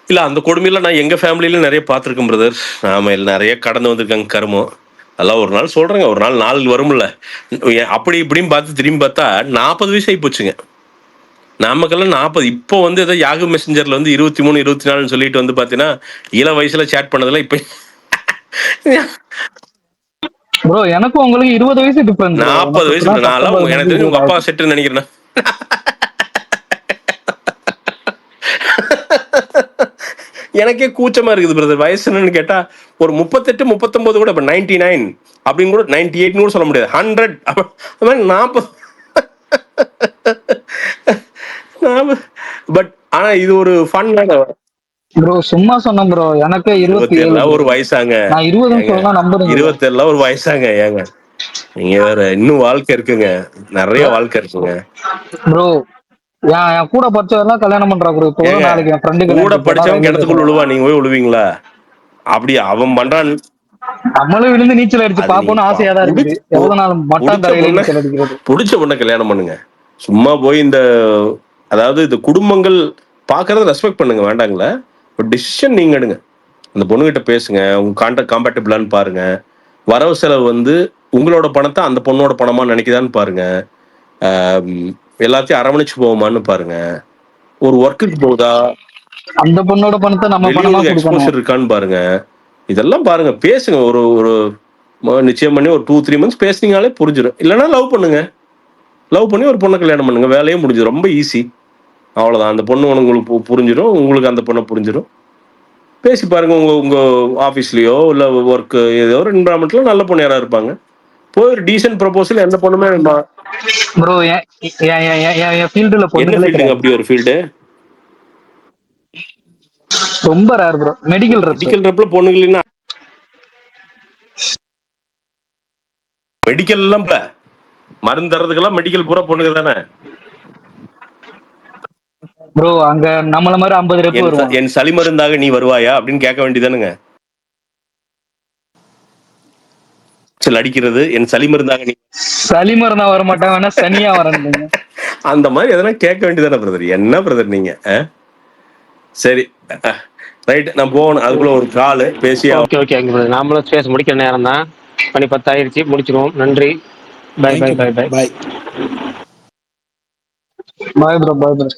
S8: இல்ல அந்த கொடுமையில நான் எங்க ஃபேமிலியில நிறைய பார்த்துருக்கேன் பிரதர். ஆமா, நிறைய கடந்து வந்திருக்காங்க கருமம். அதெல்லாம் ஒரு நாள் சொல்றேங்க, ஒரு நாள் வரும்ல. அப்படி இப்படின்னு பார்த்து திரும்பி பார்த்தா 40 வயசு ஆகி போச்சுங்க நமக்கெல்லாம். 40 இப்போ வந்து ஏதோ யாகு மெசஞ்சர்ல வந்து 23 24 சொல்லிட்டு வந்து பாத்தீங்கன்னா இள வயசுல சேட் பண்ணதெல்லாம் இப்ப
S4: ப்ரோ எனக்கும் உங்களுக்கு 20 வயசு டிஃபரன்ஸ்.
S8: 40 வயசு bro. நான் எனக்கு தெரிஞ்சு உங்க அப்பா செட்டுன்னு நினைக்கிறேன். எனக்கே கூச்சமா இருக்குது பிரதர். வயசுன்னு கேட்டா ஒரு 38 39 கூட, இப்ப 99 அப்படின்னு கூட 98 கூட சொல்ல முடியாது. 100 அது மாதிரி 40. பட் ஆனா இது ஒரு ஃபன்
S4: ப்ரோ. சும்மா சொன்னேன் ப்ரோ. எனக்கு 27
S8: ஒரு வயசாங்க.
S4: நான் 20 சொன்னா நம்புறீங்க?
S8: 27 ஒரு வயசாங்க. ஏங்க நீங்க வேற, இன்னும் வாழ்க்கை இருக்குங்க, நிறைய வாழ்க்கை இருக்குங்க
S4: ப்ரோ. என் கூட படிச்சவெல்லாம் கல்யாணம் பண்றா ப்ரோ. இப்போ நாளைக்கு என் ஃப்ரெண்டு
S8: கூட படிச்சவன் கிணத்துக்குள்ள விழுவா, நீங்க போய் விழுவீங்களா? அப்படி அவன் பண்றான்.
S4: நம்மளும் விழுந்து நீச்சல் அடிச்சு பாப்போம்னு ஆசையா தான் இருக்குது. எவ்வளவு நாள் மட்டான் தரையில நீச்சல் அடிக்கிறது.
S8: பிடிச்ச பொண்ணை கல்யாணம் பண்ணுங்க. சும்மா போய் இந்த அதாவது இந்த குடும்பங்கள் பாக்குறத ரெஸ்பெக்ட் பண்ணுங்க, வேண்டாங்களா? டிசிஷன் நீங்க எடுங்க. அந்த பொண்ணுகிட்ட பேசுங்க, உங்க கான்டாக்ட் காம்பேட்டபிளான்னு பாருங்க. வரவு செலவு வந்து உங்களோட பணத்தை அந்த பொண்ணோட பணமா நினைக்குதான்னு பாருங்க. எல்லாத்தையும் அரவணைச்சு போவோமான்னு பாருங்க. ஒரு ஒர்க்குக்கு போகுதா,
S4: அந்த பொண்ணோட பணத்தை நம்ம பணமா
S8: எக்ஸ்போசர் இருக்கான்னு பாருங்க. இதெல்லாம் பாருங்க, பேசுங்க. ஒரு ஒரு நிச்சயம் பண்ணி ஒரு 2-3 months பேசுனீங்களே புரிஞ்சிடும். இல்லைன்னா லவ் பண்ணுங்க. லவ் பண்ணி ஒரு பொண்ணை கல்யாணம் பண்ணுங்க, வேலையே முடிஞ்சிடும். ரொம்ப ஈஸி, அவ்வளோதான். அந்த பொண்ணு உங்களுக்கு புரிஞ்சிடும், உங்களுக்கு அந்த பொண்ணை புரிஞ்சிடும். பேசி பாருங்க. உங்க ஆஃபீஸ்லயோ இல்லை ஒர்க் ஏதோ ஒரு என்வரான்மெண்ட்ல நல்ல பொண்ணு யாராவது இருப்பாங்க. போய் ஒரு டீசென்ட் ப்ரொபோசல் எந்த பொண்ணுமே
S4: ப்ரோ. என் ஃபீல்டுல
S8: பொண்ணுங்க அப்படி ஒரு ஃபீல்டு
S4: ரொம்ப ரேர் ப்ரோ. மெடிக்கல்
S8: ரெப்ல பொண்ணுங்களா? மெடிக்கல் எல்லாம் மருந்து தரதுக்கெல்லாம் மெடிக்கல் பூரா பொண்ணுங்க தானே
S4: ப்ரோ. அங்க நம்மள மாதிரி 50 ரெப் வருவாங்க.
S8: என் சளி மருந்தாக நீ வருவாயா அப்படின்னு கேட்க வேண்டியதானுங்க. அடிக்கிறது என் சளி மருந்தாக நீ.
S4: சளி மருந்தா வர மாட்டேன், வேணா சனியா வரேன்.
S8: அந்த மாதிரி எதனா கேட்க வேண்டியதானே பிரதர். என்ன பிரதர் நீங்க? சரி ரைட், நான் போகணும். அதுக்குள்ள ஒரு கால் பேசி.
S1: ஓகே நாமளும் பேச முடிக்கிற நேரம் தான். மணி 10 ஆயிடுச்சு, முடிச்சிருவோம். நன்றி. Bye.
S9: Bye.
S4: Bye bro. Bye bro.